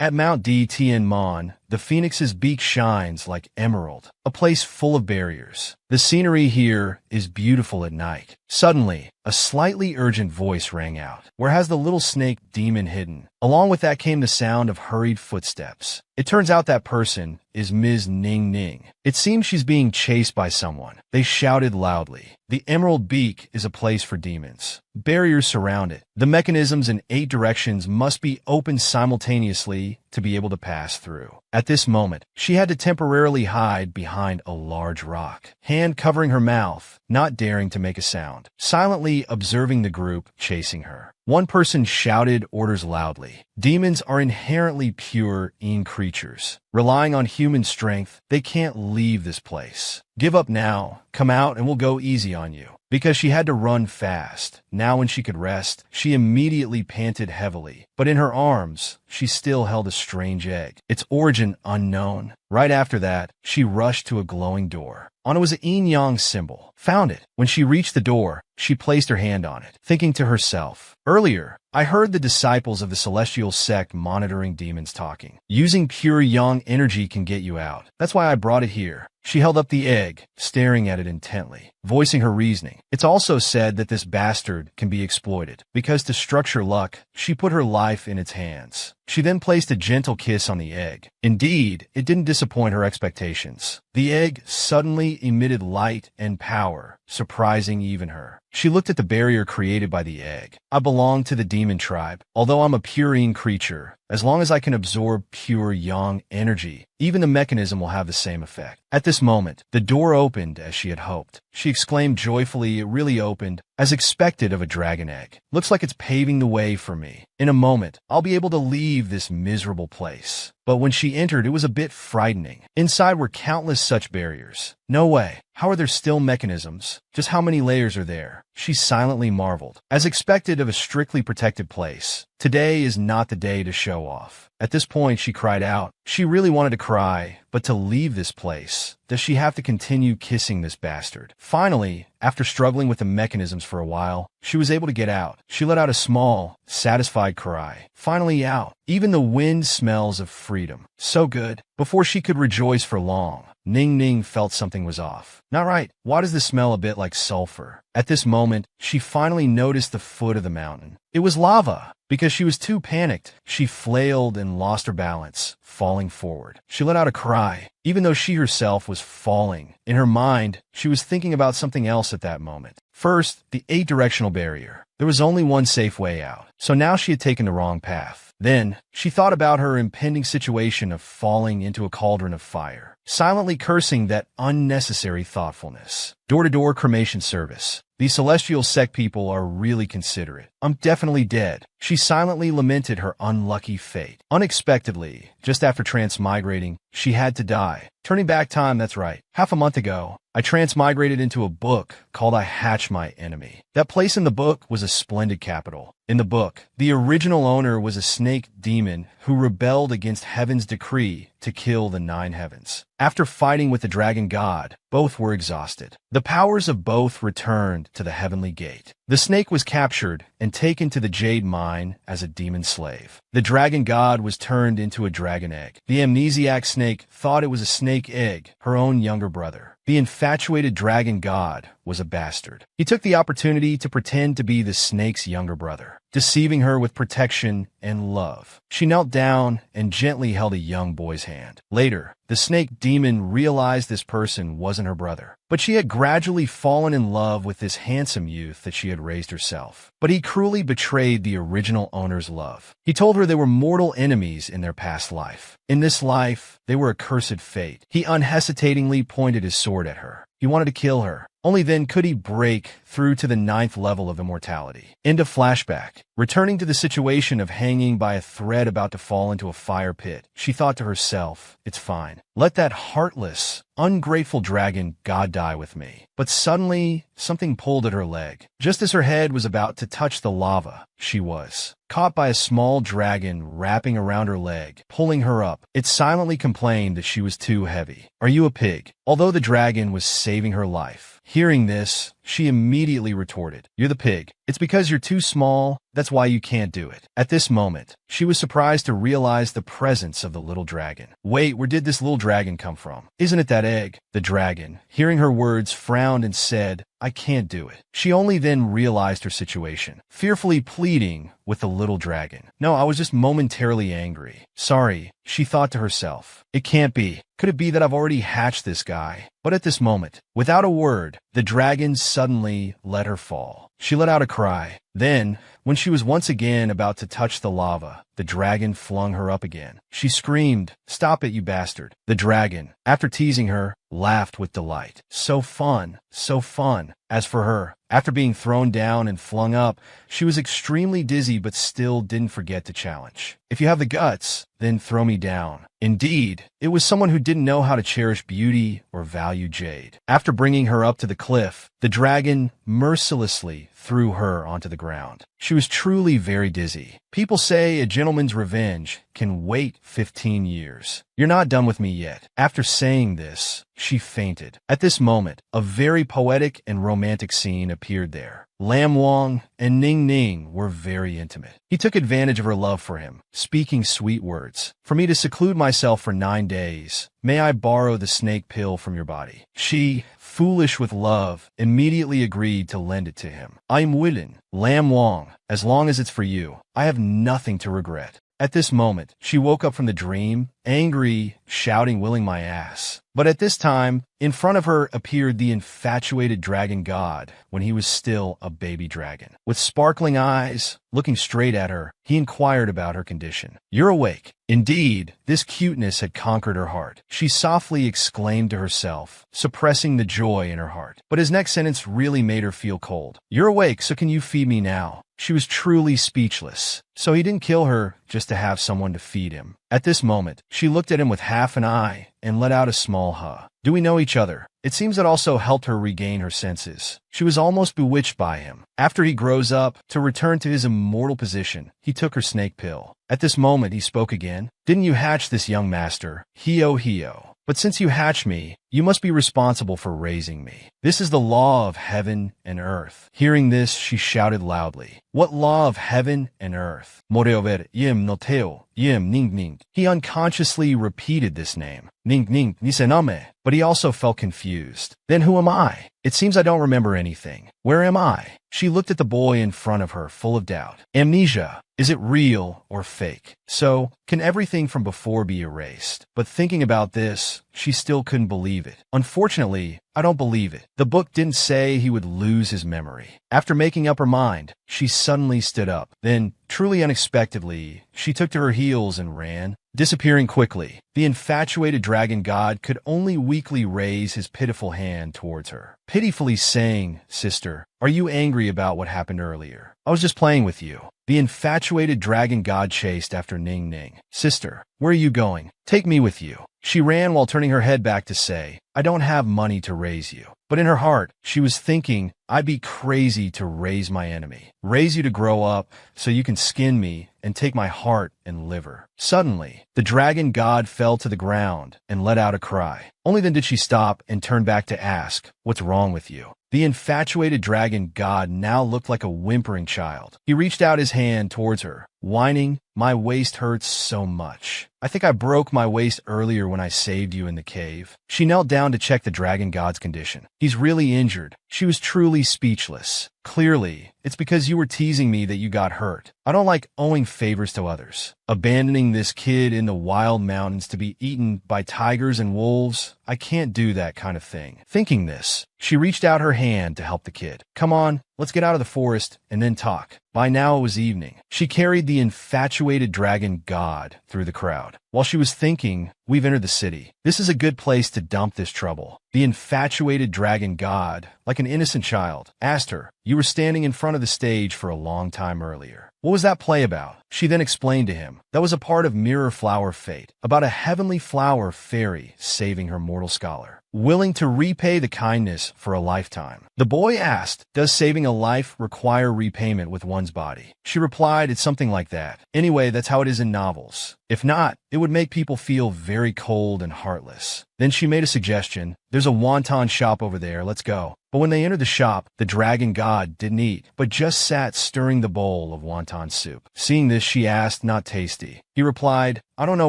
At Mount D Tianmon, the phoenix's beak shines like emerald, a place full of barriers. The scenery here is beautiful at night. Suddenly, a slightly urgent voice rang out. Where has the little snake demon hidden? Along with that came the sound of hurried footsteps. It turns out that person is Ms. Ning Ning. It seems she's being chased by someone. They shouted loudly. The Emerald Beak is a place for demons. Barriers surround it. The mechanisms in 8 directions must be opened simultaneously to be able to pass through. At this moment, she had to temporarily hide behind a large rock, hand covering her mouth, not daring to make a sound, silently observing the group chasing her. One person shouted orders loudly. Demons are inherently pure creatures. Relying on human strength, they can't leave this place. Give up now. Come out and we'll go easy on you. Because she had to run fast. Now when she could rest, she immediately panted heavily. But in her arms, she still held a strange egg, its origin unknown. Right after that, she rushed to a glowing door. On it was a yin-yang symbol. Found it. When she reached the door, she placed her hand on it, thinking to herself, earlier, I heard the disciples of the celestial sect monitoring demons talking. Using pure yang energy can get you out. That's why I brought it here. She held up the egg, staring at it intently, voicing her reasoning. It's also said that this bastard can be exploited, because to structure luck, she put her life in its hands. She then placed a gentle kiss on the egg. Indeed, it didn't disappoint her expectations. The egg suddenly emitted light and power, surprising even her. She looked at the barrier created by the egg. I belong to the demon tribe. Although I'm a purine creature, as long as I can absorb pure yang energy, even the mechanism will have the same effect. At this moment, the door opened as she had hoped. She exclaimed joyfully, it really opened, as expected of a dragon egg. Looks like it's paving the way for me. In a moment, I'll be able to leave this miserable place. But when she entered, it was a bit frightening. Inside were countless such barriers. No way. How are there still mechanisms? Just how many layers are there? She silently marveled. As expected of a strictly protected place, today is not the day to show off. At this point, she cried out. She really wanted to cry, but to leave this place, does she have to continue kissing this bastard? Finally, after struggling with the mechanisms for a while, she was able to get out. She let out a small, satisfied cry. Finally out. Even the wind smells of freedom. So good. Before she could rejoice for long, Ning Ning felt something was off. Not right. Why does this smell a bit like sulfur? At this moment, she finally noticed the foot of the mountain. It was lava. Because she was too panicked, she flailed and lost her balance, falling forward. She let out a cry, even though she herself was falling. In her mind, she was thinking about something else at that moment. First, the 8-directional barrier. There was only one safe way out, so now she had taken the wrong path. Then, she thought about her impending situation of falling into a cauldron of fire, silently cursing that unnecessary thoughtfulness. Door-to-door cremation service. These celestial sect people are really considerate. I'm definitely dead. She silently lamented her unlucky fate. Unexpectedly, just after transmigrating, she had to die. Turning back time, that's right. Half a month ago, I transmigrated into a book called I Hatch My Enemy. That place in the book was a splendid capital. In the book, the original owner was a snake demon who rebelled against heaven's decree to kill the 9 heavens. After fighting with the dragon god, both were exhausted. The powers of both returned to the heavenly gate. The snake was captured and taken to the jade mine as a demon slave. The dragon god was turned into a dragon egg. The amnesiac snake thought it was a snake egg, her own younger brother. The infatuated dragon god was a bastard. He took the opportunity to pretend to be the snake's younger brother, deceiving her with protection and love. She knelt down and gently held a young boy's hand. Later, the snake demon realized this person wasn't her brother, but she had gradually fallen in love with this handsome youth that she had raised herself. But he cruelly betrayed the original owner's love. He told her they were mortal enemies in their past life. In this life, they were a cursed fate. He unhesitatingly pointed his sword at her. He wanted to kill her. Only then could he break through to the 9th level of immortality. End of flashback. Returning to the situation of hanging by a thread about to fall into a fire pit, she thought to herself, it's fine. Let that heartless, ungrateful dragon god die with me. But suddenly, something pulled at her leg. Just as her head was about to touch the lava, she was caught by a small dragon wrapping around her leg, pulling her up. It silently complained that she was too heavy. Are you a pig? Although the dragon was saving her life. Hearing this, she immediately retorted, you're the pig. It's because you're too small, that's why you can't do it. At this moment, she was surprised to realize the presence of the little dragon. Wait, where did this little dragon come from? Isn't it that egg? The dragon, hearing her words, frowned and said, I can't do it. She only then realized her situation, fearfully pleading with the little dragon. No, I was just momentarily angry. Sorry, she thought to herself. It can't be. Could it be that I've already hatched this guy? But at this moment, without a word, the dragon suddenly let her fall. She let out a cry. Then, when she was once again about to touch the lava, the dragon flung her up again. She screamed, Stop it, you bastard. The dragon, after teasing her, laughed with delight. So fun, so fun. As for her, after being thrown down and flung up, she was extremely dizzy but still didn't forget to challenge. If you have the guts, then throw me down. Indeed, it was someone who didn't know how to cherish beauty or value jade. After bringing her up to the cliff, the dragon mercilessly threw her onto the ground. She was truly very dizzy. People say a gentleman's revenge can wait 15 years. You're not done with me yet. After saying this, she fainted. At this moment, a very poetic and romantic scene appeared there. Lam Wang and Ning Ning were very intimate. He took advantage of her love for him, speaking sweet words. For me to seclude myself for 9 days, may I borrow the snake pill from your body? She, foolish with love, immediately agreed to lend it to him. I'm willing, Lam Wang, as long as it's for you. I have nothing to regret. At this moment, she woke up from the dream, angry, shouting, willing my ass. But at this time, in front of her appeared the infatuated dragon god when he was still a baby dragon. With sparkling eyes, looking straight at her, he inquired about her condition. You're awake. Indeed, this cuteness had conquered her heart. She softly exclaimed to herself, suppressing the joy in her heart. But his next sentence really made her feel cold. You're awake, so can you feed me now? She was truly speechless. So he didn't kill her just to have someone to feed him. At this moment, she looked at him with half an eye and let out a small huh. Do we know each other? It seems it also helped her regain her senses. She was almost bewitched by him. After he grows up, to return to his immortal position, he took her snake pill. At this moment, he spoke again. Didn't you hatch this young master? Hio hio. But since you hatched me, you must be responsible for raising me. This is the law of heaven and earth. Hearing this, she shouted loudly. What law of heaven and earth? Moreover, yim no teo, yim ning ning. He unconsciously repeated this name. Ning ning, nisename. But he also felt confused. Then who am I? It seems I don't remember anything. Where am I? She looked at the boy in front of her, full of doubt. Amnesia. Is it real or fake? So, can everything from before be erased? But thinking about this, she still couldn't believe it. Unfortunately, I don't believe it. The book didn't say he would lose his memory. After making up her mind, she suddenly stood up. Then, truly unexpectedly, she took to her heels and ran, disappearing quickly. The infatuated dragon god could only weakly raise his pitiful hand towards her, pitifully saying, Sister, are you angry about what happened earlier? I was just playing with you. The infatuated dragon god chased after Ning Ning. Sister, where are you going? Take me with you. She ran while turning her head back to say, I don't have money to raise you. But in her heart, she was thinking, I'd be crazy to raise my enemy. Raise you to grow up so you can skin me and take my heart and liver. Suddenly, the dragon god fell to the ground and let out a cry. Only then did she stop and turn back to ask, What's wrong with you? The infatuated dragon god now looked like a whimpering child. He reached out his hand towards her, whining, My waist hurts so much. I think I broke my waist earlier when I saved you in the cave. She knelt down to check the dragon god's condition. He's really injured. She was truly speechless. Clearly, it's because you were teasing me that you got hurt. I don't like owing favors to others. Abandoning this kid in the wild mountains to be eaten by tigers and wolves, I can't do that kind of thing. Thinking this, she reached out her hand to help the kid. Come on, let's get out of the forest and then talk. By now it was evening. She carried the infatuated dragon god through the crowd. While she was thinking, we've entered the city. This is a good place to dump this trouble. The infatuated dragon god, like an innocent child, asked her, You were standing in front of the stage for a long time earlier. What was that play about? She then explained to him. That was a part of Mirror Flower Fate, about a heavenly flower fairy saving her mortal scholar, willing to repay the kindness for a lifetime. The boy asked, Does saving a life require repayment with one's body? She replied, It's something like that. Anyway, that's how it is in novels. If not, it would make people feel very cold and heartless. Then she made a suggestion. There's a wonton shop over there, let's go. But when they entered the shop, the dragon god didn't eat, but just sat stirring the bowl of wonton soup. Seeing this, she asked, not tasty. He replied, I don't know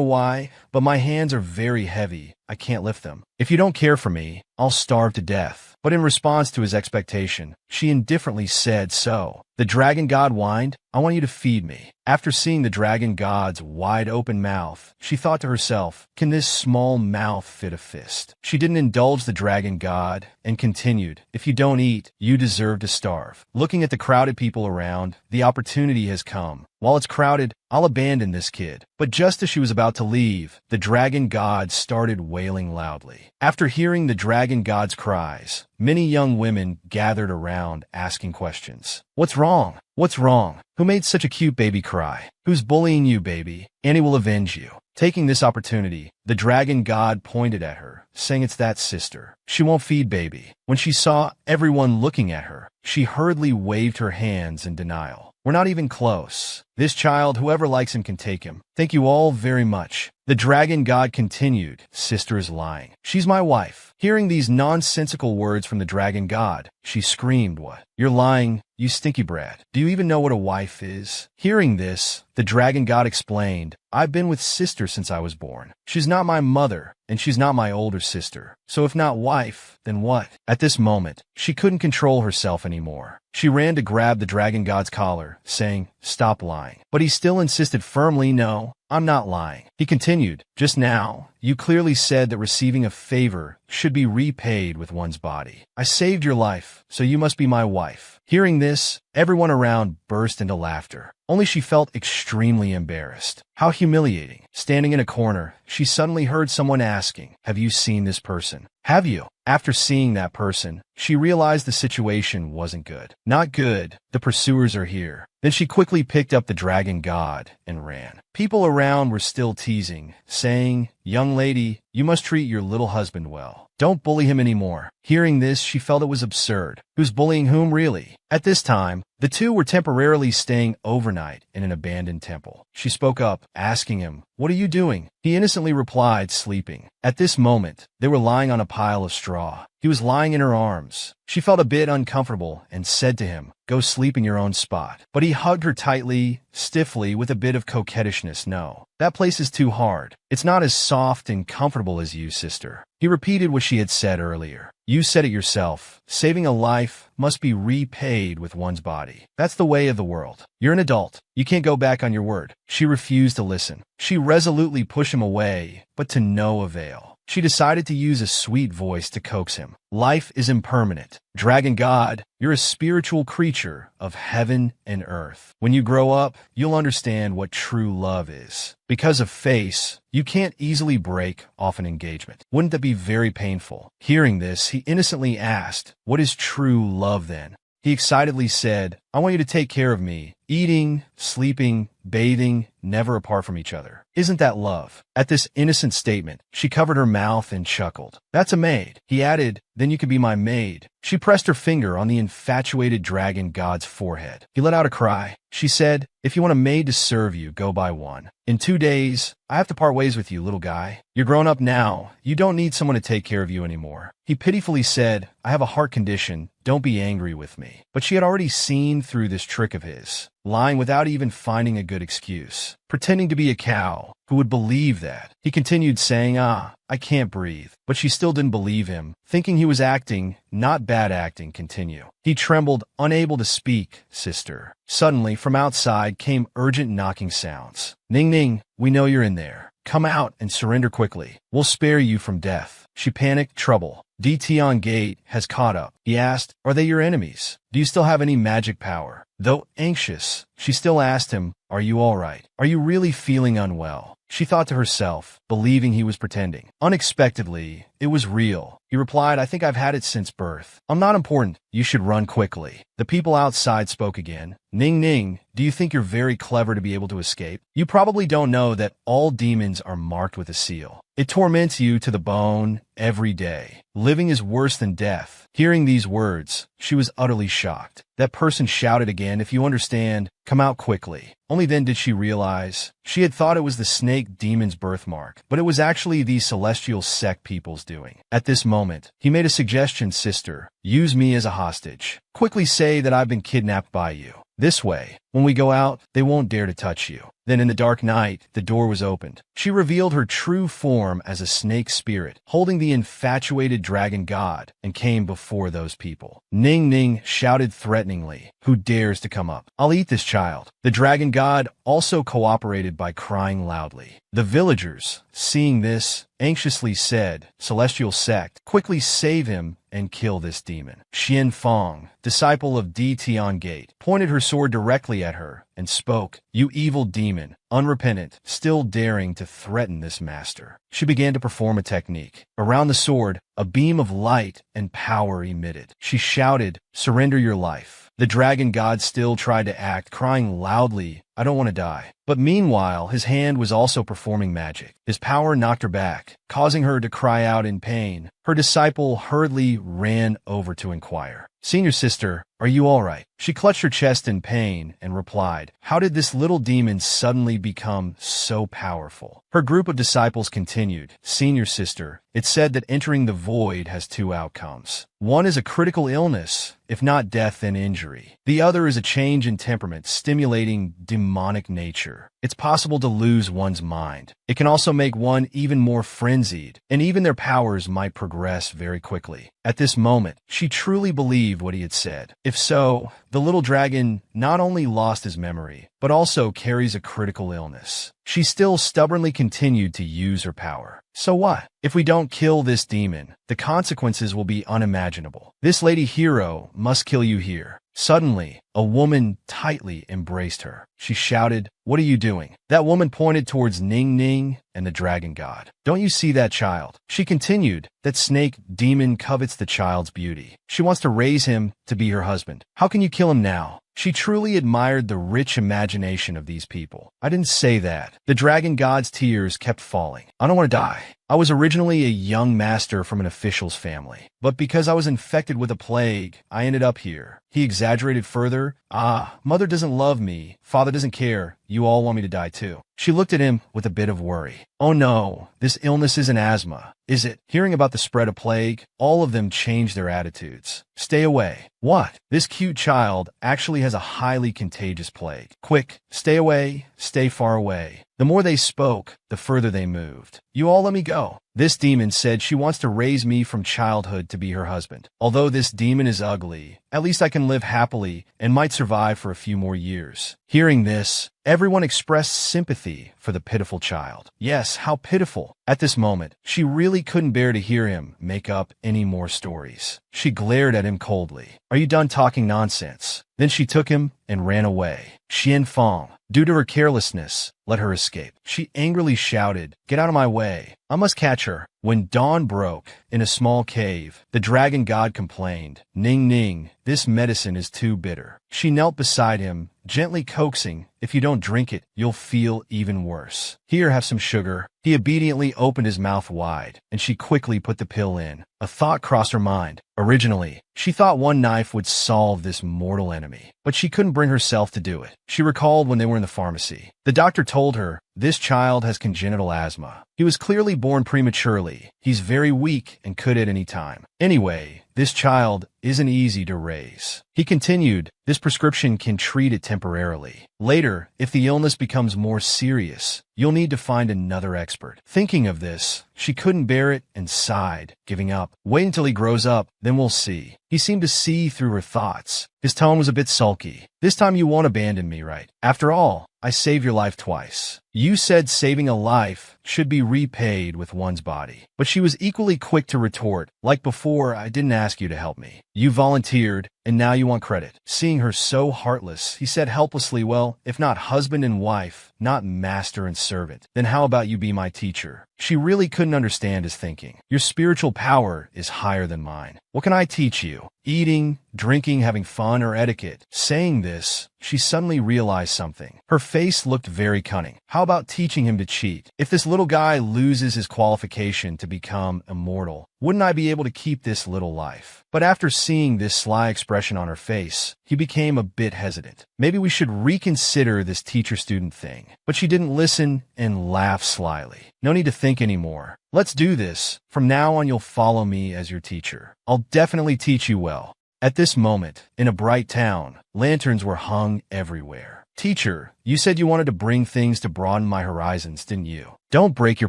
why, but my hands are very heavy. I can't lift them. If you don't care for me, I'll starve to death. But in response to his expectation, she indifferently said so. The dragon god whined, I want you to feed me. After seeing the dragon god's wide-open mouth, she thought to herself, can this small mouth fit a fist? She didn't indulge the dragon god and continued, if you don't eat, you deserve to starve. Looking at the crowded people around, the opportunity has come. While it's crowded, I'll abandon this kid. But just as she was about to leave, the dragon god started wailing loudly. After hearing the dragon god's cries, many young women gathered around asking questions. What's wrong? What's wrong? Who made such a cute baby cry? Who's bullying you, baby? Annie will avenge you. Taking this opportunity, the dragon god pointed at her, saying it's that sister. She won't feed baby. When she saw everyone looking at her, she hurriedly waved her hands in denial. We're not even close. This child, whoever likes him can take him. Thank you all very much. The dragon god continued, sister is lying. She's my wife. Hearing these nonsensical words from the dragon god, she screamed, what? You're lying, you stinky brat. Do you even know what a wife is? Hearing this, the dragon god explained, I've been with sister since I was born. She's not my mother, and she's not my older sister. So if not wife, then what? At this moment, she couldn't control herself anymore. She ran to grab the dragon god's collar, saying, stop lying. But he still insisted firmly, no, I'm not lying. He continued, just now, you clearly said that receiving a favor should be repaid with one's body. I saved your life, so you must be my wife. Hearing this, everyone around burst into laughter. Only she felt extremely embarrassed. How humiliating. Standing in a corner, she suddenly heard someone asking, have you seen this person? Have you? After seeing that person, she realized the situation wasn't good. Not good. The pursuers are here. Then she quickly picked up the dragon god and ran. People around were still teasing, saying, young lady, you must treat your little husband well. Don't bully him anymore. Hearing this, she felt it was absurd. Who's bullying whom, really? At this time, the two were temporarily staying overnight in an abandoned temple. She spoke up, asking him, what are you doing? He innocently replied, sleeping. At this moment, they were lying on a pile of straw. He was lying in her arms. She felt a bit uncomfortable and said to him, go sleep in your own spot. But he hugged her tightly, stiffly, with a bit of coquettishness. No, that place is too hard. It's not as soft and comfortable as you, sister. He repeated what she had said earlier. You said it yourself. Saving a life must be repaid with one's body. That's the way of the world. You're an adult. You can't go back on your word. She refused to listen. She resolutely pushed him away, but to no avail. She decided to use a sweet voice to coax him. Life is impermanent. Dragon God, you're a spiritual creature of heaven and earth. When you grow up, you'll understand what true love is. Because of face, you can't easily break off an engagement. Wouldn't that be very painful? Hearing this, he innocently asked, what is true love then? He excitedly said, I want you to take care of me, eating, sleeping, bathing, never apart from each other. Isn't that love? At this innocent statement, she covered her mouth and chuckled. That's a maid. He added, then you can be my maid. She pressed her finger on the infatuated dragon god's forehead. He let out a cry. She said, if you want a maid to serve you, go buy one. In 2 days, I have to part ways with you, little guy. You're grown up now. You don't need someone to take care of you anymore. He pitifully said, I have a heart condition. Don't be angry with me. But she had already seen through this trick of his, lying without even finding a good excuse, pretending to be a cow. Who would believe that? He continued saying, I can't breathe. But she still didn't believe him, thinking he was acting, not bad acting. Continue. He trembled, unable to speak. Sister. Suddenly, from outside came urgent knocking sounds. Ning ning, we know you're in there. Come out and surrender quickly. We'll spare you from death. She panicked, trouble. DT on gate has caught up. He asked, are they your enemies? Do you still have any magic power? Though anxious, she still asked him, are you all right? Are you really feeling unwell? She thought to herself, believing he was pretending. Unexpectedly, it was real. He replied, I think I've had it since birth. I'm not important. You should run quickly. The people outside spoke again. Ning ning, do you think you're very clever to be able to escape? You probably don't know that all demons are marked with a seal. It torments you to the bone every day. Living is worse than death. Hearing these words, she was utterly shocked. That person shouted again, if you understand, come out quickly. Only then did she realize she had thought it was the snake demon's birthmark, but it was actually these celestial sect people's doing. At this moment, he made a suggestion, sister. Use me as a hostage. Quickly say that I've been kidnapped by you. This way, when we go out, they won't dare to touch you. Then in the dark night, the door was opened. She revealed her true form as a snake spirit, holding the infatuated dragon god, and came before those people. Ning Ning shouted threateningly, who dares to come up? I'll eat this child. The dragon god also cooperated by crying loudly. The villagers, seeing this, anxiously said, Celestial sect, quickly save him and kill this demon. Xian Fong, disciple of Di Tian Gate, pointed her sword directly at her and spoke, You evil demon, unrepentant, still daring to threaten this master. She began to perform a technique. Around the sword, a beam of light and power emitted. She shouted, Surrender your life. The dragon god still tried to act, crying loudly, I don't want to die. But meanwhile, his hand was also performing magic. His power knocked her back, causing her to cry out in pain. Her disciple hurriedly ran over to inquire. Senior sister, are you all right? She clutched her chest in pain and replied, How did this little demon suddenly become so powerful? Her group of disciples continued, Senior sister, it's said that entering the void has two outcomes. One is a critical illness, if not death then injury. The other is a change in temperament, stimulating demonic nature. It's possible to lose one's mind. It can also make one even more frenzied, and even their powers might progress very quickly. At this moment, she truly believed what he had said. If so, the little dragon not only lost his memory, but also carries a critical illness. She still stubbornly continued to use her power. So what? If we don't kill this demon, the consequences will be unimaginable. This lady hero must kill you here. Suddenly, a woman tightly embraced her. She shouted, What are you doing? That woman pointed towards Ning Ning and the dragon god. Don't you see that child? She continued, That snake demon covets the child's beauty. She wants to raise him to be her husband. How can you kill him now? She truly admired the rich imagination of these people. I didn't say that. The dragon god's tears kept falling. I don't want to die. I was originally a young master from an official's family, but because I was infected with a plague, I ended up here. He exaggerated further. Mother doesn't love me. Father doesn't care. You all want me to die too. She looked at him with a bit of worry. Oh no, this illness isn't asthma, is it? Hearing about the spread of plague, all of them changed their attitudes. Stay away. What? This cute child actually has a highly contagious plague. Quick, stay away, stay far away. The more they spoke, the further they moved. You all let me go. This demon said she wants to raise me from childhood to be her husband. Although this demon is ugly, at least I can live happily and might survive for a few more years. Hearing this, everyone expressed sympathy for the pitiful child. Yes, how pitiful. At this moment, she really couldn't bear to hear him make up any more stories. She glared at him coldly. Are you done talking nonsense? Then she took him and ran away. Xian Fong, due to her carelessness, let her escape. She angrily shouted, Get out of my way. I must catch her. When dawn broke, in a small cave, the dragon god complained, Ning Ning, this medicine is too bitter. She knelt beside him, gently coaxing, If you don't drink it, you'll feel even worse. Here, have some sugar. He obediently opened his mouth wide, and she quickly put the pill in. A thought crossed her mind. Originally, she thought one knife would solve this mortal enemy, but she couldn't bring herself to do it. She recalled when they were in the pharmacy. The doctor told her, This child has congenital asthma. He was clearly born prematurely. He's very weak and could at any time. Anyway, this child isn't easy to raise. He continued, This prescription can treat it temporarily. Later, if the illness becomes more serious, you'll need to find another expert. Thinking of this, she couldn't bear it and sighed, giving up. Wait until he grows up, then we'll see. He seemed to see through her thoughts. His tone was a bit sulky. This time you won't abandon me, right? After all, I saved your life twice. You said saving a life should be repaid with one's body. But she was equally quick to retort, Like before, I didn't ask you to help me. You volunteered, and now you want credit. Seeing her so heartless, he said helplessly, Well, if not husband and wife, not master and servant, then how about you be my teacher? She really couldn't understand his thinking. Your spiritual power is higher than mine. What can I teach you? Eating, drinking, having fun, or etiquette? Saying this, she suddenly realized something. Her face looked very cunning. How about teaching him to cheat? If this little guy loses his qualification to become immortal, wouldn't I be able to keep this little life? But after seeing this sly expression on her face, he became a bit hesitant. Maybe we should reconsider this teacher-student thing. But she didn't listen and laughed slyly. No need to think anymore. Let's do this. From now on, you'll follow me as your teacher. I'll definitely teach you well. At this moment, in a bright town, lanterns were hung everywhere. Teacher, you said you wanted to bring things to broaden my horizons, didn't you? Don't break your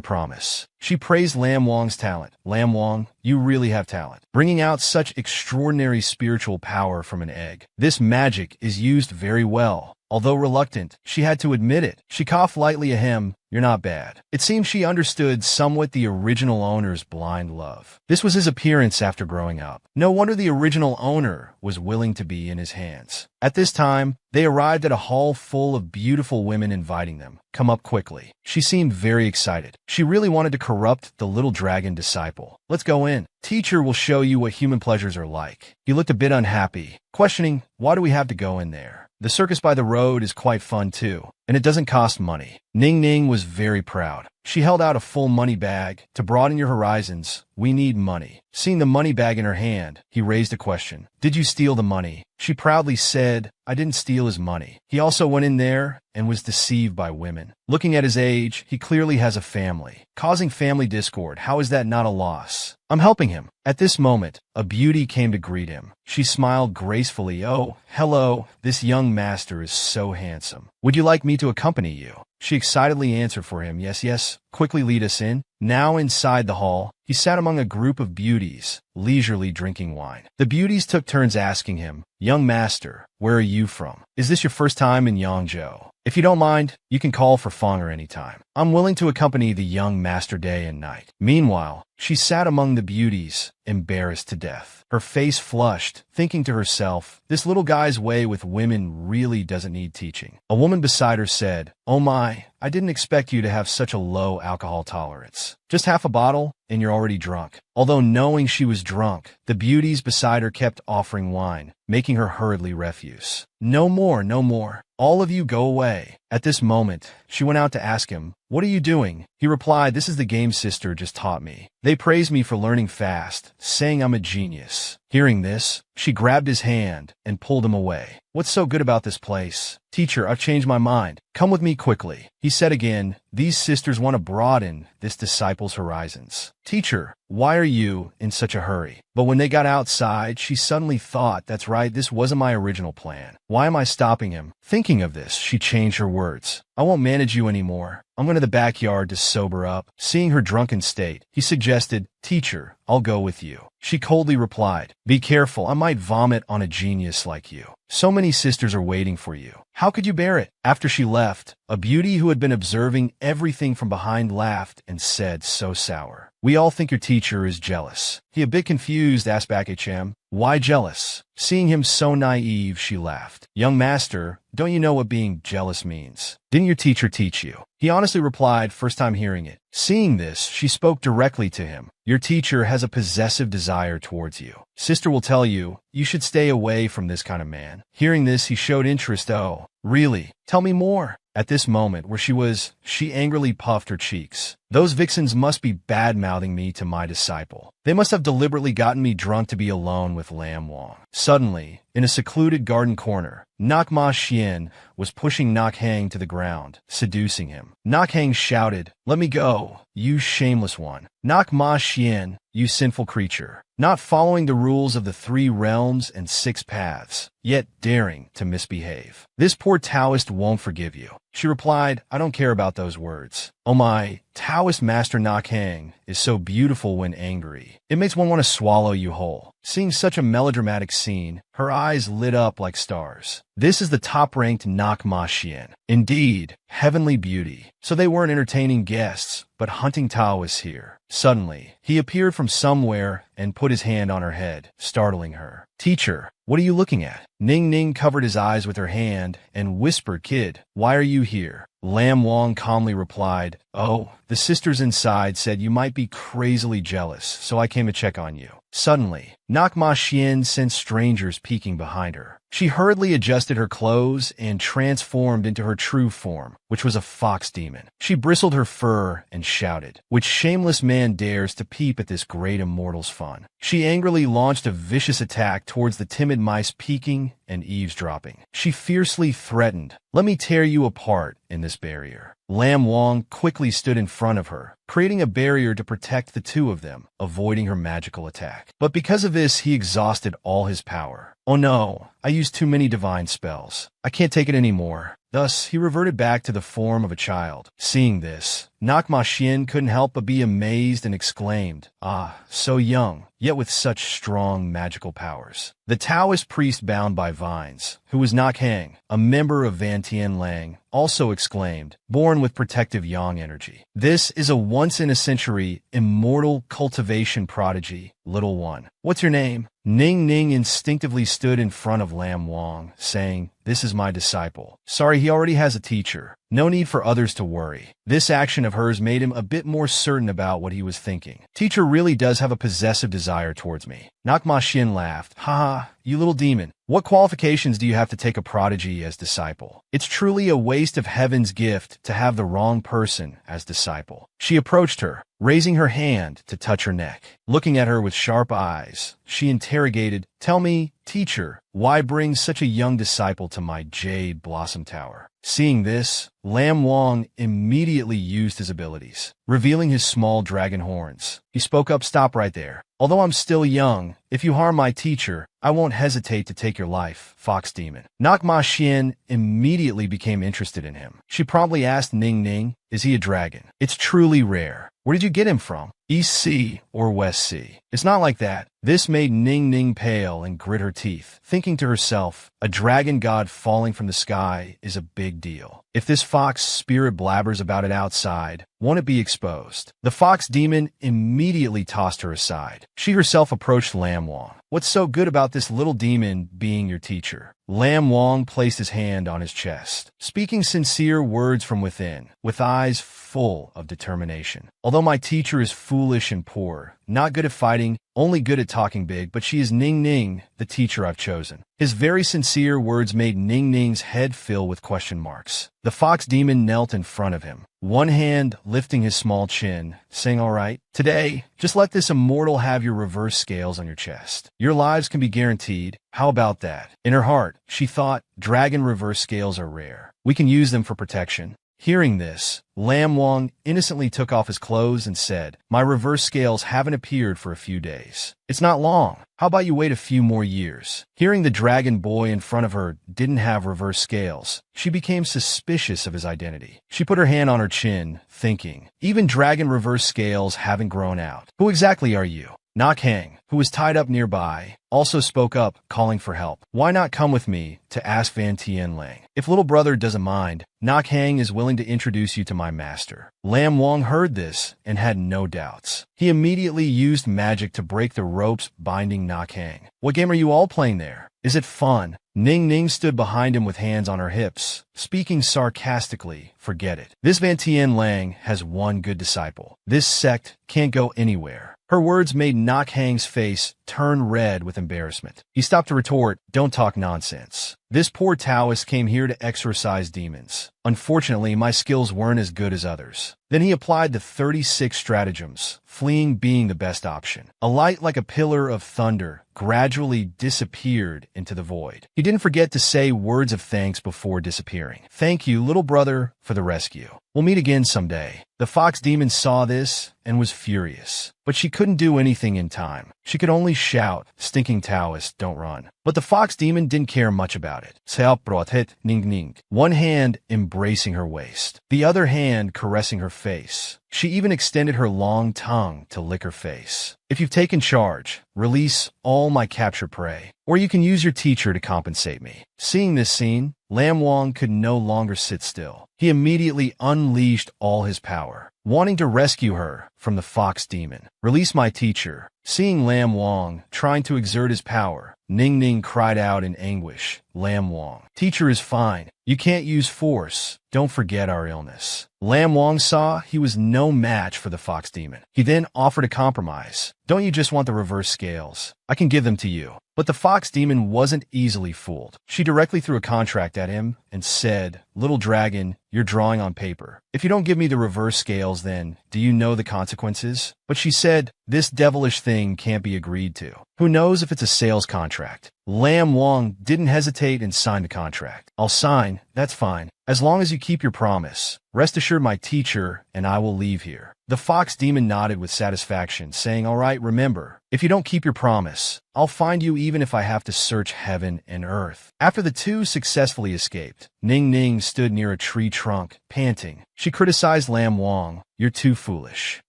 promise. She praised Lam Wang's talent. Lam Wang, you really have talent, bringing out such extraordinary spiritual power from an egg. This magic is used very well. Although reluctant, she had to admit it. She coughed lightly ahem. You're not bad. It seems she understood somewhat the original owner's blind love. This was his appearance after growing up. No wonder the original owner was willing to be in his hands. At this time, they arrived at a hall full of beautiful women inviting them. Come up quickly. She seemed very excited. She really wanted to corrupt the little dragon disciple. Let's go in. Teacher will show you what human pleasures are like. He looked a bit unhappy, questioning, why do we have to go in there? The circus by the road is quite fun too, and it doesn't cost money. Ning Ning was very proud. She held out a full money bag. To broaden your horizons, we need money. Seeing the money bag in her hand, he raised a question. Did you steal the money? She proudly said, I didn't steal his money. He also went in there and was deceived by women. Looking at his age, he clearly has a family. Causing family discord, how is that not a loss? I'm helping him. At this moment, a beauty came to greet him. She smiled gracefully. Oh, hello, this young master is so handsome. Would you like me to accompany you? She excitedly answered for him, yes, yes. Quickly lead us in. Now inside the hall, he sat among a group of beauties, leisurely drinking wine. The beauties took turns asking him, young master, where are you from? Is this your first time in Yangzhou? If you don't mind, you can call for Fonger anytime. I'm willing to accompany the young master day and night. Meanwhile, she sat among the beauties, embarrassed to death. Her face flushed, thinking to herself, this little guy's way with women really doesn't need teaching. A woman beside her said, oh my, I didn't expect you to have such a low alcohol tolerance. Just half a bottle, and you're already drunk. Although knowing she was drunk, the beauties beside her kept offering wine, making her hurriedly refuse. No more, no more. All of you go away. At this moment, she went out to ask him, what are you doing? He replied, this is the game sister just taught me. They praise me for learning fast, saying I'm a genius. Hearing this, she grabbed his hand and pulled him away. What's so good about this place? Teacher, I've changed my mind. Come with me quickly. He said again, these sisters want to broaden this disciple's horizons. Teacher, why are you in such a hurry? But when they got outside, she suddenly thought, that's right, this wasn't my original plan. Why am I stopping him? Thinking of this, she changed her words. I won't manage you anymore. I'm going to the backyard to sober up. Seeing her drunken state, he suggested, teacher, I'll go with you. She coldly replied, be careful, I might vomit on a genius like you. So many sisters are waiting for you. How could you bear it? After she left, a beauty who had been observing everything from behind laughed and said so sour, we all think your teacher is jealous. He a bit confused asked back HM, why jealous? Seeing him so naive, she laughed. Young master, don't you know what being jealous means? Didn't your teacher teach you? He honestly replied, first time hearing it. Seeing this, she spoke directly to him. Your teacher has a possessive desire towards you. Sister will tell you, you should stay away from this kind of man. Hearing this, he showed interest. Oh, really? Tell me more. At this moment where she angrily puffed her cheeks. Those vixens must be bad-mouthing me to my disciple. They must have deliberately gotten me drunk to be alone with Lam Wang. Suddenly, in a secluded garden corner, Nak Ma Xian was pushing Nak Hang to the ground, seducing him. Nak Hang shouted, let me go, you shameless one. Nak Ma Xian, you sinful creature, not following the rules of the 3 realms and 6 paths, yet daring to misbehave. This poor Taoist won't forgive you. She replied, I don't care about those words. Oh my, Taoist Master Nak Hang is so beautiful when angry. It makes one want to swallow you whole. Seeing such a melodramatic scene, her eyes lit up like stars. This is the top-ranked Nak Ma Xian. Indeed, heavenly beauty. So they weren't entertaining guests, but hunting Taoists here. Suddenly, he appeared from somewhere and put his hand on her head, startling her. Teacher, what are you looking at? Ning Ning covered his eyes with her hand and whispered, kid, why are you here? Lam Wang calmly replied, oh, the sisters inside said you might be crazily jealous, so I came to check on you. Suddenly, NAMA-MANGAI sensed strangers peeking behind her. She hurriedly adjusted her clothes and transformed into her true form, which was a fox demon. She bristled her fur and shouted, "Which shameless man dares to peep at this great immortal's fun?" She angrily launched a vicious attack towards the timid mice peeking and eavesdropping. She fiercely threatened, "Let me tear you apart in this barrier." Lam Wang quickly stood in front of her, creating a barrier to protect the two of them, avoiding her magical attack. But because of this, he exhausted all his power. "Oh no, I used too many divine spells. I can't take it anymore." Thus, he reverted back to the form of a child. Seeing this, NAMA-MANGAI couldn't help but be amazed and exclaimed, "Ah, so young, yet with such strong magical powers." The Taoist priest bound by vines, who was NAMA-MANGAI, a member of Van Tien Lang, also exclaimed, "Born with protective yang energy. This is a once-in-a-century, immortal cultivation prodigy, little one. What's your name?" Ning Ning instinctively stood in front of Lam Wang, saying, "This is my disciple. Sorry, he already has a teacher. No need for others to worry." This action of hers made him a bit more certain about what he was thinking. Teacher really does have a possessive desire towards me. NAMA-MANGAI laughed. "Haha, you little demon. What qualifications do you have to take a prodigy as disciple? It's truly a waste of heaven's gift to have the wrong person as disciple." She approached her, raising her hand to touch her neck. Looking at her with sharp eyes, she interrogated, "Tell me, teacher, why bring such a young disciple to my jade blossom tower?" Seeing this, Lam Wang immediately used his abilities, revealing his small dragon horns. He spoke up, "Stop right there. Although I'm still young, if you harm my teacher, I won't hesitate to take your life, fox demon." NAMA-MANGAI immediately became interested in him. She promptly asked Ning Ning, "Is he a dragon? It's truly rare. Where did you get him from? East Sea or West Sea?" "It's not like that." This made Ning Ning pale and grit her teeth, thinking to herself, a dragon god falling from the sky is a big deal. If this fox spirit blabbers about it outside, won't it be exposed? The fox demon immediately tossed her aside. She herself approached Lam Wang. "What's so good about this little demon being your teacher?" Lam Wang placed his hand on his chest, speaking sincere words from within, with eyes full of determination. "Although my teacher is foolish and poor, not good at fighting, only good at talking big, but she is Ning Ning, the teacher I've chosen." His very sincere words made Ning Ning's head fill with question marks. The fox demon knelt in front of him, one hand lifting his small chin, saying, "All right, today, just let this immortal have your reverse scales on your chest. Your lives can be guaranteed. How about that?" In her heart, she thought, dragon reverse scales are rare. We can use them for protection. Hearing this, Lam Wang innocently took off his clothes and said, "My reverse scales haven't appeared for a few days. It's not long. How about you wait a few more years?" Hearing the dragon boy in front of her didn't have reverse scales, she became suspicious of his identity. She put her hand on her chin, thinking, even dragon reverse scales haven't grown out. "Who exactly are you?" NAMA-MANGAI, who was tied up nearby, also spoke up, calling for help. "Why not come with me to ask Van Tien Lang? If little brother doesn't mind, NAMA-MANGAI is willing to introduce you to my master." Lam Wang heard this and had no doubts. He immediately used magic to break the ropes binding NAMA-MANGAI. "What game are you all playing there? Is it fun?" Ning Ning stood behind him with hands on her hips, speaking sarcastically, "Forget it. This Van Tien Lang has one good disciple. This sect can't go anywhere." Her words made NAMA-MANGAI's face turn red with embarrassment. He stopped to retort, "Don't talk nonsense. This poor Taoist came here to exorcise demons. Unfortunately, my skills weren't as good as others." Then he applied the 36 stratagems, fleeing being the best option. A light like a pillar of thunder gradually disappeared into the void. He didn't forget to say words of thanks before disappearing. "Thank you, little brother, for the rescue. We'll meet again someday." The fox demon saw this and was furious, but she couldn't do anything in time. She could only shout, "Stinking Taoist, don't run." But the fox demon didn't care much about it. "Seapbrothet Ning Ning," one hand embracing her waist, the other hand caressing her face. She even extended her long tongue to lick her face. "If you've taken charge, release all my captured prey, or you can use your teacher to compensate me." Seeing this scene, Lam Wang could no longer sit still. He immediately unleashed all his power, wanting to rescue her from the fox demon. "Release my teacher." Seeing Lam Wang trying to exert his power, Ning Ning cried out in anguish. Lam Wang, teacher is fine. You can't use force. Don't forget our illness. Lam Wang saw he was no match for the fox demon. He then offered a compromise. Don't you just want the reverse scales? I can give them to you. But the fox demon wasn't easily fooled. She directly threw a contract at him and said, Little dragon, you're drawing on paper. If you don't give me the reverse scales, then do you know the consequences? But she said, this devilish thing can't be agreed to. Who knows if it's a sales contract? Lam Wang didn't hesitate and signed the contract. I'll sign, that's fine. As long as you keep your promise. Rest assured, my teacher and I will leave here. The fox demon nodded with satisfaction, saying, all right, remember, if you don't keep your promise, I'll find you even if I have to search heaven and earth. After the two successfully escaped, Ning Ning stood near a tree trunk, panting. She criticized Lam Wang. You're too foolish.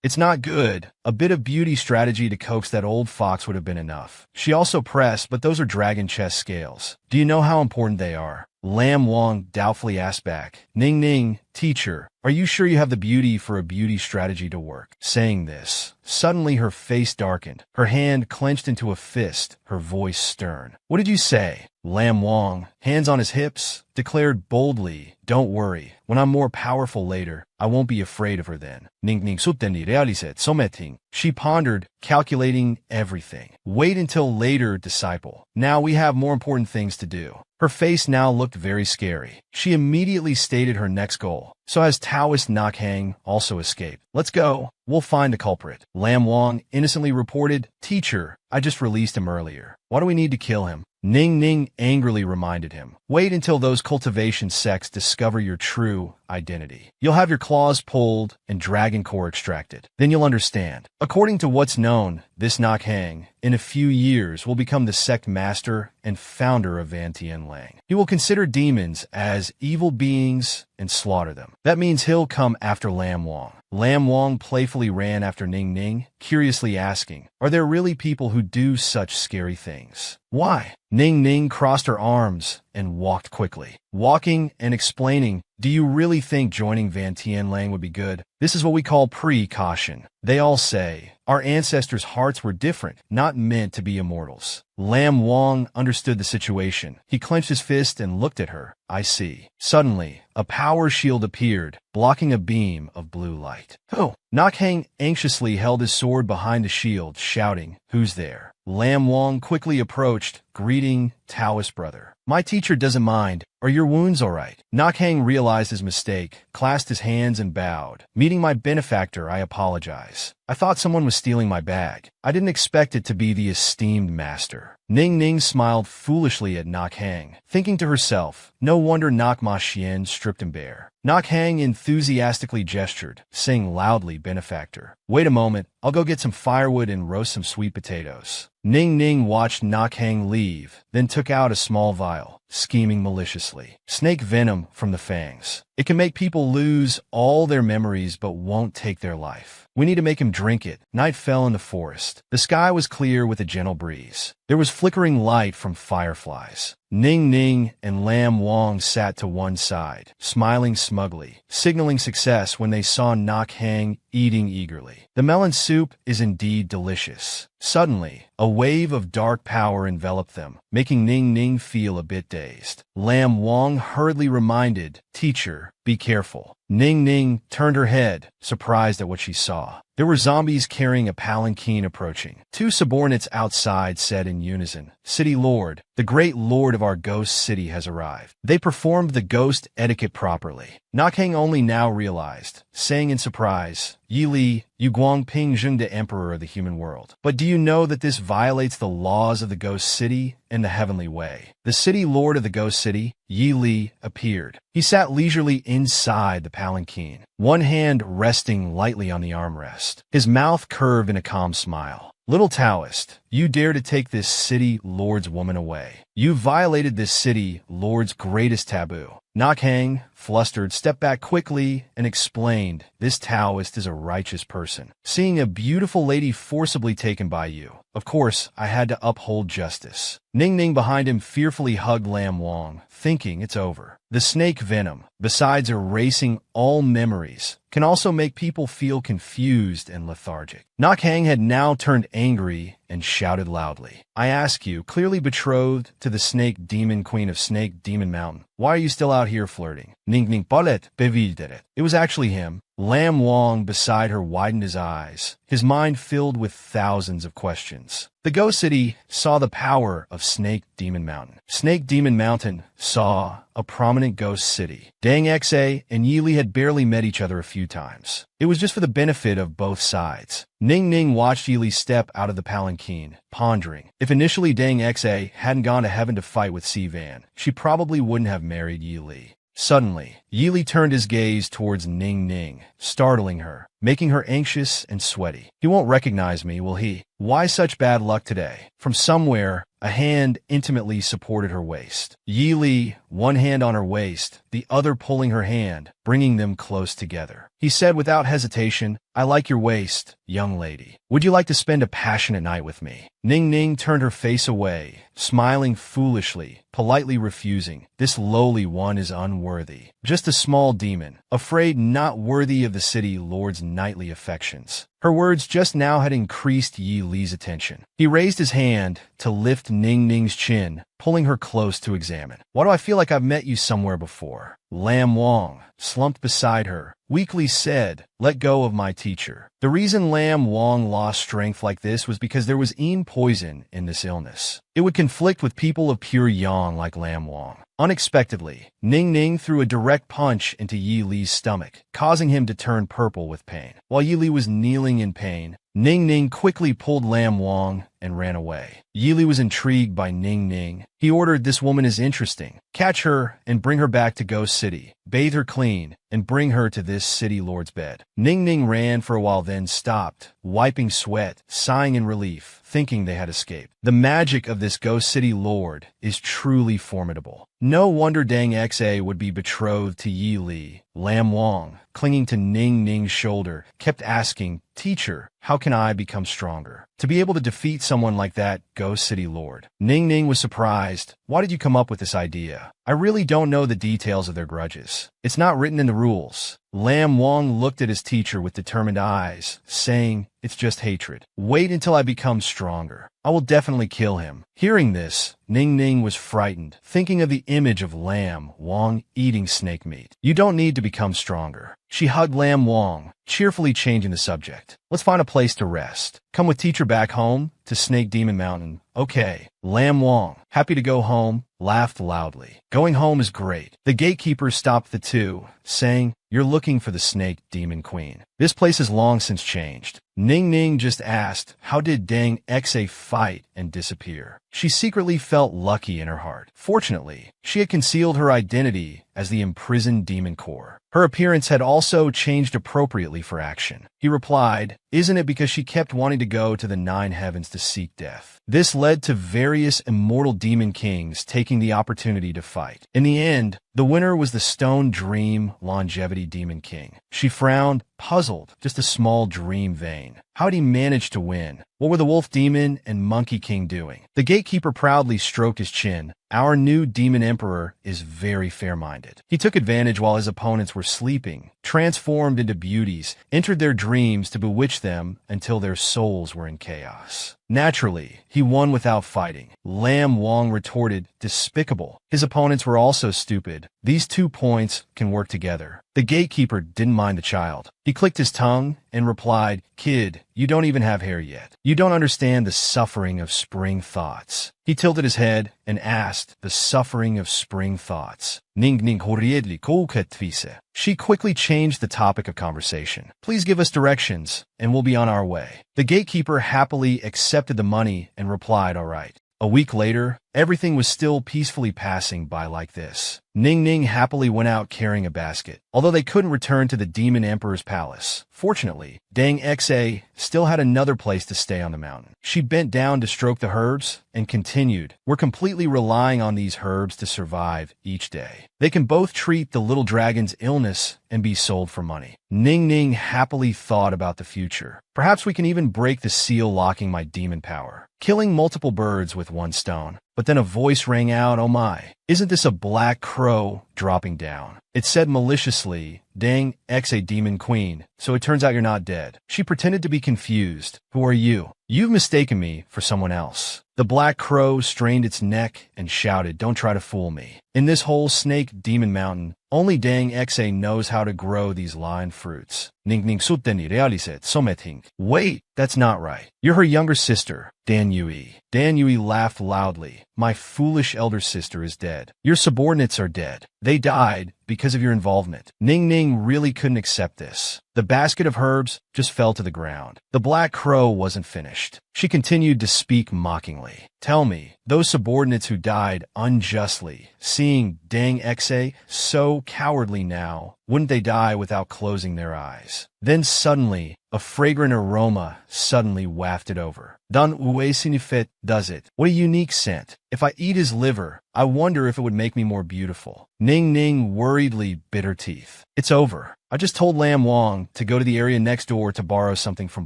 It's not good. A bit of beauty strategy to coax that old fox would have been enough. She also pressed, but those are dragon chess scales. Do you know how important they are? Lam Wang doubtfully asked back. Ning Ning, teacher, are you sure you have the beauty for a beauty strategy to work? Saying this, suddenly her face darkened. Her hand clenched into a fist, her voice stern. What did you say? Lam Wang, hands on his hips, declared boldly, don't worry. When I'm more powerful later, I won't be afraid of her then. Ning Ning subteni realiset someting. She pondered, calculating everything. Wait until later, disciple. Now we have more important things to do. Her face now looked very scary. She immediately stated her next goal. So has Taoist Nak Hang also escaped? Let's go. We'll find the culprit. Lam Wang innocently reported, teacher, I just released him earlier. Why do we need to kill him? Ning Ning angrily reminded him. Wait until those cultivation sects discover your true identity. You'll have your claws pulled and dragon core extracted. Then you'll understand. According to what's known, this Nak Hang, in a few years, will become the sect master and founder of Van Tien Lang. He will consider demons as evil beings and slaughter them. That means he'll come after Lam Wang. Lam Wang playfully ran after Ning Ning, curiously asking, are there really people who do such scary things? Why? Ning Ning crossed her arms and walked quickly. Walking and explaining, do you really think joining Van Tien Lang would be good? This is what we call precaution. They all say, our ancestors' hearts were different, not meant to be immortals. Lam Wang understood the situation. He clenched his fist and looked at her. I see. Suddenly, a power shield appeared, blocking a beam of blue light. Oh! Nak Hang anxiously held his sword behind the shield, shouting, who's there? Lam Wang quickly approached, greeting Taoist brother. My teacher doesn't mind. Are your wounds all right? Nak Hang realized his mistake, clasped his hands and bowed. Meeting my benefactor, I apologize. I thought someone was stealing my bag. I didn't expect it to be the esteemed master. Ning Ning smiled foolishly at Nak Hang, thinking to herself, no wonder Nak Ma Xian stripped him bare. Nak Hang enthusiastically gestured, saying loudly, benefactor. Wait a moment, I'll go get some firewood and roast some sweet potatoes. Ning Ning watched Nak Hang leave, then took out a small vial, scheming maliciously. Snake venom from the fangs. It can make people lose all their memories but won't take their life. We need to make him drink it. Night fell in the forest. The sky was clear with a gentle breeze. There was flickering light from fireflies. Ning Ning and Lam Wang sat to one side, smiling smugly, signaling success when they saw Nak Hang eating eagerly. The melon soup is indeed delicious. Suddenly, a wave of dark power enveloped them, making Ning Ning feel a bit dazed. Lam Wang hurriedly reminded, teacher, be careful. Ning Ning turned her head, surprised at what she saw. There were zombies carrying a palanquin approaching. Two subordinates outside said in unison, City Lord, the great lord of our ghost city has arrived. They performed the ghost etiquette properly. Nak Hang only now realized, saying in surprise, Yi Li, Yu Guang Ping Zheng, the emperor of the human world. But do you know that this violates the laws of the ghost city and the heavenly way? The city lord of the ghost city, Yi Li, appeared. He sat leisurely inside the palanquin, one hand resting lightly on the armrest. His mouth curved in a calm smile. Little Taoist, you dare to take this city lord's woman away. You violated this city lord's greatest taboo. Nak Hang, flustered, stepped back quickly and explained, this Taoist is a righteous person. Seeing a beautiful lady forcibly taken by you, of course, I had to uphold justice. Ning Ning behind him fearfully hugged Lam Wang, thinking it's over. The snake venom, besides erasing all memories, can also make people feel confused and lethargic. Nak Hang had now turned angry and shouted loudly. I ask you, clearly betrothed to the snake demon queen of Snake Demon Mountain, why are you still out here flirting? Ning Ning Palet bewildered. It was actually him. Lam Wang beside her widened his eyes, his mind filled with thousands of questions. The Ghost City saw the power of Snake Demon Mountain. Snake Demon Mountain saw a prominent ghost city. Dang Xa and Yi Li had barely met each other a few times. It was just for the benefit of both sides. Ning Ning watched Yi Li step out of the palanquin, pondering. If initially Dang Xa hadn't gone to heaven to fight with Sivan, she probably wouldn't have married Yi Li. Suddenly, Yi Li turned his gaze towards Ning Ning, startling her, making her anxious and sweaty. He won't recognize me, will he? Why such bad luck today? From somewhere, a hand intimately supported her waist. Yi Li, one hand on her waist, the other pulling her hand, bringing them close together. He said without hesitation, I like your waist, young lady. Would you like to spend a passionate night with me? Ning Ning turned her face away, smiling foolishly, politely refusing. This lowly one is unworthy. Just a small demon, afraid not worthy of the city lord's knightly affections. Her words just now had increased Yi Li's attention. He raised his hand to lift Ning Ning's chin, pulling her close to examine. Why do I feel like I've met you somewhere before? Lam Wang, slumped beside her, weakly said, let go of my teacher. The reason Lam Wang lost strength like this was because there was poison in this illness. It would conflict with people of pure yang like Lam Wang. Unexpectedly, Ning Ning threw a direct punch into Yi Li's stomach, causing him to turn purple with pain. While Yi Li was kneeling in pain, Ning Ning quickly pulled Lam Wang and ran away. Yi Li was intrigued by Ning Ning. He ordered, this woman is interesting. Catch her and bring her back to Ghost City. Bathe her clean and bring her to this city lord's bed. Ning Ning ran for a while, then stopped, wiping sweat, sighing in relief, thinking they had escaped. The magic of this Ghost City lord is truly formidable. No wonder Dang Xa would be betrothed to Yi Li. Lam Wang, clinging to Ning Ning's shoulder, kept asking, teacher, how can I become stronger? To be able to defeat someone like that Ghost City lord. Ning Ning was surprised. Why did you come up with this idea? I really don't know the details of their grudges. It's not written in the rules. Lam Wang looked at his teacher with determined eyes, saying, it's just hatred. Wait until I become stronger. I will definitely kill him. Hearing this, Ning Ning was frightened, thinking of the image of Lam Wang eating snake meat. You don't need to become stronger. She hugged Lam Wang, cheerfully changing the subject. Let's find a place to rest. Come with teacher back home to Snake Demon Mountain. Okay. Lam Wang, happy to go home, laughed loudly. Going home is great. The gatekeeper stopped the two, saying, you're looking for the Snake Demon Queen. This place has long since changed. Ning Ning just asked, how did Dang Xa fight and disappear? She secretly felt lucky in her heart. Fortunately, she had concealed her identity as the imprisoned demon core. Her appearance had also changed appropriately for action. He replied, isn't it because she kept wanting to go to the 9 heavens to seek death? This led to various immortal demon kings taking the opportunity to fight. In the end, the winner was the Stone Dream Longevity Demon King. She frowned, puzzled, just a small dream vein. How had he managed to win? What were the Wolf Demon and Monkey King doing? The gatekeeper proudly stroked his chin. Our new demon emperor is very fair-minded. He took advantage while his opponents were sleeping, transformed into beauties, entered their dreams to bewitch them until their souls were in chaos. Naturally, he won without fighting. Lam Wang retorted, despicable. His opponents were also stupid. These 2 points can work together. The gatekeeper didn't mind the child. He clicked his tongue and replied, kid, you don't even have hair yet. You don't understand the suffering of spring thoughts. He tilted his head and asked, the suffering of spring thoughts. Ning Ning horiedli kouketvise. She quickly changed the topic of conversation. Please give us directions, and we'll be on our way. The gatekeeper happily accepted the money and replied, all right. A week later, everything was still peacefully passing by like this. Ning Ning happily went out carrying a basket, although they couldn't return to the Demon Emperor's palace. Fortunately, Dang Xa still had another place to stay on the mountain. She bent down to stroke the herbs and continued, we're completely relying on these herbs to survive each day. They can both treat the little dragon's illness and be sold for money. Ning Ning happily thought about the future. Perhaps we can even break the seal locking my demon power, killing multiple birds with one stone. But then a voice rang out, oh my, Isn't this a black crow dropping down? It said maliciously, dang, X a demon queen, so it turns out you're not dead. She pretended to be confused. Who are you? You've mistaken me for someone else. The black crow strained its neck and shouted, don't try to fool me. In this whole snake demon mountain, only dang Xa knows how to grow these lion fruits. Ning suteni realiset someting. Wait, that's not right. You're her younger sister, Dan Yui. Dan Yui laughed loudly. My foolish elder sister is dead. Your subordinates are dead. They died because of your involvement. Ning really couldn't accept this. The basket of herbs just fell to the ground. The black crow wasn't finished. She continued to speak mockingly. Tell me, those subordinates who died unjustly, seeing dang Xa so cowardly now, wouldn't they die without closing their eyes? Then suddenly, a fragrant aroma suddenly wafted over. Dan uesinifet does it. What a unique scent. If I eat his liver, I wonder if it would make me more beautiful. Ning worriedly bit her teeth. It's over. I just told Lam Wang to go to the area next door to borrow something from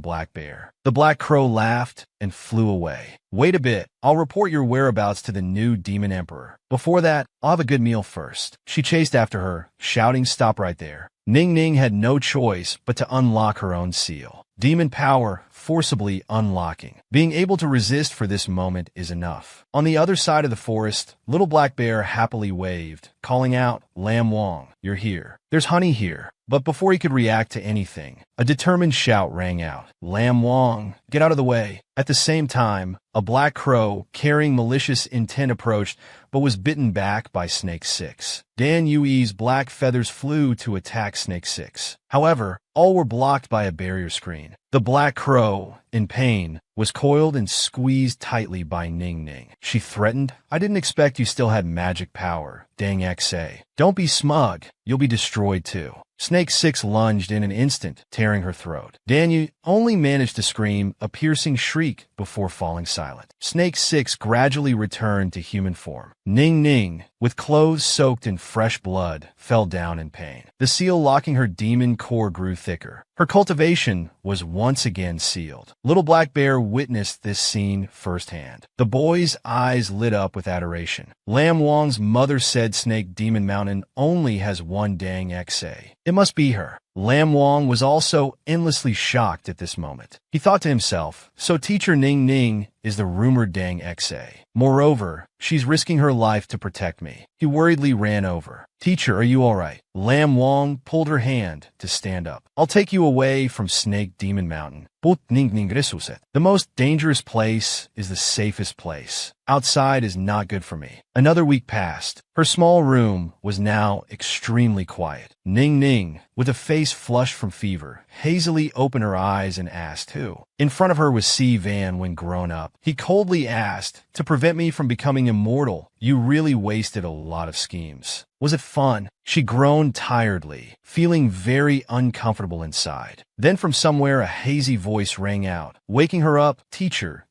Black Bear. The black crow laughed and flew away. Wait a bit. I'll report your whereabouts to the new demon emperor. Before that, I'll have a good meal first. She chased after her, shouting, stop right there. Ning had no choice but to unlock her own seal. Demon power forcibly unlocking. Being able to resist for this moment is enough. On the other side of the forest, little Black Bear happily waved, calling out, Lam Wang, you're here. There's honey here. But before he could react to anything, a determined shout rang out. Lam Wang, get out of the way. At the same time, a black crow carrying malicious intent approached, but was bitten back by Snake 6. Dan Yui's black feathers flew to attack Snake 6. However, all were blocked by a barrier screen. The black crow, in pain, was coiled and squeezed tightly by Ning. She threatened, I didn't expect you still had magic power, dang Xa. Don't be smug, you'll be destroyed too. Snake 6 lunged in an instant, tearing her throat. Dan only managed to scream a piercing shriek before falling silent. Snake 6 gradually returned to human form. Ning, with clothes soaked in fresh blood, fell down in pain. The seal locking her demon core grew thicker. Her cultivation was once again sealed. Little Black Bear witnessed this scene firsthand. The boy's eyes lit up with adoration. Lam Wang's mother said Snake Demon Mountain only has one dang Xa. It must be her. Lam Wang was also endlessly shocked at this moment. He thought to himself, so teacher Ning is the rumored dang Xa. Moreover, she's risking her life to protect me. He worriedly ran over. Teacher, are you all right? Lam Wang pulled her hand to stand up. I'll take you away from Snake Demon Mountain. The most dangerous place is the safest place. Outside is not good for me. Another week passed. Her small room was now extremely quiet. Ning, with a face flushed from fever, hazily opened her eyes and asked who. In front of her was C. Van when grown up. He coldly asked, to prevent me from becoming immortal, you really wasted a lot of schemes. Was it fun? She groaned tiredly, feeling very uncomfortable inside. Then from somewhere a hazy voice rang out, waking her up, Teacher.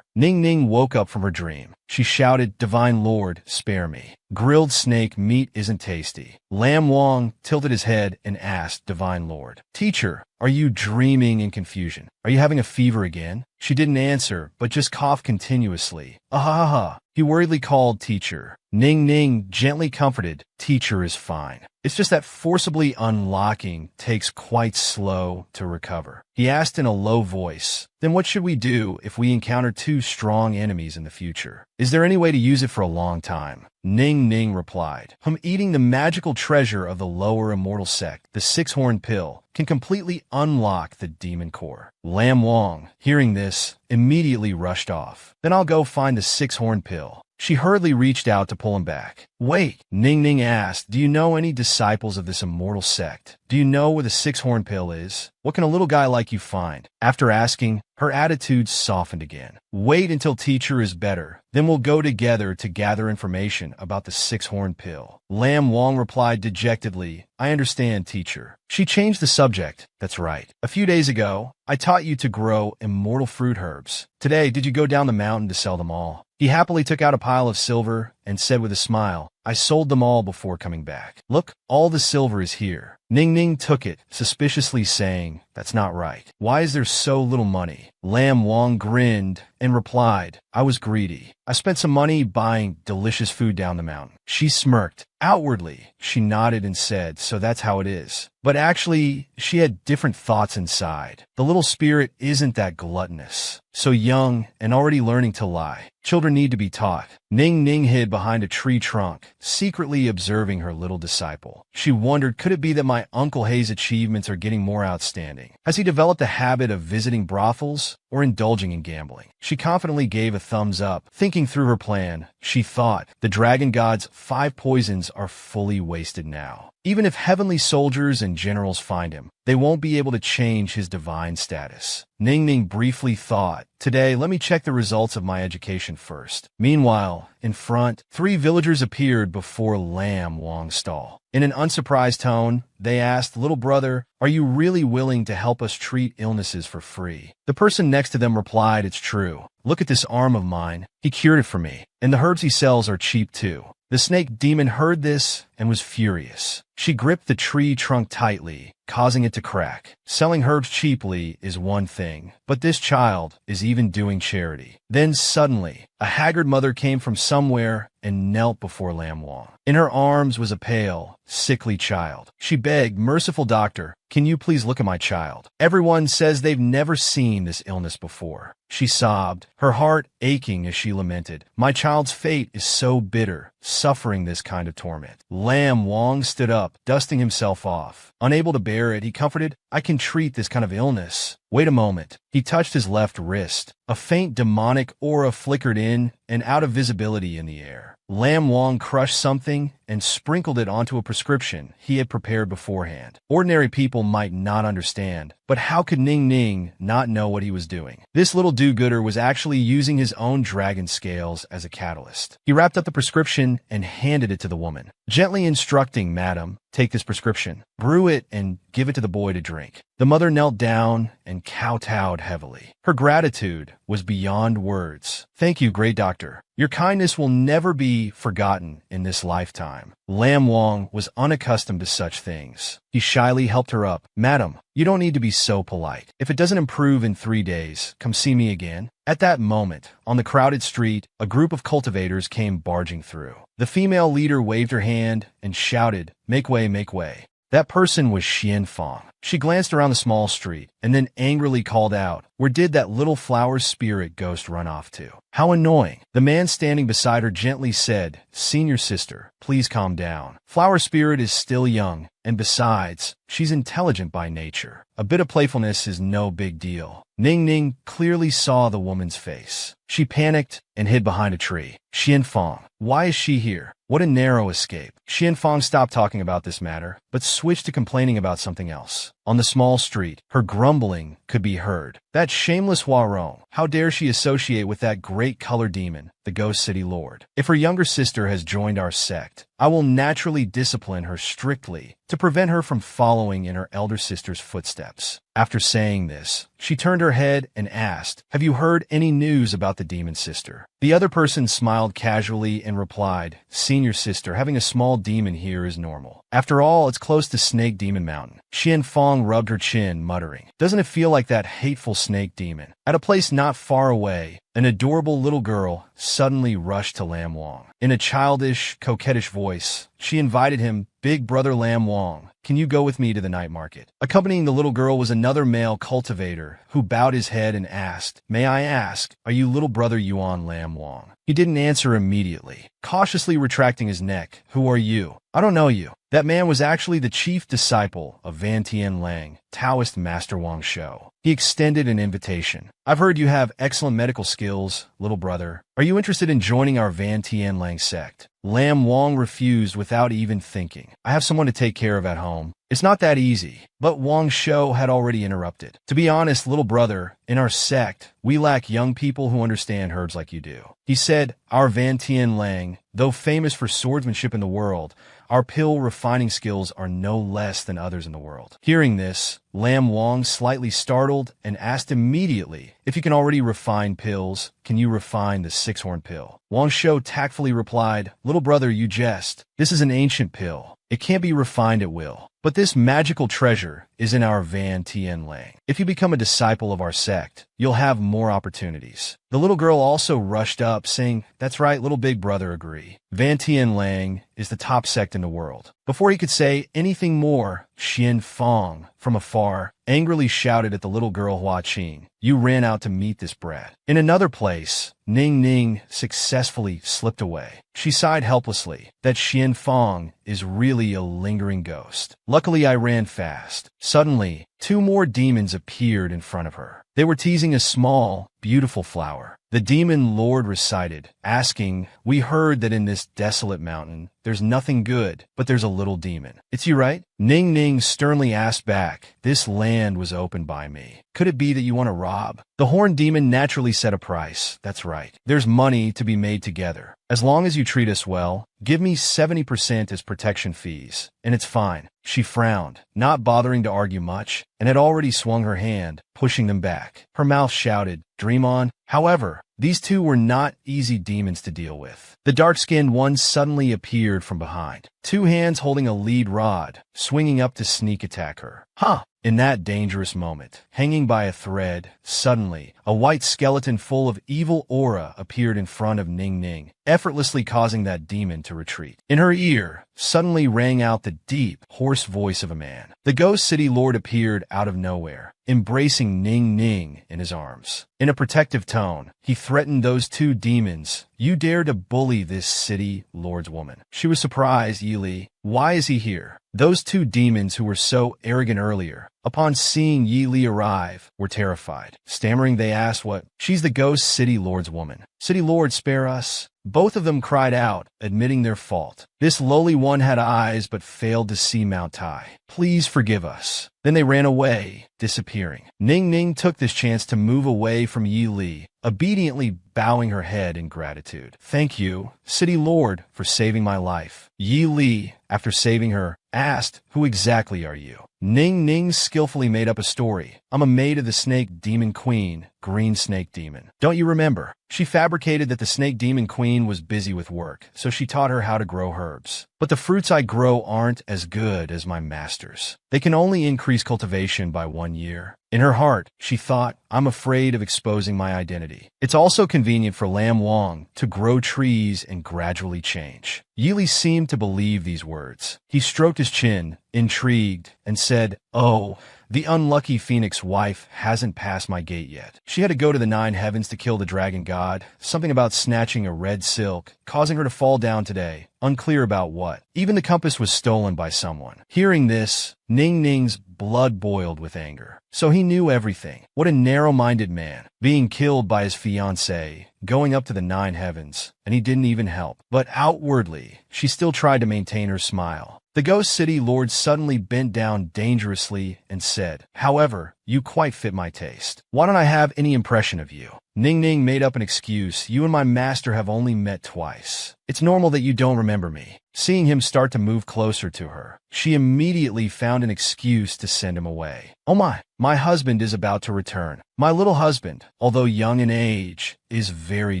Ning woke up from her dream. She shouted, Divine Lord, spare me. Grilled snake meat isn't tasty. Lam Wang tilted his head and asked, Divine Lord, Teacher, are you dreaming in confusion? Are you having a fever again? She didn't answer, but just coughed continuously. Ahaha. He worriedly called Teacher. Ning gently comforted, Teacher is fine. It's just that forcibly unlocking takes quite slow to recover. He asked in a low voice, then what should we do if we encounter two strong enemies in the future? Is there any way to use it for a long time? Ning replied, eating the magical treasure of the lower immortal sect, the six-horn pill, can completely unlock the demon core. Lam Wang, hearing this, immediately rushed off. Then I'll go find the six-horn pill. She hurriedly reached out to pull him back. Wait, Ning asked, do you know any disciples of this immortal sect? Do you know where the six-horn pill is? What can a little guy like you find? After asking, her attitude softened again. Wait until Teacher is better, then we'll go together to gather information about the six-horn pill. Lam Wang replied dejectedly, I understand, Teacher. She changed the subject. That's right. A few days ago, I taught you to grow immortal fruit herbs. Today, did you go down the mountain to sell them all? He happily took out a pile of silver and said with a smile, I sold them all before coming back. Look, all the silver is here. Ning Ning took it, suspiciously saying, that's not right. Why is there so little money? Lam Wang grinned and replied, I was greedy. I spent some money buying delicious food down the mountain. She smirked. Outwardly, she nodded and said, so that's how it is. But actually, she had different thoughts inside. The little spirit isn't that gluttonous. So young and already learning to lie. Children need to be taught. Ning Ning hid behind a tree trunk, secretly observing her little disciple. She wondered, could it be that my Uncle Hay's achievements are getting more outstanding? Has he developed a habit of visiting brothels or indulging in gambling? She confidently gave a thumbs up. Thinking through her plan, she thought, the dragon god's 5 poisons are fully wasted now. Even if heavenly soldiers and generals find him, they won't be able to change his divine status. Ning Ning briefly thought, today let me check the results of my education first. Meanwhile, in front, 3 villagers appeared before Lam Wang's stall. In an unsurprised tone, they asked, little brother, are you really willing to help us treat illnesses for free? The person next to them replied, it's true. Look at this arm of mine. He cured it for me. And the herbs he sells are cheap too. The snake demon heard this and was furious. She gripped the tree trunk tightly, causing it to crack. Selling herbs cheaply is one thing, but this child is even doing charity. Then suddenly, a haggard mother came from somewhere and knelt before Lam Wang. In her arms was a pale, sickly child. She begged, merciful doctor, can you please look at my child? Everyone says they've never seen this illness before. She sobbed, her heart aching as she lamented, my child's fate is so bitter, suffering this kind of torment. Lam Wang stood up, dusting himself off. Unable to bear it, he comforted, I can treat this kind of illness. Wait a moment. He touched his left wrist. A faint demonic aura flickered in and out of visibility in the air. Lam Wang crushed something and sprinkled it onto a prescription he had prepared beforehand. Ordinary people might not understand, but how could Ning Ning not know what he was doing? This little do-gooder was actually using his own dragon scales as a catalyst. He wrapped up the prescription and handed it to the woman, gently instructing, Madam, take this prescription, brew it, and give it to the boy to drink. The mother knelt down and kowtowed heavily. Her gratitude was beyond words. Thank you, great doctor. Your kindness will never be forgotten in this lifetime. Lam Wang was unaccustomed to such things. He shyly helped her up. Madam, you don't need to be so polite. If it doesn't improve in 3 days, come see me again. At that moment, on the crowded street, a group of cultivators came barging through. The female leader waved her hand and shouted, make way, make way. That person was Xianfang. She glanced around the small street and then angrily called out, where did that little flower spirit ghost run off to? How annoying. The man standing beside her gently said, Senior sister, please calm down. Flower spirit is still young, and besides, she's intelligent by nature. A bit of playfulness is no big deal. Ning Ning clearly saw the woman's face. She panicked and hid behind a tree. Xianfang, why is she here? What a narrow escape. Xianfang stopped talking about this matter, but switched to complaining about something else. On the small street, her grumbling could be heard. That shameless Huarong, how dare she associate with that great color demon, the Ghost City Lord? If her younger sister has joined our sect, I will naturally discipline her strictly to prevent her from following in her elder sister's footsteps. After saying this, she turned her head and asked, have you heard any news about the demon sister? The other person smiled casually and replied, Senior sister, having a small demon here is normal. After all, it's close to Snake Demon Mountain. Xianfang rubbed her chin, muttering, doesn't it feel like that hateful snake demon? At a place not far away, an adorable little girl suddenly rushed to Lam Wang. In a childish, coquettish voice, she invited him, Big brother Lam Wang, can you go with me to the night market? Accompanying the little girl was another male cultivator who bowed his head and asked, may I ask, are you little brother Yuan Lam Wang? He didn't answer immediately. Cautiously retracting his neck, who are you? I don't know you. That man was actually the chief disciple of Van Tian Lang, Taoist Master Wang Shou. He extended an invitation. I've heard you have excellent medical skills, little brother. Are you interested in joining our Van Tian Lang sect? Lam Wang refused without even thinking. I have someone to take care of at home. It's not that easy. But Wang Shou had already interrupted. To be honest, little brother, in our sect, we lack young people who understand herbs like you do. He said, our Van Tian Lang, though famous for swordsmanship in the world, our pill refining skills are no less than others in the world. Hearing this, Lam Wang, slightly startled, and asked immediately, if you can already refine pills, can you refine the six-horn pill? Wang Shou tactfully replied, little brother, you jest. This is an ancient pill. It can't be refined at will. But this magical treasure is in our Van Tien Lang. If you become a disciple of our sect, you'll have more opportunities. The little girl also rushed up, saying, that's right, little big brother, agree. Van Tien Lang is the top sect in the world. Before he could say anything more, Xian Fong, from afar, angrily shouted at the little girl Hua Qing, you ran out to meet this brat. In another place, Ning Ning successfully slipped away. She sighed helplessly. That Xian Fong is really a lingering ghost. Luckily, I ran fast. Suddenly, two more demons appeared in front of her. They were teasing a small, beautiful flower. The demon lord recited, asking, we heard that in this desolate mountain, there's nothing good, but there's a little demon. It's you, right? Ning Ning sternly asked back, this land was opened by me. Could it be that you want to rob? The horned demon naturally set a price. That's right. There's money to be made together. As long as you treat us well, give me 70% as protection fees, and it's fine. She frowned, not bothering to argue much, and had already swung her hand, pushing them back. Her mouth shouted, dream on. However, these two were not easy demons to deal with. The dark-skinned one suddenly appeared from behind, two hands holding a lead rod, swinging up to sneak attack her. Huh! In that dangerous moment, hanging by a thread, suddenly, a white skeleton full of evil aura appeared in front of Ning Ning, effortlessly causing that demon to retreat. In her ear, suddenly rang out the deep, hoarse voice of a man. The Ghost City Lord appeared out of nowhere, embracing Ning Ning in his arms. In a protective tone, he threatened those two demons. You dare to bully this city lord's woman. She was surprised. Yi Li, why is he here? Those two demons who were so arrogant earlier, upon seeing Yi Li arrive, were terrified. Stammering, they asked what? She's the Ghost City Lord's woman. City Lord, spare us. Both of them cried out, admitting their fault. This lowly one had eyes but failed to see Mount Tai. Please forgive us. Then they ran away, disappearing. Ning Ning took this chance to move away from Yi Li, obediently bowing her head in gratitude. Thank you, City Lord, for saving my life. Yi Li, after saving her, asked, who exactly are you? Ning Ning skillfully made up a story. I'm a maid of the Snake Demon Queen, Green Snake Demon. Don't you remember? She fabricated that the Snake Demon Queen was busy with work, so she taught her how to grow herbs. But the fruits I grow aren't as good as my master's. They can only increase cultivation by 1 year. In her heart, she thought, I'm afraid of exposing my identity. It's also convenient for Lam Wang to grow trees and gradually change. Yi Li seemed to believe these words. He stroked his chin, intrigued, and said, oh, the unlucky Phoenix wife hasn't passed my gate yet. She had to go to the 9 heavens to kill the dragon god, something about snatching a red silk, causing her to fall down today, unclear about what. Even the compass was stolen by someone. Hearing this, Ning Ning's blood boiled with anger. So he knew everything. What a narrow-minded man. Being killed by his fiancée, going up to the 9 heavens, and he didn't even help. But outwardly, she still tried to maintain her smile. The Ghost City Lord suddenly bent down dangerously and said, however, you quite fit my taste. Why don't I have any impression of you? Ning Ning made up an excuse. You and my master have only met twice. It's normal that you don't remember me. Seeing him start to move closer to her, she immediately found an excuse to send him away. Oh my husband is about to return. My little husband, although young in age, is very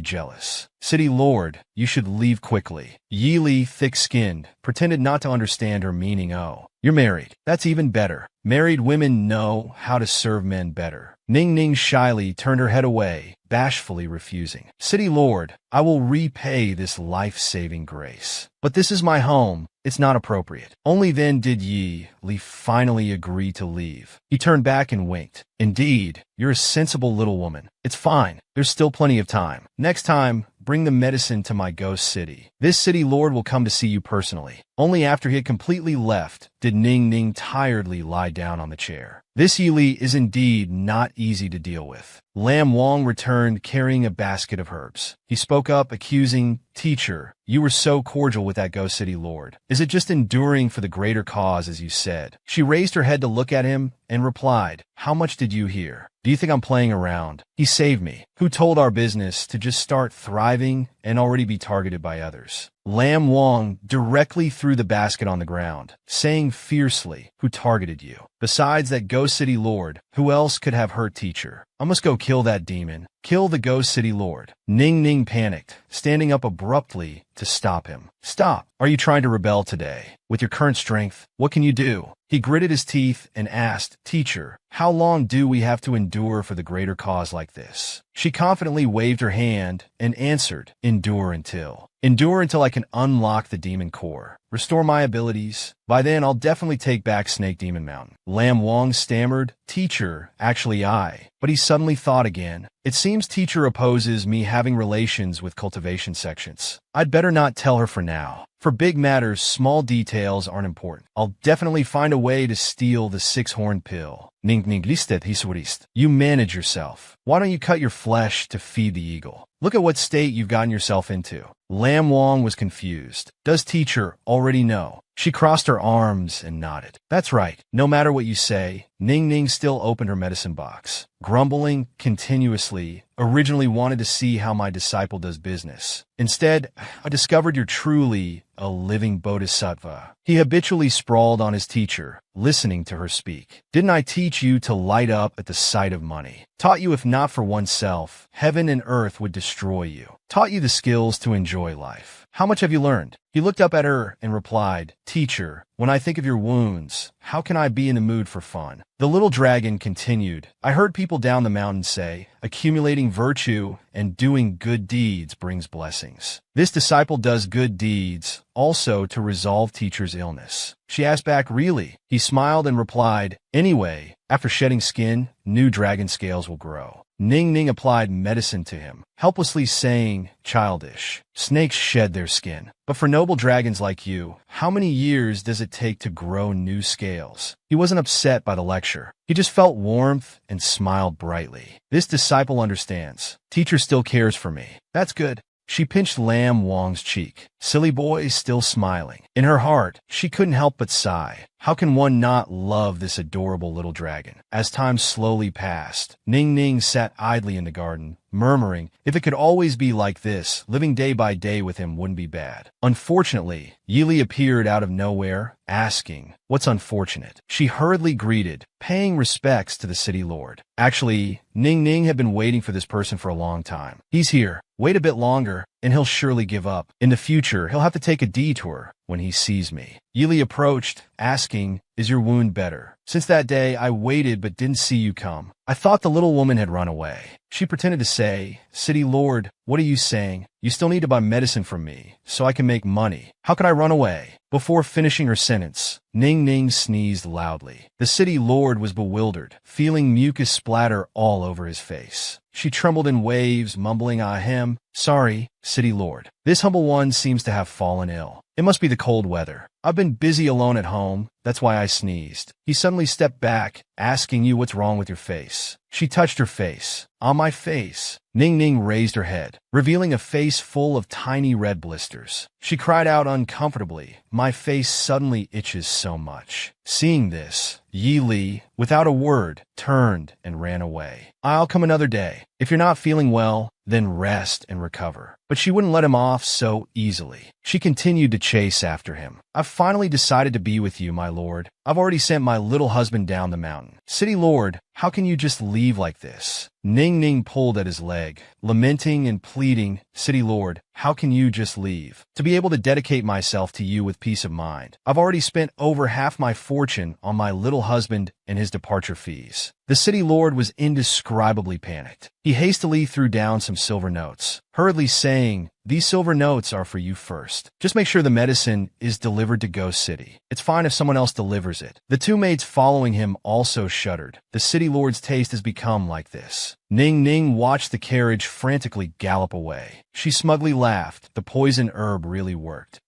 jealous. City Lord, you should leave quickly. Yi Li, thick-skinned, pretended not to understand her meaning. Oh, you're married. That's even better. Married women know how to serve men better. Ning Ning shyly turned her head away, bashfully refusing. City Lord, I will repay this life-saving grace. But this is my home. It's not appropriate. Only then did Yi Li finally agree to leave. He turned back and winked. Indeed, you're a sensible little woman. It's fine. There's still plenty of time. Next time, bring the medicine to my ghost city. This city lord will come to see you personally. Only after he had completely left did Ning Ning tiredly lie down on the chair. This Yi Li is indeed not easy to deal with. Lam Wang returned carrying a basket of herbs. He spoke up, accusing, Teacher, you were so cordial with that Ghost City Lord. Is it just enduring for the greater cause, as you said? She raised her head to look at him and replied, How much did you hear? Do you think I'm playing around? He saved me. Who told our business to just start thriving and already be targeted by others? Lam Wang directly threw the basket on the ground, saying fiercely, who targeted you? Besides that Ghost City Lord, who else could have hurt teacher? I must go kill that demon. Kill the Ghost City Lord. Ning Ning panicked, standing up abruptly to stop him. Stop! Are you trying to rebel today? With your current strength, what can you do? He gritted his teeth and asked, Teacher, how long do we have to endure for the greater cause like this? She confidently waved her hand and answered, Endure until. Endure until I can unlock the demon core. Restore my abilities. By then, I'll definitely take back Snake Demon Mountain. Lam Wang stammered, Teacher, actually I. But he suddenly thought again. It seems teacher opposes me having relations with cultivation sections. I'd better not tell her for now. For big matters, small details aren't important. I'll definitely find a way to steal the six-horned pill. Ning ning listet hiswarist. You manage yourself. Why don't you cut your flesh to feed the eagle? Look at what state you've gotten yourself into. Lam Wang was confused. Does teacher already know? She crossed her arms and nodded. That's right. No matter what you say, Ning Ning still opened her medicine box, grumbling continuously. Originally wanted to see how my disciple does business. Instead, I discovered you're truly a living bodhisattva. He habitually sprawled on his teacher, listening to her speak. Didn't I teach you to light up at the sight of money? Taught you if not for oneself, heaven and earth would destroy you. Taught you the skills to enjoy life. How much have you learned? He looked up at her and replied, Teacher, when I think of your wounds, how can I be in the mood for fun? The little dragon continued, I heard people down the mountain say, accumulating virtue and doing good deeds brings blessings. This disciple does good deeds also to resolve teacher's illness. She asked back, really? He smiled and replied, anyway, after shedding skin, new dragon scales will grow. Ning Ning applied medicine to him, helplessly saying, childish. Snakes shed their skin. But for noble dragons like you, how many years does it take to grow new scales? He wasn't upset by the lecture. He just felt warmth and smiled brightly. This disciple understands. Teacher still cares for me. That's good. She pinched Lam Wang's cheek. Silly boy, still smiling. In her heart, she couldn't help but sigh. How can one not love this adorable little dragon? As time slowly passed, Ning Ning sat idly in the garden, murmuring, if it could always be like this, living day by day with him wouldn't be bad. Unfortunately, Yili appeared out of nowhere, asking, what's unfortunate? She hurriedly greeted, paying respects to the city lord. Actually, Ning Ning had been waiting for this person for a long time. He's here. Wait a bit longer, and he'll surely give up. In the future, he'll have to take a detour when he sees me. Yili approached, asking, is your wound better? Since that day, I waited but didn't see you come. I thought the little woman had run away. She pretended to say, City Lord, what are you saying? You still need to buy medicine from me, so I can make money. How can I run away? Before finishing her sentence, Ning Ning sneezed loudly. The city lord was bewildered, feeling mucus splatter all over his face. She trembled in waves, mumbling ahem, sorry, city lord. This humble one seems to have fallen ill. It must be the cold weather. I've been busy alone at home, that's why I sneezed. He suddenly stepped back, asking you what's wrong with your face. She touched her face. On my face. Ning Ning raised her head, revealing a face full of tiny red blisters. She cried out uncomfortably, my face suddenly itches so much. Seeing this, Yi Li, without a word, turned and ran away. I'll come another day. If you're not feeling well, then rest and recover. But she wouldn't let him off so easily. She continued to chase after him. I've finally decided to be with you, my lord. I've already sent my little husband down the mountain. City lord, how can you just leave like this? Ning Ning pulled at his leg, lamenting and pleading, City lord, how can you just leave? To be able to dedicate myself to you with peace of mind. I've already spent over half my fortune on my little husband and his departure fees. The city lord was indescribably panicked. He hastily threw down some silver notes, hurriedly saying, these silver notes are for you first. Just make sure the medicine is delivered to Ghost City. It's fine if someone else delivers it. The two maids following him also shuddered. The city lord's taste has become like this. Ning Ning watched the carriage frantically gallop away. She smugly laughed. The poison herb really worked.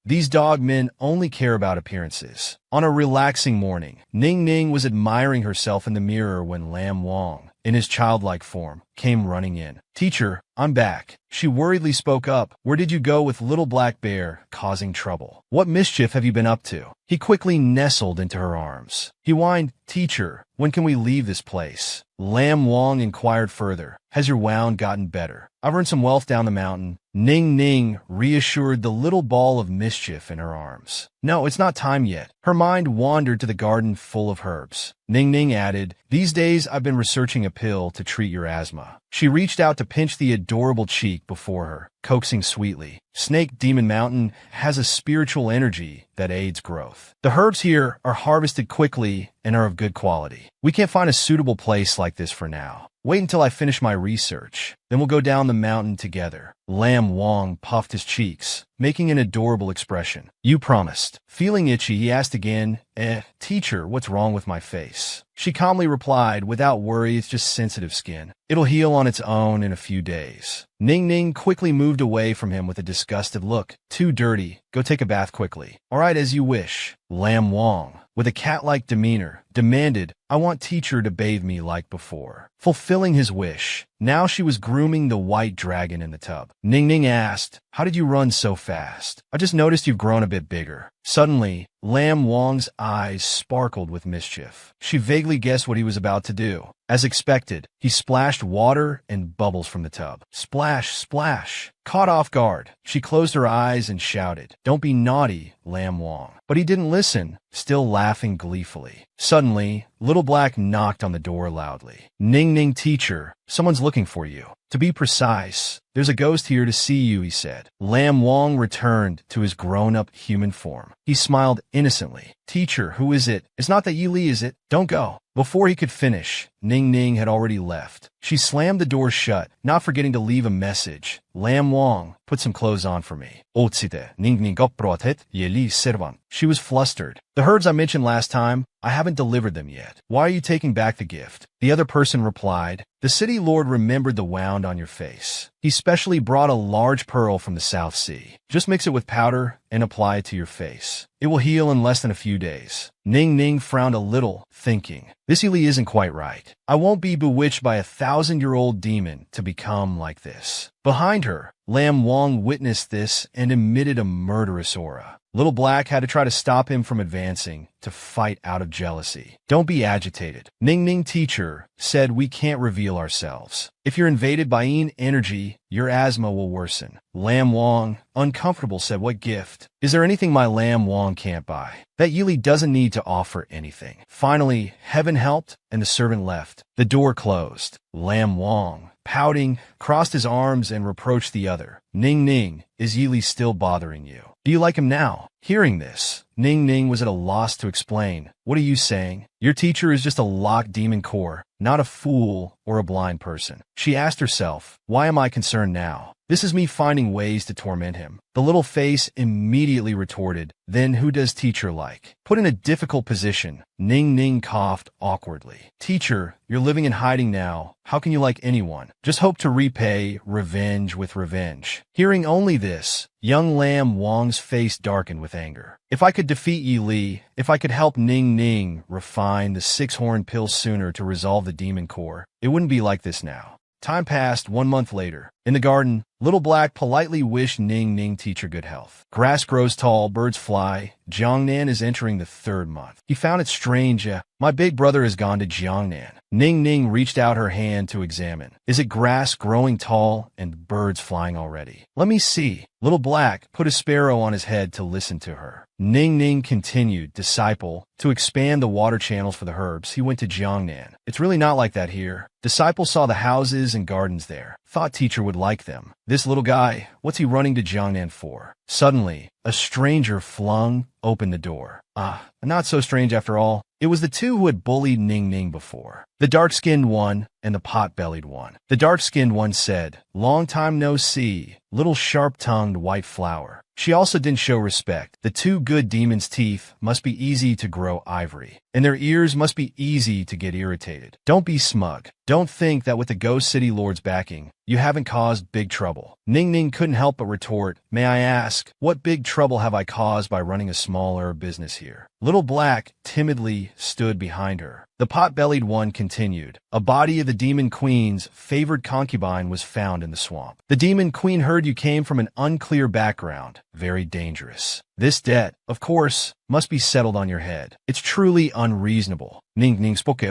These dog men only care about appearances. On a relaxing morning, Ning Ning was admiring herself in the mirror when Lam Wang, in his childlike form, came running in. Teacher, I'm back. She worriedly spoke up. Where did you go with little black bear, causing trouble? What mischief have you been up to? He quickly nestled into her arms. He whined, Teacher, when can we leave this place? Lam Wang inquired further. Has your wound gotten better? I've earned some wealth down the mountain. Ning Ning reassured the little ball of mischief in her arms. No, it's not time yet. Her mind wandered to the garden full of herbs. Ning Ning added, These days I've been researching a pill to treat your asthma. She reached out to pinch the adorable cheek before her, coaxing sweetly. Snake Demon Mountain has a spiritual energy that aids growth. The herbs here are harvested quickly and are of good quality. We can't find a suitable place like this for now. Wait until I finish my research. Then we'll go down the mountain together. Lam Wang puffed his cheeks, making an adorable expression. You promised. Feeling itchy, he asked again, Teacher, what's wrong with my face? She calmly replied, Without worry, it's just sensitive skin. It'll heal on its own in a few days. Ning Ning quickly moved away from him with a disgusted look. Too dirty. Go take a bath quickly. All right, as you wish. Lam Wang, with a cat-like demeanor, demanded, I want Teacher to bathe me like before. Fulfilling his wish, now she was grooming the white dragon in the tub. Ning Ning asked, How did you run so fast? I just noticed you've grown a bit bigger. Suddenly, Lam Wang's eyes sparkled with mischief. She vaguely guessed what he was about to do. As expected, he splashed water and bubbles from the tub. Splash, splash. Caught off guard, she closed her eyes and shouted, Don't be naughty, Lam Wang. But he didn't listen, still laughing gleefully. Suddenly, Little Black knocked on the door loudly. Ning Ning, Teacher, someone's looking for you. To be precise, there's a ghost here to see you, he said. Lam Wang returned to his grown-up human form. He smiled innocently. Teacher, who is it? It's not that Yi Li, is it? Don't go. Before he could finish, Ning Ning had already left. She slammed the door shut, not forgetting to leave a message. Lam Wang, put some clothes on for me. Ning Ning Yi Li servant. She was flustered. The herbs I mentioned last time, I haven't delivered them yet. Why are you taking back the gift? The other person replied, The city lord remembered the wound on your face. He specially brought a large pearl from the South Sea. Just mix it with powder and apply it to your face. It will heal in less than a few days. Ning Ning frowned a little, thinking, This Yi Li isn't quite right. I won't be bewitched by a 1,000-year-old demon to become like this. Behind her, Lam Wang witnessed this and emitted a murderous aura. Little Black had to try to stop him from advancing, to fight out of jealousy. Don't be agitated. Ning Ning, Teacher, said we can't reveal ourselves. If you're invaded by Yin energy, your asthma will worsen. Lam Wang, uncomfortable, said, What gift? Is there anything my Lam Wang can't buy? That Yi Li doesn't need to offer anything. Finally, heaven helped, and the servant left. The door closed. Lam Wang, pouting, crossed his arms and reproached the other. Ning Ning, is Yi Li still bothering you? Do you like him now? Hearing this, Ning Ning was at a loss to explain. What are you saying? Your teacher is just a locked demon core, not a fool or a blind person. She asked herself, Why am I concerned now? This is me finding ways to torment him. The little face immediately retorted, Then who does Teacher like? Put in a difficult position, Ning Ning coughed awkwardly. Teacher, you're living in hiding now. How can you like anyone? Just hope to repay revenge with revenge. Hearing only this, young Lam Wang's face darkened with anger. If I could defeat Yi Li, if I could help Ning Ning refine the 6-horn pill sooner to resolve the demon core, it wouldn't be like this now. Time passed 1 month later. In the garden, Little Black politely wished Ning Ning, Teacher, good health. Grass grows tall, birds fly. Jiangnan is entering the 3rd month. He found it strange. My big brother has gone to Jiangnan. Ning Ning reached out her hand to examine. Is it grass growing tall and birds flying already? Let me see. Little Black put a sparrow on his head to listen to her. Ning Ning continued, Disciple, to expand the water channels for the herbs, he went to Jiangnan. It's really not like that here. Disciple saw the houses and gardens there. Thought Teacher would like them. This little guy, what's he running to Jiangnan for? Suddenly, a stranger flung open the door. Not so strange after all. It was the two who had bullied Ning Ning before. The dark-skinned one and the pot-bellied one. The dark-skinned one said, Long time no see, little sharp-tongued white flower. She also didn't show respect. The two good demons' teeth must be easy to grow ivory, and their ears must be easy to get irritated. Don't be smug. Don't think that with the Ghost City Lord's backing, you haven't caused big trouble. Ning Ning couldn't help but retort, May I ask, what big trouble have I caused by running a small herb business here? Little Black timidly stood behind her. The pot-bellied one continued. A body of the demon queen's favored concubine was found in the swamp. The demon queen heard you came from an unclear background. Very dangerous. This debt, of course, must be settled on your head. It's truly unreasonable. Ning Ning spoke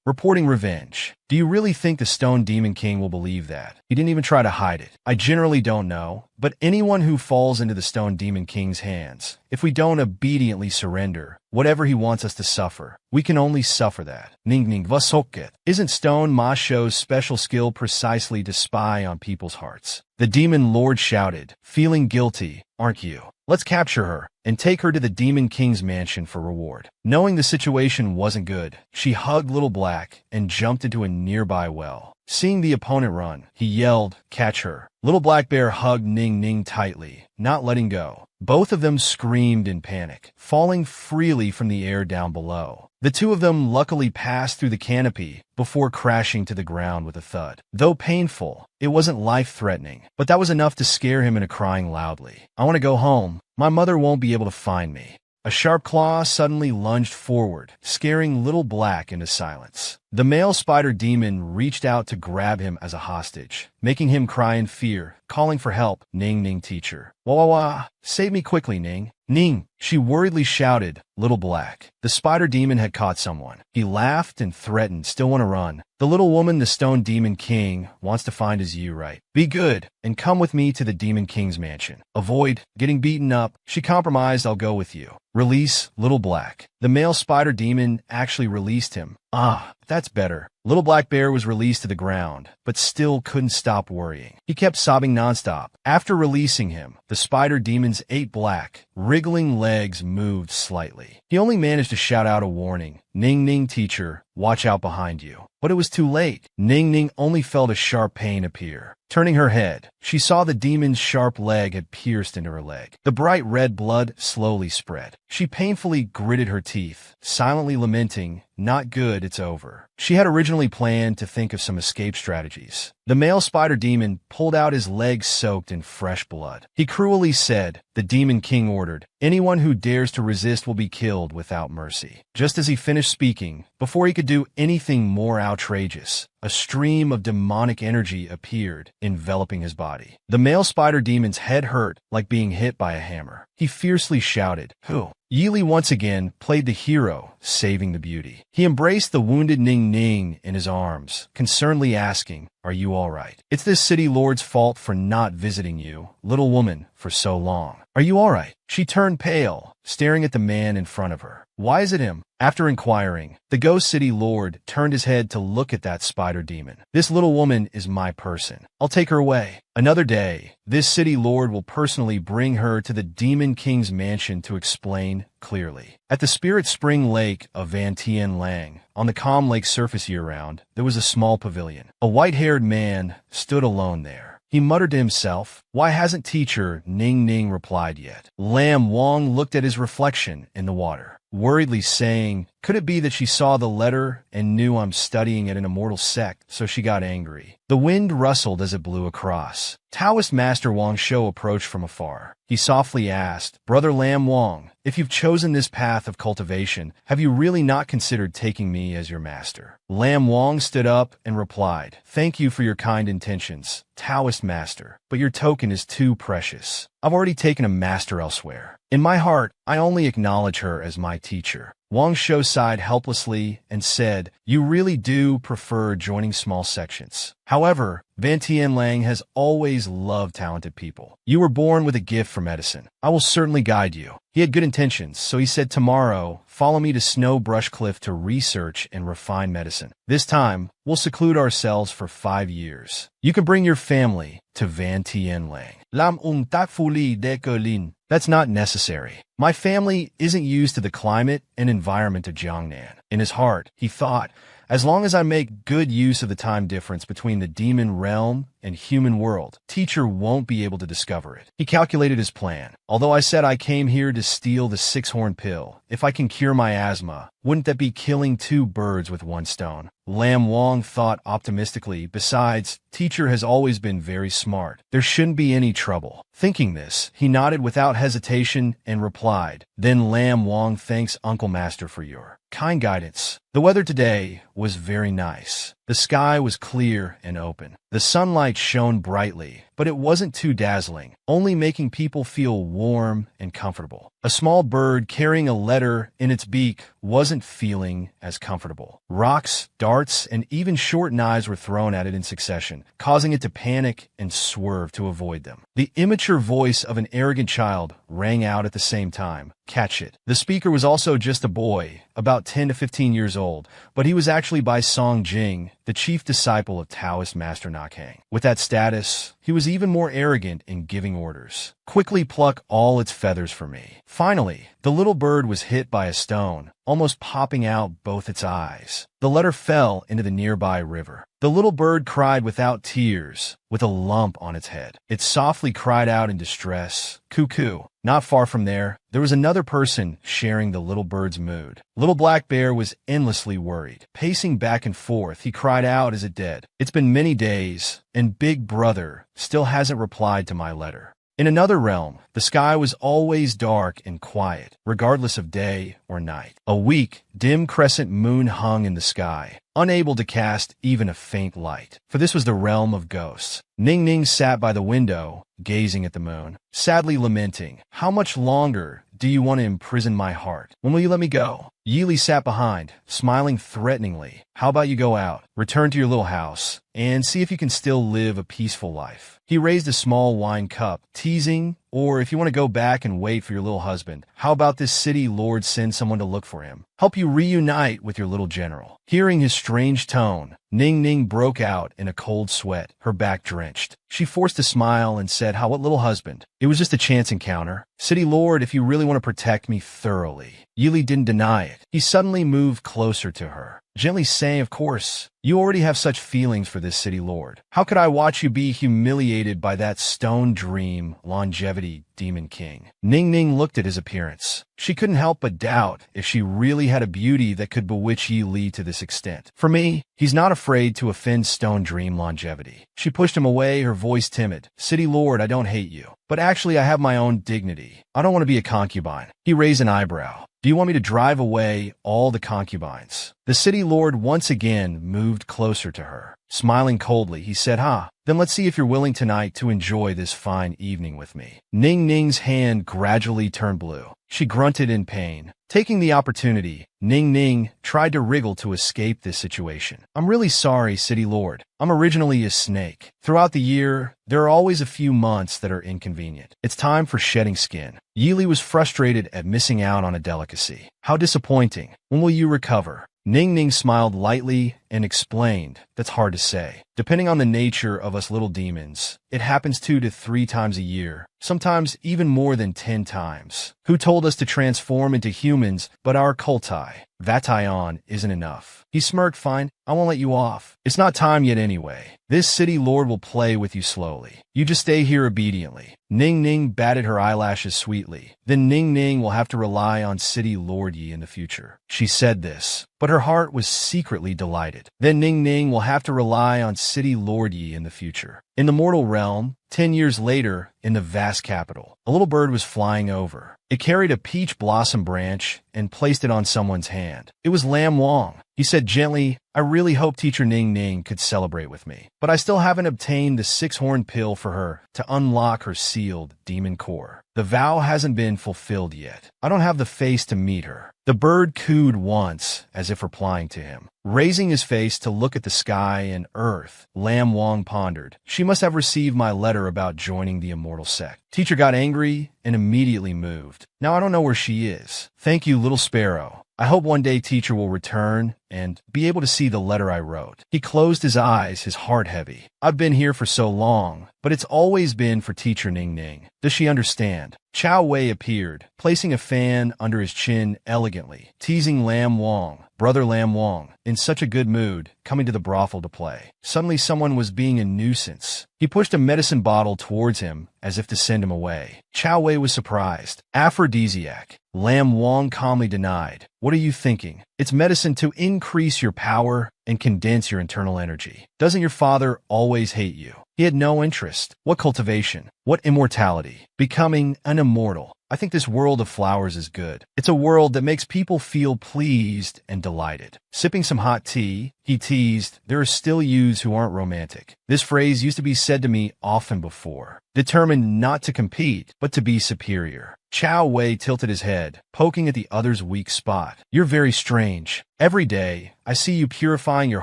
reporting revenge. Do you really think the Stone Demon King will believe that? He didn't even try to hide it. I generally don't know, but anyone who falls into the Stone Demon King's hands, if we don't obediently surrender, whatever he wants us to suffer, we can only suffer that. Ning Ning Vasoket. Isn't Stone Ma Shou's special skill precisely to spy on people's hearts? The Demon Lord shouted, feeling guilty, aren't you? Let's capture her and take her to the Demon King's mansion for reward. Knowing the situation wasn't good, she hugged Little Black and jumped into a nearby well. Seeing the opponent run, he yelled, catch her. Little Black Bear hugged Ning Ning tightly, not letting go. Both of them screamed in panic, falling freely from the air down below. The two of them luckily passed through the canopy before crashing to the ground with a thud. Though painful, it wasn't life-threatening, but that was enough to scare him into crying loudly. I want to go home. My mother won't be able to find me. A sharp claw suddenly lunged forward, scaring Little Black into silence. The male spider demon reached out to grab him as a hostage, making him cry in fear, calling for help. Ning Ning teacher. Wah wah wah. Save me quickly, Ning. Ning, she worriedly shouted. Little Black. The spider demon had caught someone. He laughed and threatened, still want to run. The little woman the Stone Demon King wants to find is you, right? Be good, and come with me to the Demon King's mansion. Avoid getting beaten up. She compromised, I'll go with you. Release Little Black. The male spider demon actually released him. Ah, that's better. Little Black Bear was released to the ground, but still couldn't stop worrying. He kept sobbing nonstop. After releasing him, the spider demon's 8 black, wriggling legs moved slightly. He only managed to shout out a warning. Ning Ning teacher, watch out behind you. But it was too late. Ning Ning only felt a sharp pain appear. Turning her head, she saw the demon's sharp leg had pierced into her leg. The bright red blood slowly spread. She painfully gritted her teeth, silently lamenting, not good, it's over. She had originally planned to think of some escape strategies. The male spider demon pulled out his legs soaked in fresh blood. He cruelly said, the Demon King ordered, anyone who dares to resist will be killed without mercy. Just as he finished speaking, before he could do anything more outrageous, a stream of demonic energy appeared, enveloping his body. The male spider demon's head hurt like being hit by a hammer. He fiercely shouted, who? Yili once again played the hero, saving the beauty. He embraced the wounded Ning Ning in his arms, concernedly asking, are you all right? It's this city lord's fault for not visiting you, little woman, for so long. Are you all right? She turned pale, staring at the man in front of her. Why is it him? After inquiring, the Ghost City Lord turned his head to look at that spider demon. This little woman is my person. I'll take her away. Another day, this city lord will personally bring her to the Demon King's mansion to explain clearly. At the Spirit Spring Lake of Van Tien Lang, on the calm lake surface year-round, there was a small pavilion. A white-haired man stood alone there. He muttered to himself, why hasn't teacher Ning Ning replied yet? Lam Wang looked at his reflection in the water, worriedly saying, could it be that she saw the letter and knew I'm studying at an immortal sect, so she got angry? The wind rustled as it blew across. Taoist Master Wang Shou approached from afar. He softly asked, Brother Lam Wang, if you've chosen this path of cultivation, have you really not considered taking me as your master? Lam Wang stood up and replied, thank you for your kind intentions, Taoist Master, but your token is too precious. I've already taken a master elsewhere. In my heart, I only acknowledge her as my teacher. Wang Shou sighed helplessly and said, you really do prefer joining small sections. However, Van Tien Lang has always loved talented people. You were born with a gift for medicine. I will certainly guide you. He had good intentions, so he said tomorrow, follow me to Snow Brush Cliff to research and refine medicine. This time, we'll seclude ourselves for 5 years. You can bring your family to Van Tien Lang. Lam tak fuli de Lin. That's not necessary. My family isn't used to the climate and environment of Jiangnan. In his heart, he thought, as long as I make good use of the time difference between the demon realm and human world, teacher won't be able to discover it. He calculated his plan. Although I said I came here to steal the 6-horn pill, if I can cure my asthma, wouldn't that be killing two birds with one stone? Lam Wang thought optimistically. Besides, teacher has always been very smart. There shouldn't be any trouble. Thinking this, he nodded without hesitation and replied, "Then Lam Wang thanks Uncle Master for your kind guidance." The weather today was very nice. The sky was clear and open. The sunlight shone brightly, but it wasn't too dazzling, only making people feel warm and comfortable. A small bird carrying a letter in its beak wasn't feeling as comfortable. Rocks, darts, and even short knives were thrown at it in succession, causing it to panic and swerve to avoid them. The immature voice of an arrogant child rang out at the same time. Catch it. The speaker was also just a boy, about 10 to 15 years old, but he was actually by Song Jing, the chief disciple of Taoist Master Nakang. With that status, he was even more arrogant in giving orders. "Quickly pluck all its feathers for me." Finally, the little bird was hit by a stone, almost popping out both its eyes. The letter fell into the nearby river. The little bird cried without tears, with a lump on its head. It softly cried out in distress, "Cuckoo." Not far from there was another person sharing the little bird's mood. Little Black Bear was endlessly worried. Pacing back and forth, he cried out as it did, "It's been many days, and Big Brother still hasn't replied to my letter." In another realm, the sky was always dark and quiet, regardless of day or night. A weak, dim crescent moon hung in the sky, unable to cast even a faint light, for this was the realm of ghosts. Ning Ning sat by the window, gazing at the moon, sadly lamenting, "How much longer do you want to imprison my heart? When will you let me go?" Yili sat behind, smiling threateningly. "How about you go out, return to your little house, and see if you can still live a peaceful life?" He raised a small wine cup, teasing, "Or if you want to go back and wait for your little husband, how about this city lord send someone to look for him? Help you reunite with your little general." Hearing his strange tone, Ning Ning broke out in a cold sweat, her back drenched. She forced a smile and said, "What little husband? It was just a chance encounter. City lord, if you really want to protect me thoroughly." Yili didn't deny it. He suddenly moved closer to her, gently saying, "Of course, you already have such feelings for this city lord. How could I watch you be humiliated by that stone dream longevity demon king?" Ning Ning looked at his appearance. She couldn't help but doubt if she really had a beauty that could bewitch Yi Li to this extent. "For me, he's not afraid to offend stone dream longevity." She pushed him away, her voice timid. "City lord, I don't hate you, but actually I have my own dignity. I don't want to be a concubine." He raised an eyebrow. "Do you want me to drive away all the concubines?" The city lord once again moved closer to her. Smiling coldly, he said, Then let's see if you're willing tonight to enjoy this fine evening with me." Ning Ning's hand gradually turned blue. She grunted in pain. Taking the opportunity, Ning Ning tried to wriggle to escape this situation. "I'm really sorry, City Lord. I'm originally a snake. Throughout the year, there are always a few months that are inconvenient. It's time for shedding skin." Yili was frustrated at missing out on a delicacy. "How disappointing. When will you recover?" Ning Ning smiled lightly and explained, "That's hard to say. Depending on the nature of us little demons, it happens 2 to 3 times a year, sometimes even more than 10 times. Who told us to transform into humans but our culti? Vatayon isn't enough." He smirked. "Fine, I won't let you off. It's not time yet anyway. This city lord will play with you slowly. You just stay here obediently." Ning Ning batted her eyelashes sweetly. "Then Ning Ning will have to rely on City Lord Yi in the future." She said this, but her heart was secretly delighted. "Then Ning Ning will have to rely on City Lord Yi in the future." In the mortal realm, 10 years later, in the vast capital, a little bird was flying over. It carried a peach blossom branch and placed it on someone's hand. It was Lam Wang. He said gently, "I really hope Teacher Ning Ning could celebrate with me, but I still haven't obtained the 6-horn pill for her to unlock her sealed demon core. The vow hasn't been fulfilled yet. I don't have the face to meet her." The bird cooed once, as if replying to him. Raising his face to look at the sky and earth, Lam Wang pondered, "She must have received my letter about joining the immortal sect." Teacher got angry and immediately moved. "Now I don't know where she is. Thank you, little sparrow. I hope one day Teacher will return and be able to see the letter I wrote. He closed his eyes, his heart heavy. I've been here for so long, but it's always been for teacher Ning Ning. Does she understand? Chao Wei appeared, placing a fan under his chin elegantly, teasing Lam Wang, brother Lam Wang, in such a good mood, coming to the brothel to play. Suddenly someone was being a nuisance. He pushed a medicine bottle towards him as if to send him away. Chao Wei was surprised. Aphrodisiac. Lam Wang calmly denied. What are you thinking? It's medicine to increase your power and condense your internal energy. Doesn't your father always hate you? He had no interest. What cultivation? What immortality? Becoming an immortal. I think this world of flowers is good. It's a world that makes people feel pleased and delighted. Sipping some hot tea, he teased, there are still yous who aren't romantic. This phrase used to be said to me often before. Determined not to compete, but to be superior. Chao Wei tilted his head, poking at the other's weak spot. You're very strange. Every day, I see you purifying your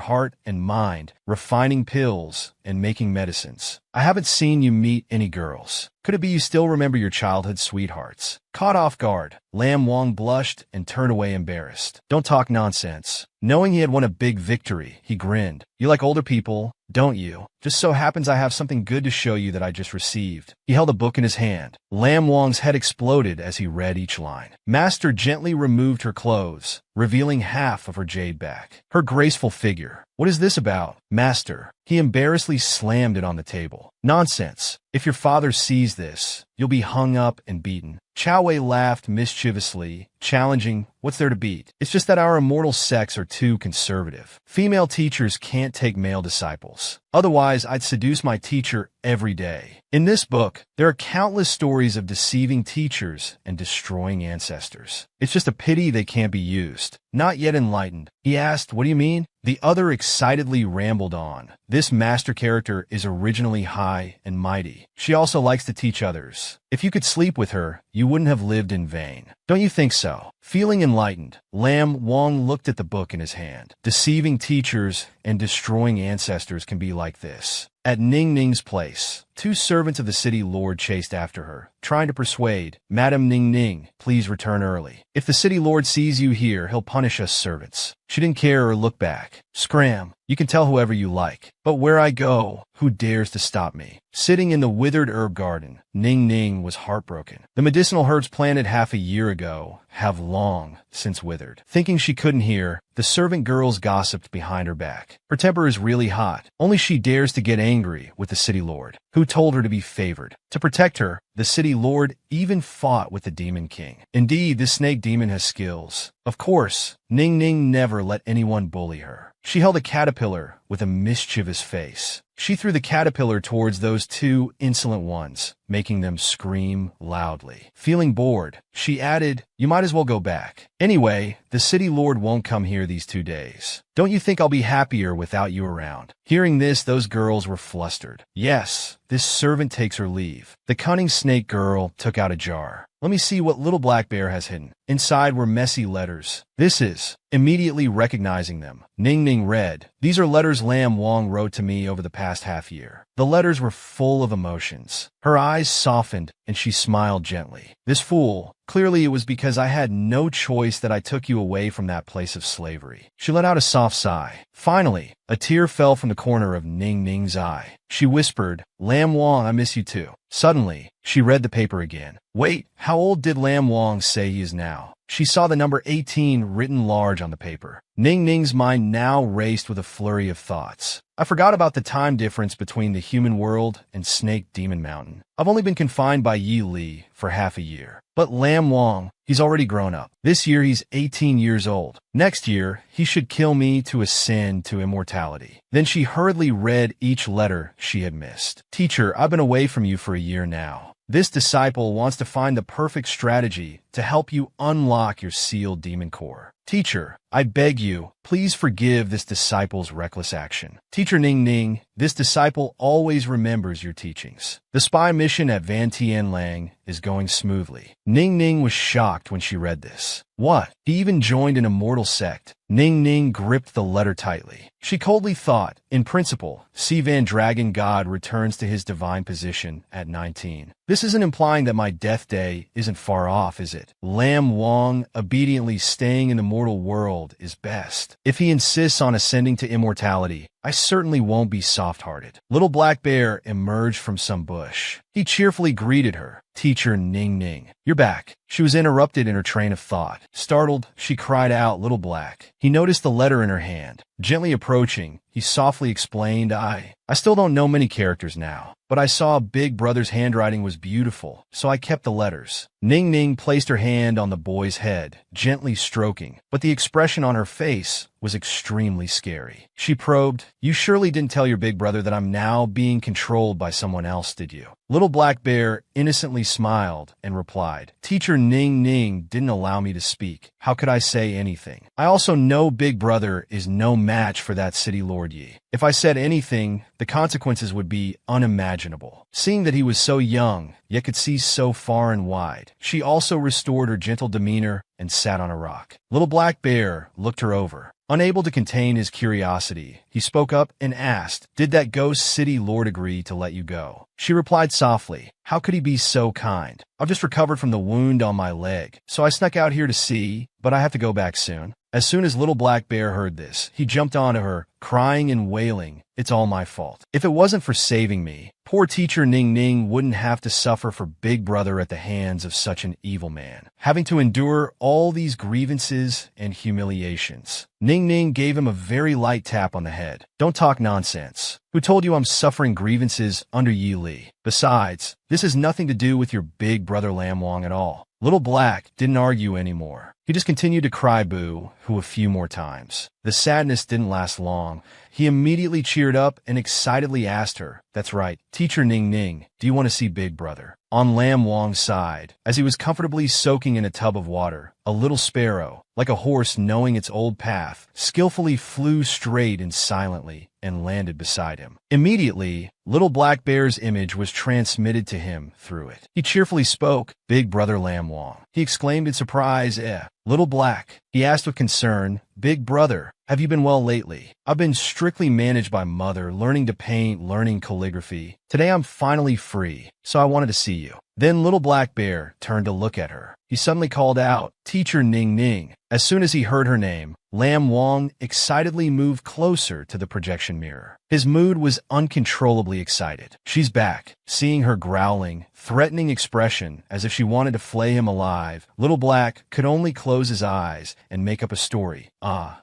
heart and mind, refining pills, and making medicines. I haven't seen you meet any girls. Could it be you still remember your childhood sweethearts? Caught off guard, Lam Wang blushed and turned away embarrassed. Don't talk nonsense. Knowing he had won a big victory, he grinned. You like older people, don't you? Just so happens I have something good to show you that I just received. He held a book in his hand. Lam Wang's head exploded as he read each line. Master gently removed her clothes, revealing half of her jade back. Her graceful figure. What is this about, Master? He embarrassedly slammed it on the table. Nonsense. If your father sees this, you'll be hung up and beaten. Chao Wei laughed mischievously, challenging, what's there to beat? It's just that our immortal sex are too conservative. Female teachers can't take male disciples. Otherwise, I'd seduce my teacher every day. In this book, there are countless stories of deceiving teachers and destroying ancestors. It's just a pity they can't be used. Not yet enlightened. He asked, what do you mean? The other excitedly rambled on. This master character is originally high and mighty. She also likes to teach others. If you could sleep with her, you wouldn't have lived in vain. Don't you think so? Feeling enlightened, Lam Wang looked at the book in his hand. Deceiving teachers and destroying ancestors can be like this. At Ning Ning's place, two servants of the city lord chased after her, trying to persuade, Madam Ning Ning, please return early. If the city lord sees you here, he'll punish us servants. She didn't care or look back. Scram. You can tell whoever you like. But where I go, who dares to stop me? Sitting in the withered herb garden, Ning Ning was heartbroken. The medicinal herbs planted half a year ago have long since withered. Thinking she couldn't hear, the servant girls gossiped behind her back. Her temper is really hot. Only she dares to get angry with the city lord, who told her to be favored. To protect her, the city lord even fought with the demon king. Indeed, this snake demon has skills. Of course, Ning Ning never let anyone bully her. She held a caterpillar with a mischievous face. She threw the caterpillar towards those two insolent ones, making them scream loudly. Feeling bored, she added, you might as well go back. Anyway, the city lord won't come here these 2 days. Don't you think I'll be happier without you around? Hearing this, those girls were flustered. Yes, this servant takes her leave. The cunning snake girl took out a jar. Let me see what little black bear has hidden. Inside were messy letters. This is. Immediately recognizing them, Ning Ning read, these are letters Lam Wang wrote to me over the past half year. The letters were full of emotions. Her eyes softened and she smiled gently. This fool. Clearly it was because I had no choice that I took you away from that place of slavery. She let out a soft sigh. Finally, a tear fell from the corner of Ning Ning's eye. She whispered, Lam Wang, I miss you too. Suddenly, she read the paper again. Wait, how old did Lam Wang say he is now? She saw the number 18 written large on the paper. Ning Ning's mind now raced with a flurry of thoughts. I forgot about the time difference between the human world and Snake Demon Mountain. I've only been confined by Yi Li for half a year. But Lam Wang, he's already grown up. This year he's 18 years old. Next year, he should kill me to ascend to immortality. Then she hurriedly read each letter she had missed. Teacher, I've been away from you for a year now. This disciple wants to find the perfect strategy to help you unlock your sealed demon core. Teacher, I beg you, please forgive this disciple's reckless action. Teacher Ning Ning, this disciple always remembers your teachings. The spy mission at Van Tien Lang is going smoothly. Ning Ning was shocked when she read this. What? He even joined an immortal sect. Ning Ning gripped the letter tightly. She coldly thought, in principle, Sivan Dragon God returns to his divine position at 19. This isn't implying that my death day isn't far off, is it? it. Lam Wang, obediently staying in the mortal world is best. If he insists on ascending to immortality, I certainly won't be soft-hearted. Little Black Bear emerged from some bush. He cheerfully greeted her. Teacher Ning Ning, you're back. She was interrupted in her train of thought. Startled, she cried out, Little Black. He noticed the letter in her hand. Gently approaching, he softly explained, I still don't know many characters now, but I saw Big Brother's handwriting was beautiful, so I kept the letters. Ning Ning placed her hand on the boy's head, gently stroking, but the expression on her face was extremely scary. She probed, you surely didn't tell your big brother that I'm now being controlled by someone else, did you? Little Black Bear innocently smiled and replied, Teacher Ning Ning didn't allow me to speak. How could I say anything? I also know Big Brother is no match for that city lord Yi. If I said anything, the consequences would be unimaginable. Seeing that he was so young, yet could see so far and wide, she also restored her gentle demeanor and sat on a rock. Little Black Bear looked her over. Unable to contain his curiosity, he spoke up and asked, Did that ghost city lord agree to let you go? She replied softly, How could he be so kind? I've just recovered from the wound on my leg, so I snuck out here to see, but I have to go back soon. As soon as Little Black Bear heard this, he jumped onto her, crying and wailing, It's all my fault. If it wasn't for saving me, poor Teacher Ning Ning wouldn't have to suffer for Big Brother at the hands of such an evil man, having to endure all these grievances and humiliations. Ning Ning gave him a very light tap on the head. Don't talk nonsense. Who told you I'm suffering grievances under Yi Li? Besides, this has nothing to do with your Big Brother Lam Wang at all. Little Black didn't argue anymore. He just continued to cry boo-hoo a few more times. The sadness didn't last long. He immediately cheered up and excitedly asked her, That's right, Teacher Ning Ning, do you want to see Big Brother? On Lam Wang's side, as he was comfortably soaking in a tub of water, a little sparrow, like a horse knowing its old path, skillfully flew straight and silently and landed beside him. Immediately, Little Black Bear's image was transmitted to him through it. He cheerfully spoke, Big Brother Lam Wang. He exclaimed in surprise, Little Black. He asked with concern, Big Brother, have you been well lately? I've been strictly managed by Mother, learning to paint, learning calligraphy. Today I'm finally free, so I wanted to see you. Then Little Black Bear turned to look at her. He suddenly called out, Teacher Ning Ning. As soon as he heard her name, Lam Wang excitedly moved closer to the projection mirror. His mood was uncontrollably excited. She's back. Seeing her growling, threatening expression as if she wanted to flay him alive, Little Black could only close his eyes and make up a story.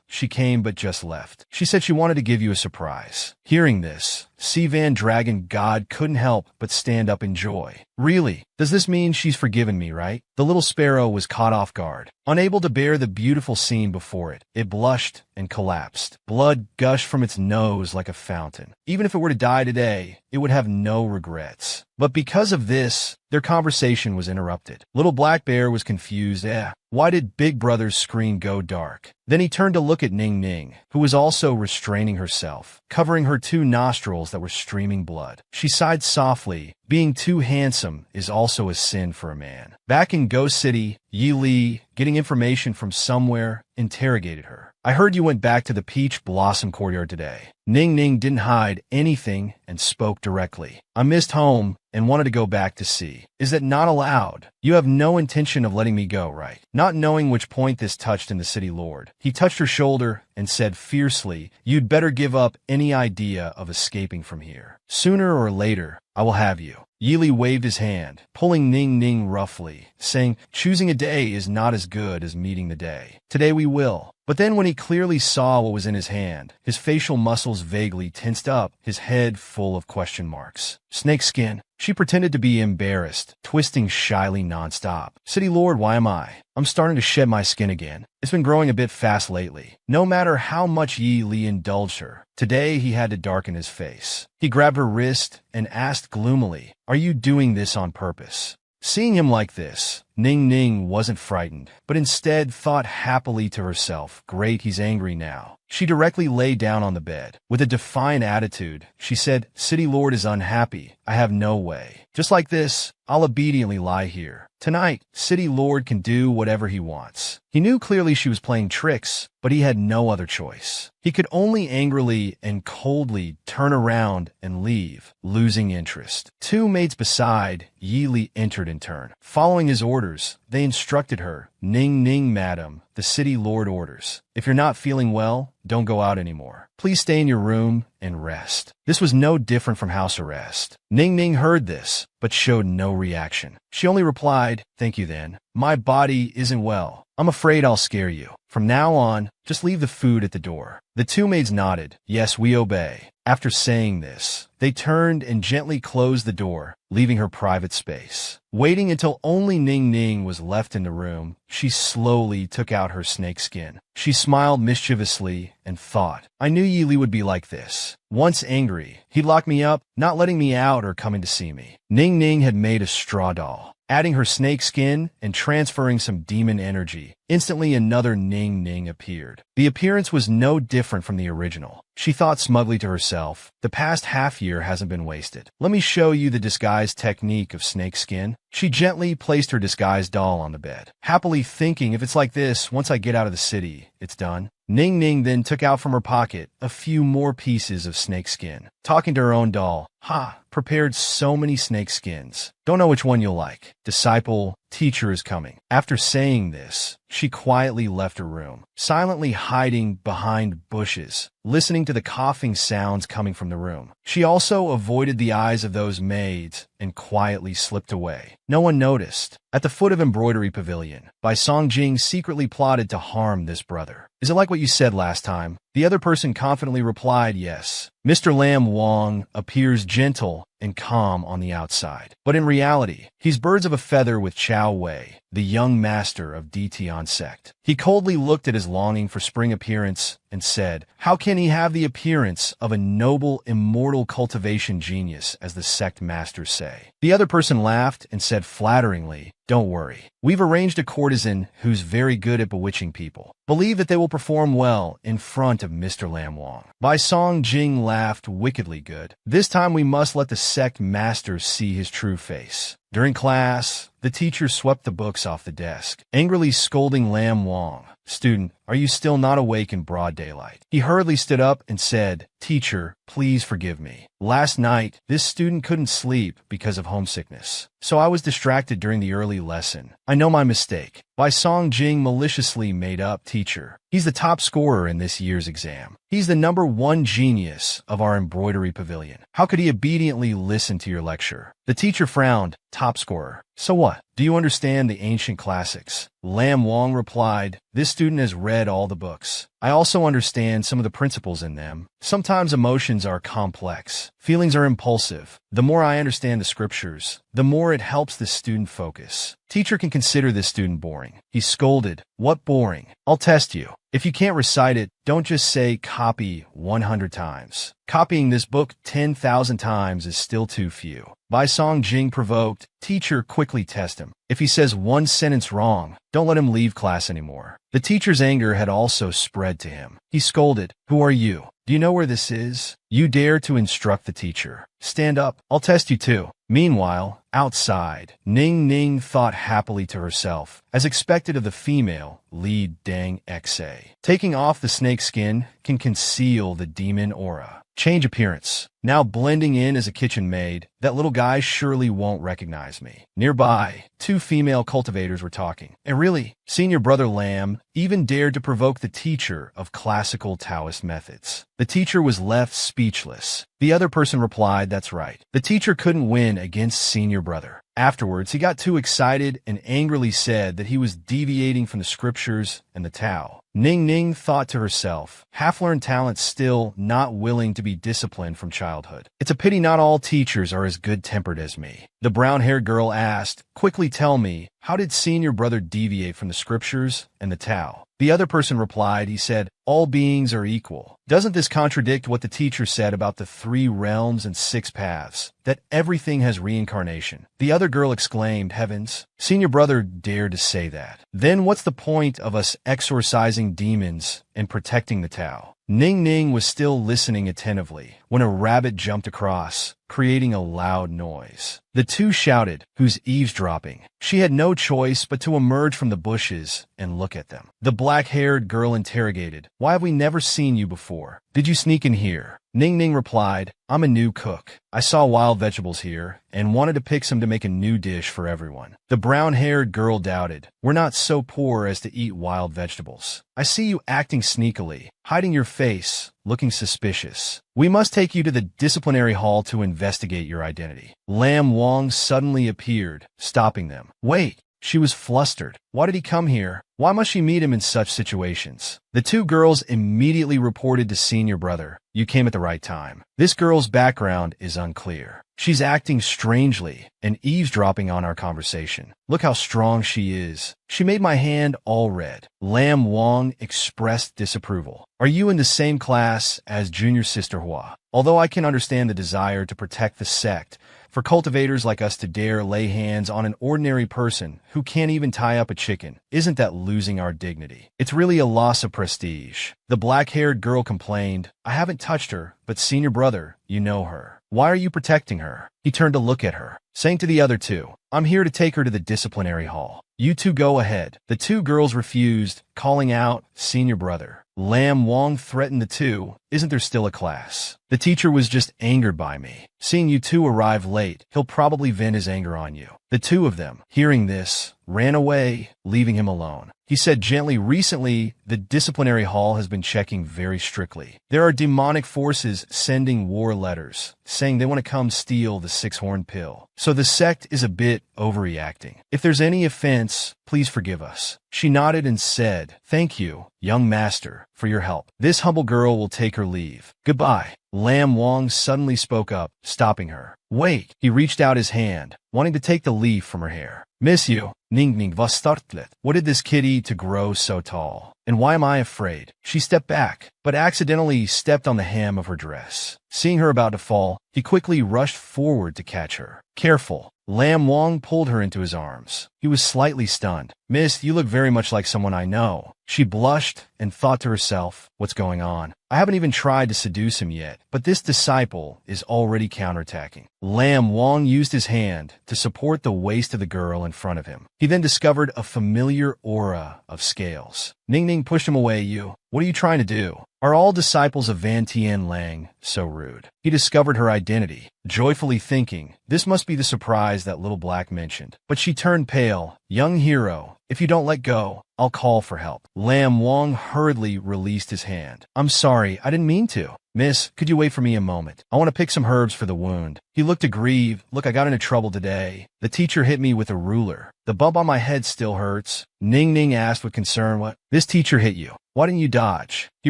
She came but just left. She said she wanted to give you a surprise. Hearing this, Sivan Dragon God couldn't help but stand up in joy. Really? Does this mean she's forgiven me, right? The little sparrow was caught off guard. Unable to bear the beautiful scene before it, it blushed and collapsed. Blood gushed from its nose like a fountain. Even if it were to die today, it would have no regrets. But because of this, their conversation was interrupted. Little Black Bear was confused. Why did Big Brother's screen go dark? Then he turned to look at Ning Ning, who was also restraining herself, covering her two nostrils that were streaming blood. She sighed softly. Being too handsome is also a sin for a man. Back in Ghost City, Yi Li, getting information from somewhere, interrogated her. I heard you went back to the Peach Blossom Courtyard today. Ning Ning didn't hide anything and spoke directly. I missed home and wanted to go back to see. Is that not allowed? You have no intention of letting me go, right? Not knowing which point this touched in the city lord, he touched her shoulder and said fiercely, You'd better give up any idea of escaping from here. Sooner or later, I will have you. Yi Li waved his hand, pulling Ning Ning roughly, saying, Choosing a day is not as good as meeting the day. Today we will. But then when he clearly saw what was in his hand, his facial muscles vaguely tensed up, his head full of question marks. Snakeskin. She pretended to be embarrassed, twisting shyly nonstop. City Lord, why am I? I'm starting to shed my skin again. It's been growing a bit fast lately. No matter how much Yi Li indulged her, today he had to darken his face. He grabbed her wrist and asked gloomily, Are you doing this on purpose? Seeing him like this, Ning Ning wasn't frightened, but instead thought happily to herself, Great, he's angry now. She directly lay down on the bed. With a defiant attitude, she said, City Lord is unhappy. I have no way. Just like this, I'll obediently lie here. Tonight, City Lord can do whatever he wants. He knew clearly she was playing tricks, but he had no other choice. He could only angrily and coldly turn around and leave, losing interest. Two maids beside, Yi Li entered in turn. Following his order, orders, they instructed her, "Ning ning, madam, the city lord orders. If you're not feeling well, don't go out anymore. Please stay in your room and rest." This was no different from house arrest. Ning ning heard this, but showed no reaction. She only replied, "Thank you then. My body isn't well. I'm afraid I'll scare you. From now on, just leave the food at the door." The two maids nodded. "Yes, we obey." After saying this, they turned and gently closed the door, leaving her private space. Waiting until only Ning Ning was left in the room, she slowly took out her snake skin. She smiled mischievously and thought, "I knew Yi Li would be like this. Once angry, he'd lock me up, not letting me out or coming to see me." Ning Ning had made a straw doll, adding her snake skin and transferring some demon energy. Instantly, another Ning Ning appeared. The appearance was no different from the original. She thought smugly to herself, "The past half year hasn't been wasted. Let me show you the disguise technique of snake skin." She gently placed her disguised doll on the bed, happily thinking, "If it's like this, once I get out of the city, it's done." Ning Ning then took out from her pocket a few more pieces of snake skin. Talking to her own doll, "Ha, prepared so many snake skins. Don't know which one you'll like. Disciple, teacher is coming." After saying this, she quietly left her room, silently hiding behind bushes, listening to the coughing sounds coming from the room. She also avoided the eyes of those maids and quietly slipped away. No one noticed. At the foot of Embroidery Pavilion, Bai Songjing secretly plotted to harm this brother. "Is it like what you said last time?" The other person confidently replied, "Yes." Mr. Lam Wang appears gentle and calm on the outside, but in reality, he's birds of a feather with Chao Wei, the young master of Detian sect. He coldly looked at his longing for spring appearance and said, "How can he have the appearance of a noble, immortal cultivation genius, as the sect masters say?" The other person laughed and said flatteringly, "Don't worry. We've arranged a courtesan who's very good at bewitching people. Believe that they will perform well in front of Mr. Lam Wang." Bai Song Jing laughed wickedly good. "This time we must let the sect master see his true face." During class, the teacher swept the books off the desk, angrily scolding Lam Wang. "Student, are you still not awake in broad daylight?" He hurriedly stood up and said, "Teacher, please forgive me. Last night, this student couldn't sleep because of homesickness, so I was distracted during the early lesson. I know my mistake." Bai Song Jing maliciously made up, "Teacher, he's the top scorer in this year's exam. He's the #1 genius of our embroidery pavilion. How could he obediently listen to your lecture?" The teacher frowned. "Top scorer. So what? Do you understand the ancient classics?" Lam Wang replied, "This student has read all the books. I also understand some of the principles in them. Sometimes emotions are complex. Feelings are impulsive. The more I understand the scriptures, the more it helps the student focus. Teacher can consider this student boring." He scolded, "What boring? I'll test you. If you can't recite it, don't just say copy 100 times. Copying this book 10,000 times is still too few." Bai Song Jing provoked, "Teacher, quickly test him. If he says one sentence wrong, don't let him leave class anymore." The teacher's anger had also spread to him. He scolded, "Who are you? Do you know where this is? You dare to instruct the teacher? Stand up. I'll test you too." Meanwhile, outside, Ning Ning thought happily to herself, as expected of the female, Li Deng Xa. Taking off the snake skin can conceal the demon aura. Change appearance. Now blending in as a kitchen maid, that little guy surely won't recognize me. Nearby, 2 female cultivators were talking. And really, senior brother Lam even dared to provoke the teacher of classical Taoist methods. The teacher was left speechless. The other person replied, "That's right. The teacher couldn't win against senior brother." Afterwards, he got too excited and angrily said that he was deviating from the scriptures and the Tao. Ning Ning thought to herself, half-learned talent still not willing to be disciplined from childhood. It's a pity not all teachers are as good-tempered as me. The brown-haired girl asked, "Quickly tell me, how did senior brother deviate from the scriptures and the Tao?" The other person replied, he said, "All beings are equal." Doesn't this contradict what the teacher said about the 3 realms and 6 paths? That everything has reincarnation. The other girl exclaimed, "Heavens, senior brother dared to say that. Then what's the point of us exorcising demons and protecting the Tao?" Ning Ning was still listening attentively when a rabbit jumped across, creating a loud noise. The two shouted, "Who's eavesdropping?" She had no choice but to emerge from the bushes and look at them. The black-haired girl interrogated, "Why have we never seen you before? Did you sneak in here?" Ning Ning replied, "I'm a new cook. I saw wild vegetables here and wanted to pick some to make a new dish for everyone." The brown-haired girl doubted, "We're not so poor as to eat wild vegetables. I see you acting sneakily, hiding your face, looking suspicious. We must take you to the disciplinary hall to investigate your identity." Lam Wang suddenly appeared, stopping them. "Wait." She was flustered. Why did he come here? Why must she meet him in such situations? The two girls immediately reported to senior brother, "You came at the right time." This girl's background is unclear. She's acting strangely and eavesdropping on our conversation. Look how strong she is. She made my hand all red. Lam Wang expressed disapproval. "Are you in the same class as junior sister Hua?" Although I can understand the desire to protect the sect, for cultivators like us to dare lay hands on an ordinary person who can't even tie up a chicken, isn't that losing our dignity? It's really a loss of prestige. The black-haired girl complained, "I haven't touched her, but senior brother, you know her. Why are you protecting her?" He turned to look at her, saying to the other two, "I'm here to take her to the disciplinary hall. You two go ahead." The two girls refused, calling out, "Senior brother." Lam Wang threatened the two, "Isn't there still a class? The teacher was just angered by me. Seeing you two arrive late, he'll probably vent his anger on you." The two of them, hearing this, ran away, leaving him alone. He said gently, "Recently, the disciplinary hall has been checking very strictly. There are demonic forces sending war letters, saying they want to come steal the six-horn pill. So the sect is a bit overreacting. If there's any offense, please forgive us." She nodded and said, "Thank you, young master, for your help. This humble girl will take her leave. Goodbye." Lam Wang suddenly spoke up, stopping her. "Wait." He reached out his hand, wanting to take the leaf from her hair. "Miss you. Ning Ning was startlet. What did this kid eat to grow so tall? And why am I afraid?" She stepped back, but accidentally stepped on the hem of her dress. Seeing her about to fall, he quickly rushed forward to catch her. "Careful." Lam Wang pulled her into his arms. He was slightly stunned. "Miss, you look very much like someone I know." She blushed and thought to herself, "What's going on? I haven't even tried to seduce him yet, but this disciple is already counterattacking." Lam Wang used his hand to support the waist of the girl in front of him. He then discovered a familiar aura of scales. Ning Ning pushed him away. What are you trying to do? Are all disciples of Van Tien Lang so rude?" He discovered her identity, joyfully thinking, this must be the surprise that Little Black mentioned. But she turned pale. "Young hero, if you don't let go, I'll call for help." Lam Wang hurriedly released his hand. "I'm sorry, I didn't mean to." "Miss, could you wait for me a moment? I want to pick some herbs for the wound." He looked aggrieved. "Look, I got into trouble today. The teacher hit me with a ruler. The bump on my head still hurts." Ning Ning asked with concern, "What? This teacher hit you? Why didn't you dodge?" He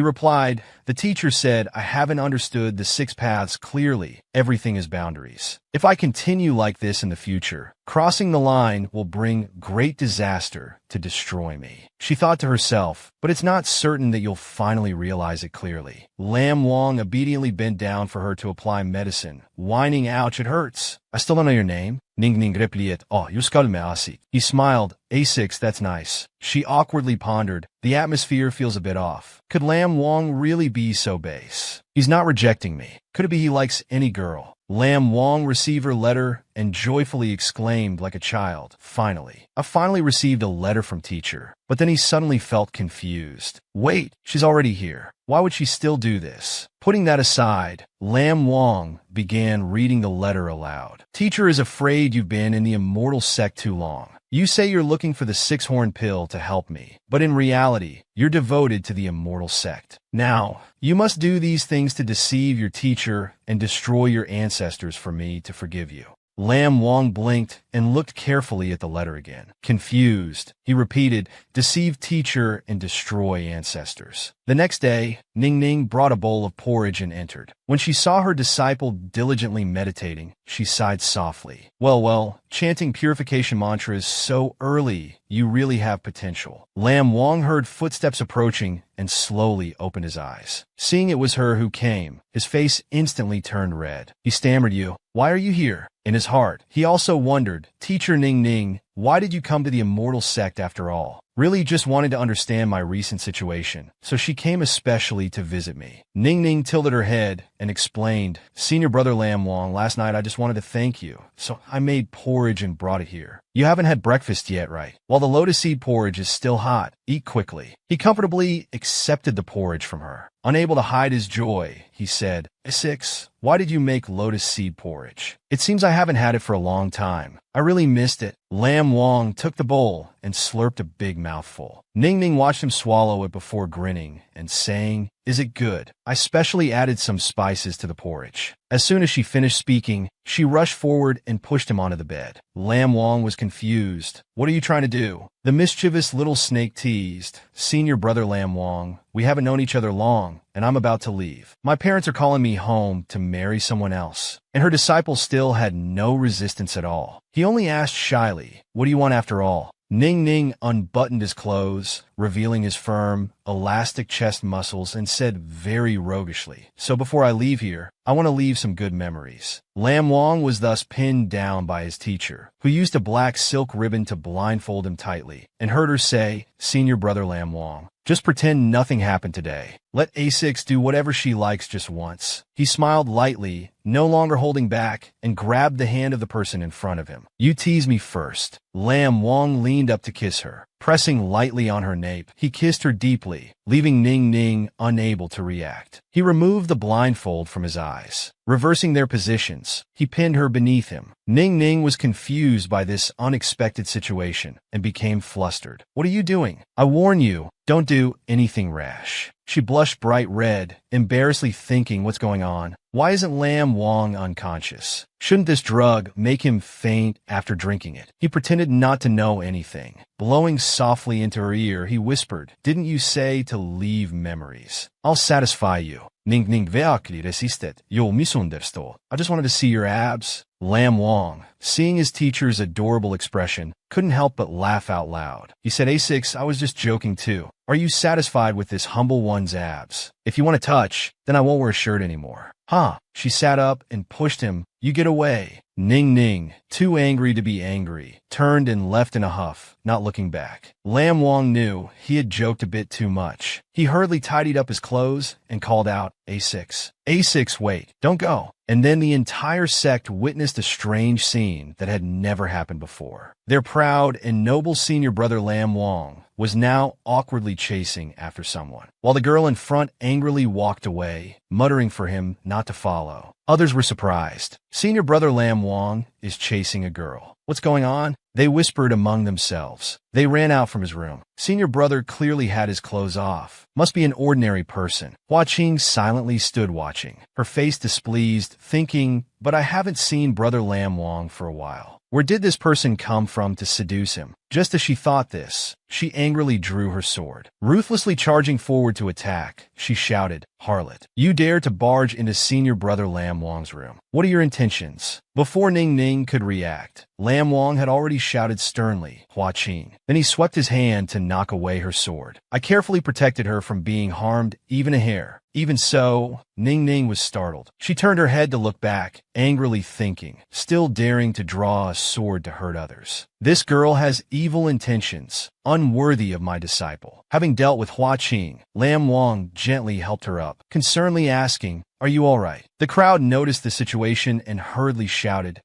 replied, "The teacher said I haven't understood the 6 paths clearly. Everything is boundaries. If I continue like this in the future, crossing the line will bring great disaster to destroy me." She thought to herself, "But it's not certain that you'll finally realize it clearly." Lam Wang obediently bent down for her to apply medicine, whining, "Ouch, it hurts." "I still don't know your name." Ning Ning replied, "Oh, you skal me asi." He smiled, "A6, that's nice." She awkwardly pondered, "The atmosphere feels a bit off. Could Lam Wang really be so base? He's not rejecting me. Could it be he likes any girl?" Lam Wang received her letter and joyfully exclaimed like a child, "Finally. I finally received a letter from teacher." But then he suddenly felt confused. "Wait, she's already here. Why would she still do this?" Putting that aside, Lam Wang began reading the letter aloud. "Teacher is afraid you've been in the immortal sect too long. You say you're looking for the six-horn pill to help me, but in reality, you're devoted to the immortal sect. Now, you must do these things to deceive your teacher and destroy your ancestors for me to forgive you." Lam Wang blinked and looked carefully at the letter again. Confused, he repeated, "Deceive teacher and destroy ancestors." The next day, Ning Ning brought a bowl of porridge and entered. When she saw her disciple diligently meditating, she sighed softly. Well, chanting purification mantras so early, you really have potential." Lam Wang heard footsteps approaching and slowly opened his eyes. Seeing it was her who came, his face instantly turned red. He stammered, "Why are you here?" In his heart, he also wondered, "Teacher Ning Ning, why did you come to the immortal sect after all? Really just wanted to understand my recent situation, so she came especially to visit me. Ning Ning tilted her head and explained, Senior Brother Lam Wang, last night I just wanted to thank you, so I made porridge and brought it here. You haven't had breakfast yet, right? While the lotus seed porridge is still hot, eat quickly. He comfortably accepted the porridge from her. Unable to hide his joy, he said, "Six, why did you make lotus seed porridge? It seems I haven't had it for a long time. I really missed it." Lam Wang took the bowl and slurped a big mouthful. Ning Ning watched him swallow it before grinning and saying, "Is it good? I specially added some spices to the porridge." As soon as she finished speaking, she rushed forward and pushed him onto the bed. Lam Wang was confused. "What are you trying to do?" The mischievous little snake teased, "Senior Brother Lam Wang, we haven't known each other long, and I'm about to leave. My parents are calling me home to marry someone else." And her disciple still had no resistance at all. He only asked shyly, "What do you want after all?" Ning Ning unbuttoned his clothes, revealing his firm, elastic chest muscles, and said very roguishly, "So before I leave here, I want to leave some good memories." Lam Wang was thus pinned down by his teacher, who used a black silk ribbon to blindfold him tightly, and heard her say, "Senior Brother Lam Wang, just pretend nothing happened today. Let A6 do whatever she likes just once." He smiled lightly, no longer holding back, and grabbed the hand of the person in front of him. "You tease me first." Lam Wang leaned up to kiss her. Pressing lightly on her nape, he kissed her deeply, leaving Ning Ning unable to react. He removed the blindfold from his eyes. Reversing their positions, he pinned her beneath him. Ning Ning was confused by this unexpected situation and became flustered. "What are you doing? I warn you, don't do anything rash." She blushed bright red, embarrassedly thinking, what's going on? Why isn't Lam Wang unconscious? Shouldn't this drug make him faint after drinking it? He pretended not to know anything. Blowing softly into her ear, he whispered, "Didn't you say to leave memories? I'll satisfy you." Ning Ning verkligen resisted. "Jag missundörstår. I just wanted to see your abs." Lam Wang, seeing his teacher's adorable expression, couldn't help but laugh out loud. He said, "A6, I was just joking too. Are you satisfied with this humble one's abs? If you want to touch, then I won't wear a shirt anymore." "Huh?" She sat up and pushed him. "You get away." Ning Ning, too angry to be angry, turned and left in a huff, not looking back. Lam Wang knew he had joked a bit too much. He hurriedly tidied up his clothes and called out, "A6. A6, wait, don't go." And then the entire sect witnessed a strange scene that had never happened before. Their proud and noble senior brother Lam Wang was now awkwardly chasing after someone, while the girl in front angrily walked away, muttering for him not to follow. Others were surprised. Senior brother Lam Wang is chasing a girl. What's going on? They whispered among themselves. They ran out from his room. Senior brother clearly had his clothes off. Must be an ordinary person. Hua Qing silently stood watching, her face displeased, thinking, but I haven't seen brother Lam Wang for a while. Where did this person come from to seduce him? Just as she thought this, she angrily drew her sword. Ruthlessly charging forward to attack, she shouted, "Harlot, you dare to barge into senior brother Lam Wang's room. What are your intentions?" Before Ning Ning could react, Lam Wang had already shouted sternly, "Hua Qing." Then he swept his hand to knock away her sword. "I carefully protected her from being harmed even a hair." Even so, Ning Ning was startled. She turned her head to look back, angrily thinking, still daring to draw a sword to hurt others. "This girl has evil intentions, unworthy of my disciple." Having dealt with Hua Qing, Lam Wang gently helped her up, concernedly asking, "Are you all right?" The crowd noticed the situation and hurriedly shouted,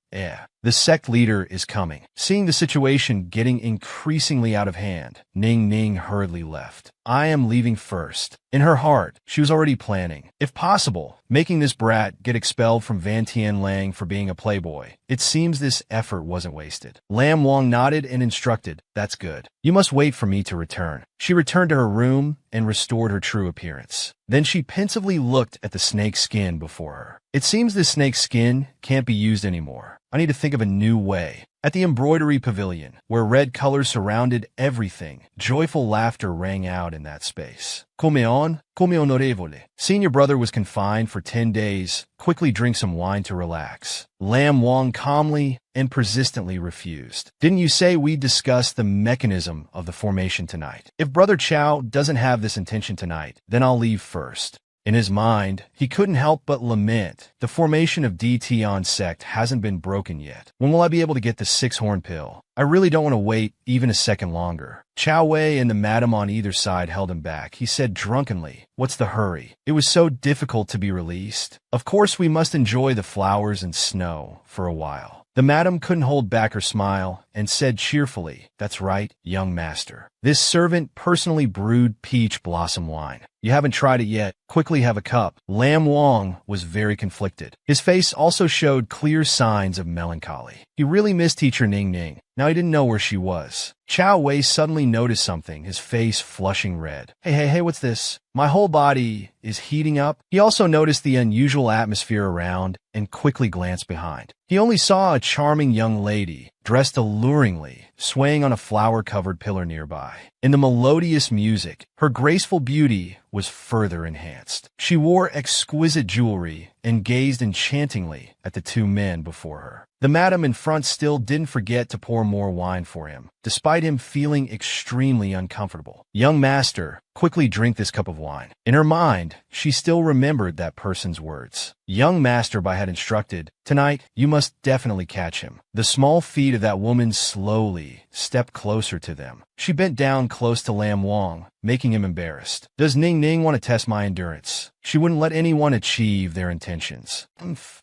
The sect leader is coming." Seeing the situation getting increasingly out of hand, Ning Ning hurriedly left. "I am leaving first." In her heart, she was already planning, if possible, making this brat get expelled from Van Tien Lang for being a playboy. It seems this effort wasn't wasted. Lam Wang nodded and instructed, "That's good. You must wait for me to return." She returned to her room and restored her true appearance. Then she pensively looked at the snake skin before her. It seems this snake skin can't be used anymore. I need to think of a new way. At the embroidery pavilion, where red colors surrounded everything, joyful laughter rang out in that space. "Come on, come onorevole." Senior brother was confined for 10 days. Quickly drink some wine to relax. Lam Wang calmly and persistently refused. "Didn't you say we'd discuss the mechanism of the formation tonight? If Brother Chow doesn't have this intention tonight, then I'll leave first." In his mind, he couldn't help but lament, the formation of DT on sect hasn't been broken yet. When will I be able to get the 6-horn pill? I really don't want to wait even a second longer. Chow Wei and the madam on either side held him back. He said drunkenly, "What's the hurry? It was so difficult to be released. Of course we must enjoy the flowers and snow for a while." The madam couldn't hold back her smile and said cheerfully, "That's right, young master. This servant personally brewed peach blossom wine. You haven't tried it yet. Quickly have a cup." Lam Wang was very conflicted. His face also showed clear signs of melancholy. He really missed teacher Ning Ning. Now he didn't know where she was. Chow Wei suddenly noticed something, his face flushing red. Hey, what's this? My whole body is heating up." He also noticed the unusual atmosphere around and quickly glanced behind. He only saw a charming young lady, dressed alluringly, swaying on a flower-covered pillar nearby. In the melodious music, her graceful beauty was further enhanced. She wore exquisite jewelry and gazed enchantingly at the two men before her. The madam in front still didn't forget to pour more wine for him, despite him feeling extremely uncomfortable. "Young master, quickly drink this cup of wine." In her mind, she still remembered that person's words. Young master Bai had instructed, "Tonight, you must definitely catch him." The small feet of that woman slowly stepped closer to them. She bent down close to Lam Wang, making him embarrassed. "Does Ning Ning want to test my endurance?" She wouldn't let anyone achieve their intentions.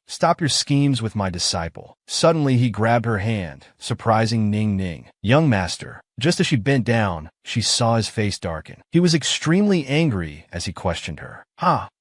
"Stop your schemes with my disciple." Suddenly, he grabbed her hand, surprising Ning Ning. "Young master." Just as she bent down, she saw his face darken. He was extremely angry as he questioned her.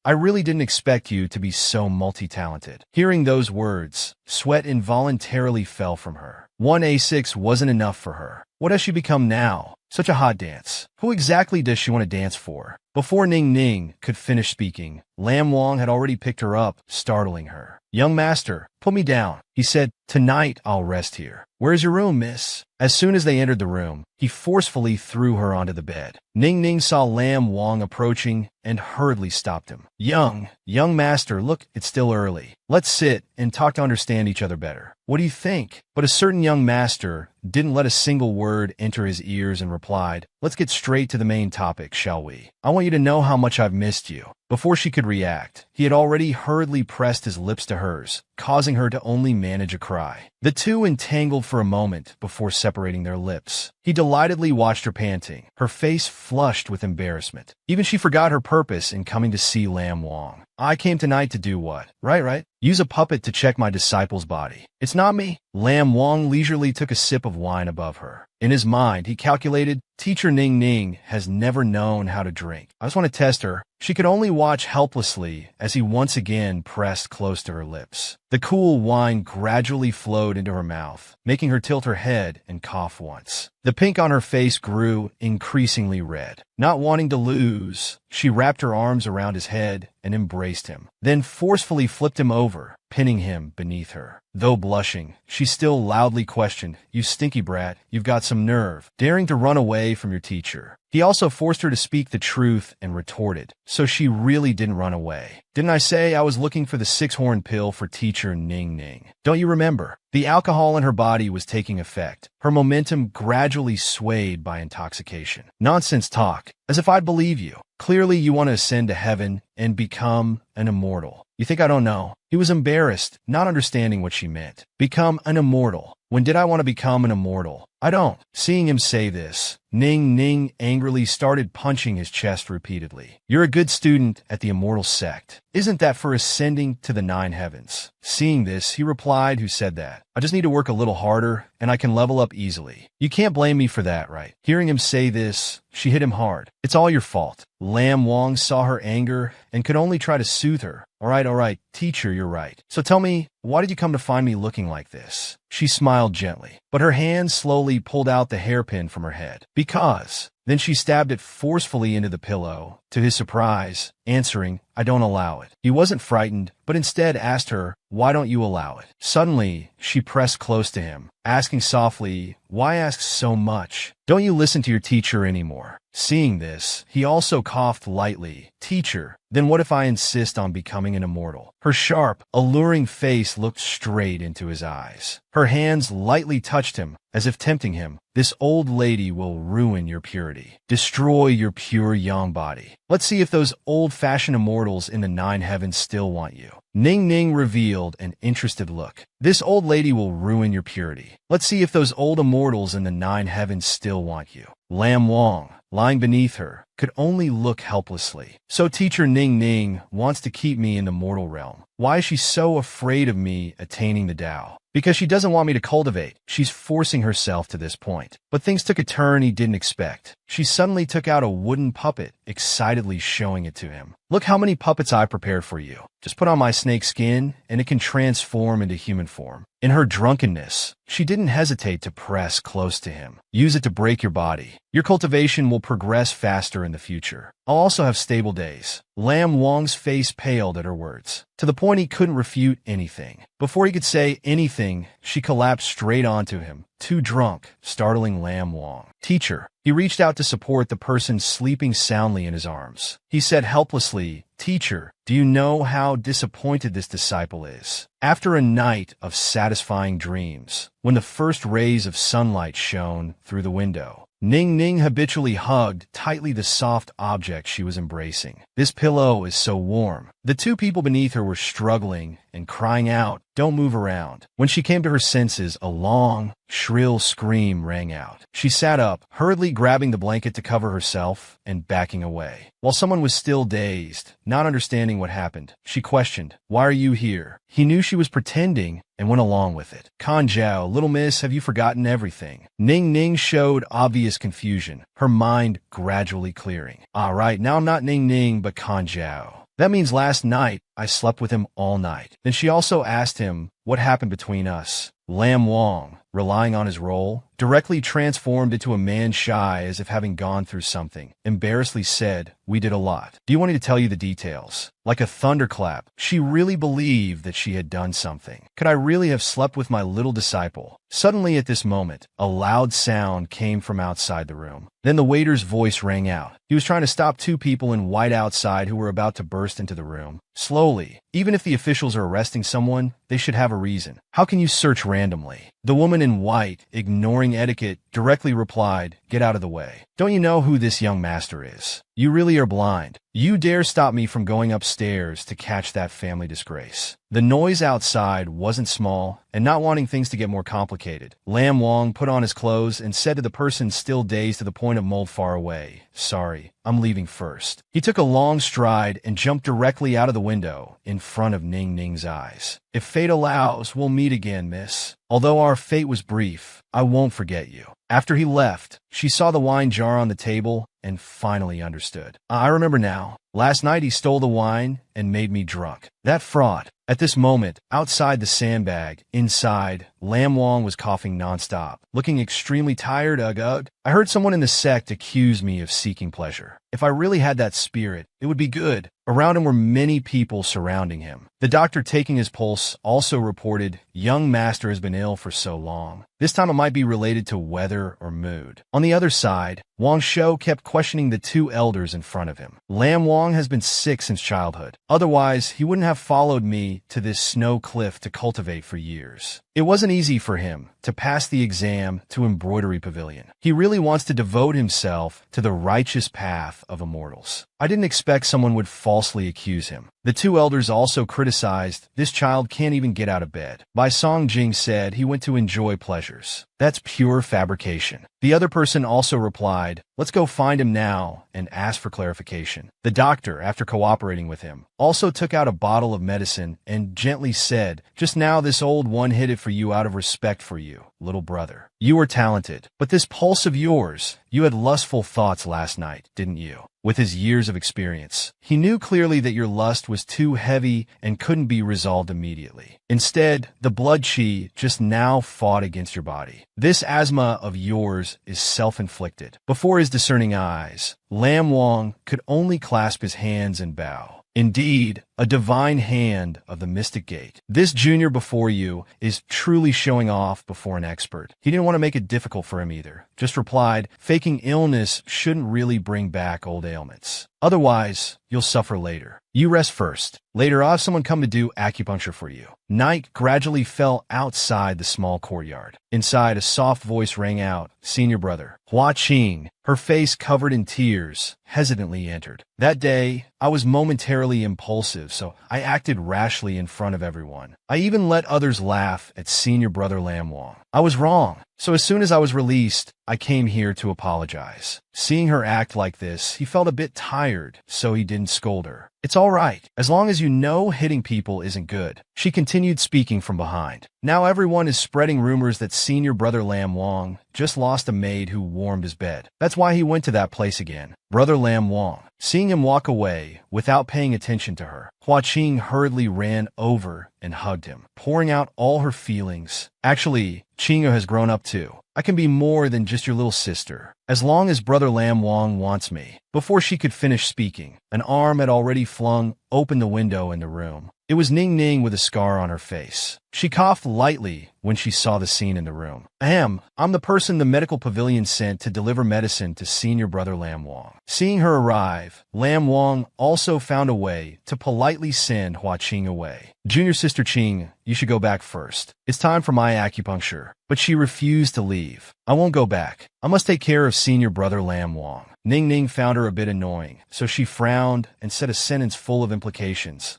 I really didn't expect you to be so multi-talented." Hearing those words, sweat involuntarily fell from her. 1A6 wasn't enough for her. What has she become now? Such a hot dance. Who exactly does she want to dance for? Before Ning Ning could finish speaking, Lam Wang had already picked her up, startling her. "Young master, put me down." He said, "Tonight I'll rest here." "Where's your room, miss?" As soon as they entered the room, he forcefully threw her onto the bed. Ning Ning saw Lam Wang approaching and hurriedly stopped him. Young master, look, it's still early. Let's sit and talk to understand each other better." "What do you think?" But a certain young master didn't let a single word enter his ears and replied, "Let's get straight to the main topic, shall we? I want you to know how much I've missed you." Before she could react, he had already hurriedly pressed his lips to hers, causing her to only manage a cry. The two entangled for a moment before separating their lips. He delightedly watched her panting, her face flushed with embarrassment. Even she forgot her purpose in coming to see Lam Wang. "I came tonight to do what? Right. Use a puppet to check my disciple's body. It's not me." Lam Wang leisurely took a sip of wine above her. In his mind, he calculated, teacher Ning Ning has never known how to drink. I just want to test her. She could only watch helplessly as he once again pressed close to her lips. The cool wine gradually flowed into her mouth, making her tilt her head and cough once. The pink on her face grew increasingly red. Not wanting to lose, she wrapped her arms around his head and embraced him, then forcefully flipped him over, pinning him beneath her. Though blushing, she still loudly questioned, "You stinky brat, you've got some nerve, daring to run away from your teacher." He also forced her to speak the truth and retorted, "So she really didn't run away. Didn't I say I was looking for the six-horn pill for teacher Ning Ning? Don't you remember?" The alcohol in her body was taking effect. Her momentum gradually swayed by intoxication. "Nonsense talk, as if I'd believe you. Clearly you want to ascend to heaven and become an immortal. You think I don't know?" He was embarrassed, not understanding what she meant. "Become an immortal? When did I want to become an immortal? I don't." Seeing him say this, Ning Ning angrily started punching his chest repeatedly. "You're a good student at the immortal sect. Isn't that for ascending to the 9 heavens?" Seeing this, he replied, "Who said that? I just need to work a little harder, and I can level up easily. You can't blame me for that, right?" Hearing him say this, she hit him hard. "It's all your fault." Lam Wang saw her anger and could only try to soothe her. All right, teacher, you're right. So tell me, why did you come to find me looking like this?" She smiled gently, but her hand slowly pulled out the hairpin from her head. "Because." Then she stabbed it forcefully into the pillow, to his surprise, answering, "I don't allow it." He wasn't frightened, but instead asked her, "Why don't you allow it?" Suddenly, she pressed close to him, asking softly, "Why ask so much? Don't you listen to your teacher anymore?" Seeing this, he also coughed lightly. "Teacher, Then what if I insist on becoming an immortal? Her sharp, alluring face looked straight into his eyes. Her hands lightly touched him, as if tempting him. This old lady will ruin your purity, destroy your pure young body. Let's see if those old-fashioned immortals in the 9 heavens still want you. Ning Ning revealed an interested look. This old lady will ruin your purity. Let's see if those old immortals in the 9 heavens still want you. Lam Wang, lying beneath her, could only look helplessly. So teacher Ning Ning wants to keep me in the mortal realm. Why is she so afraid of me attaining the Tao? Because she doesn't want me to cultivate. She's forcing herself to this point. But things took a turn he didn't expect. She suddenly took out a wooden puppet, excitedly showing it to him. Look how many puppets I prepared for you. Just put on my snake skin, and it can transform into human form. In her drunkenness, she didn't hesitate to press close to him. Use it to break your body. Your cultivation will progress faster in the future. I'll also have stable days. Lam Wang's face paled at her words, to the point he couldn't refute anything. Before he could say anything, she collapsed straight onto him, too drunk, startling Lam Wang. Teacher. He reached out to support the person sleeping soundly in his arms. He said helplessly, Teacher, do you know how disappointed this disciple is? After a night of satisfying dreams, when the first rays of sunlight shone through the window, Ning Ning habitually hugged tightly the soft object she was embracing. This pillow is so warm. The 2 people beneath her were struggling and crying out, don't move around. When she came to her senses, a long, shrill scream rang out. She sat up, hurriedly grabbing the blanket to cover herself and backing away. While someone was still dazed, not understanding what happened, she questioned, why are you here? He knew she was pretending and went along with it. Kan Zhao, little miss, have you forgotten everything? Ning Ning showed obvious confusion, her mind gradually clearing. All right, now I'm not Ning Ning, but Kan Zhao. That means last night, I slept with him all night. Then she also asked him what happened between us. Lam Wang, relying on his role, directly transformed into a man shy as if having gone through something, embarrassedly said, we did a lot. Do you want me to tell you the details? Like a thunderclap, she really believed that she had done something. Could I really have slept with my little disciple? Suddenly at this moment, a loud sound came from outside the room. Then the waiter's voice rang out. He was trying to stop 2 people in white outside who were about to burst into the room. Slowly, even if the officials are arresting someone, they should have a reason. How can you search randomly? The woman in white, ignoring etiquette, directly replied, get out of the way. Don't you know who this young master is? You really are blind. You dare stop me from going upstairs to catch that family disgrace. The noise outside wasn't small, and not wanting things to get more complicated, Lam Wang put on his clothes and said to the person still dazed to the point of mold far away, sorry, I'm leaving first. He took a long stride and jumped directly out of the window in front of Ning Ning's eyes. If fate allows, we'll meet again, miss. Although our fate was brief, I won't forget you. After he left, she saw the wine jar on the table and finally understood. I remember now. Last night he stole the wine and made me drunk. That fraud. At this moment, outside the sandbag, inside, Lam Wang was coughing nonstop, looking extremely tired. Ugh. I heard someone in the sect accuse me of seeking pleasure. If I really had that spirit, it would be good. Around him were many people surrounding him. The doctor taking his pulse also reported, young master has been ill for so long. This time it might be related to weather or mood. On the other side, Wang Shou kept questioning the 2 elders in front of him. Lam Wang has been sick since childhood. Otherwise, he wouldn't have followed me to this snow cliff to cultivate for years. It wasn't easy for him to pass the exam to Embroidery Pavilion. He really wants to devote himself to the righteous path of immortals. I didn't expect someone would falsely accuse him. The 2 elders also criticized, this child can't even get out of bed. Bai Song Jing said he went to enjoy pleasures. That's pure fabrication. The other person also replied, let's go find him now and ask for clarification. The doctor, after cooperating with him, also took out a bottle of medicine and gently said, just now this old one hid it for you out of respect for you, little brother. You were talented, but this pulse of yours, you had lustful thoughts last night, didn't you? With his years of experience, he knew clearly that your lust was too heavy and couldn't be resolved immediately. Instead, the blood chi just now fought against your body. This asthma of yours is self-inflicted. Before his discerning eyes, Lam Wang could only clasp his hands and bow. Indeed, a divine hand of the mystic gate. This junior before you is truly showing off before an expert. He didn't want to make it difficult for him either. Just replied, faking illness shouldn't really bring back old ailments. Otherwise, you'll suffer later. You rest first. Later, I'll have someone come to do acupuncture for you. Night gradually fell outside the small courtyard. Inside, a soft voice rang out, "Senior brother." Hua Qing, her face covered in tears, hesitantly entered. That day, I was momentarily impulsive, so I acted rashly in front of everyone. I even let others laugh at senior brother Lam Wang. I was wrong. So as soon as I was released, I came here to apologize. Seeing her act like this, he felt a bit tired, so he didn't scold her. It's all right, as long as you know hitting people isn't good. She continued speaking from behind. Now everyone is spreading rumors that senior brother Lam Wang just lost a maid who warmed his bed. That's why he went to that place again. Brother Lam Wang. Seeing him walk away without paying attention to her, Hua Qing hurriedly ran over and hugged him, pouring out all her feelings. Actually, Qing'e has grown up too. I can be more than just your little sister, as long as brother Lam Wang wants me. Before she could finish speaking, an arm had already flung open the window in the room. It was Ning Ning with a scar on her face. She coughed lightly when she saw the scene in the room. I'm the person the medical pavilion sent to deliver medicine to senior brother Lam Wang. Seeing her arrive, Lam Wang also found a way to politely send Hua Qing away. Junior sister Qing, you should go back first. It's time for my acupuncture. But she refused to leave. I won't go back. I must take care of senior brother Lam Wang. Ning Ning found her a bit annoying, so she frowned and said a sentence full of implications.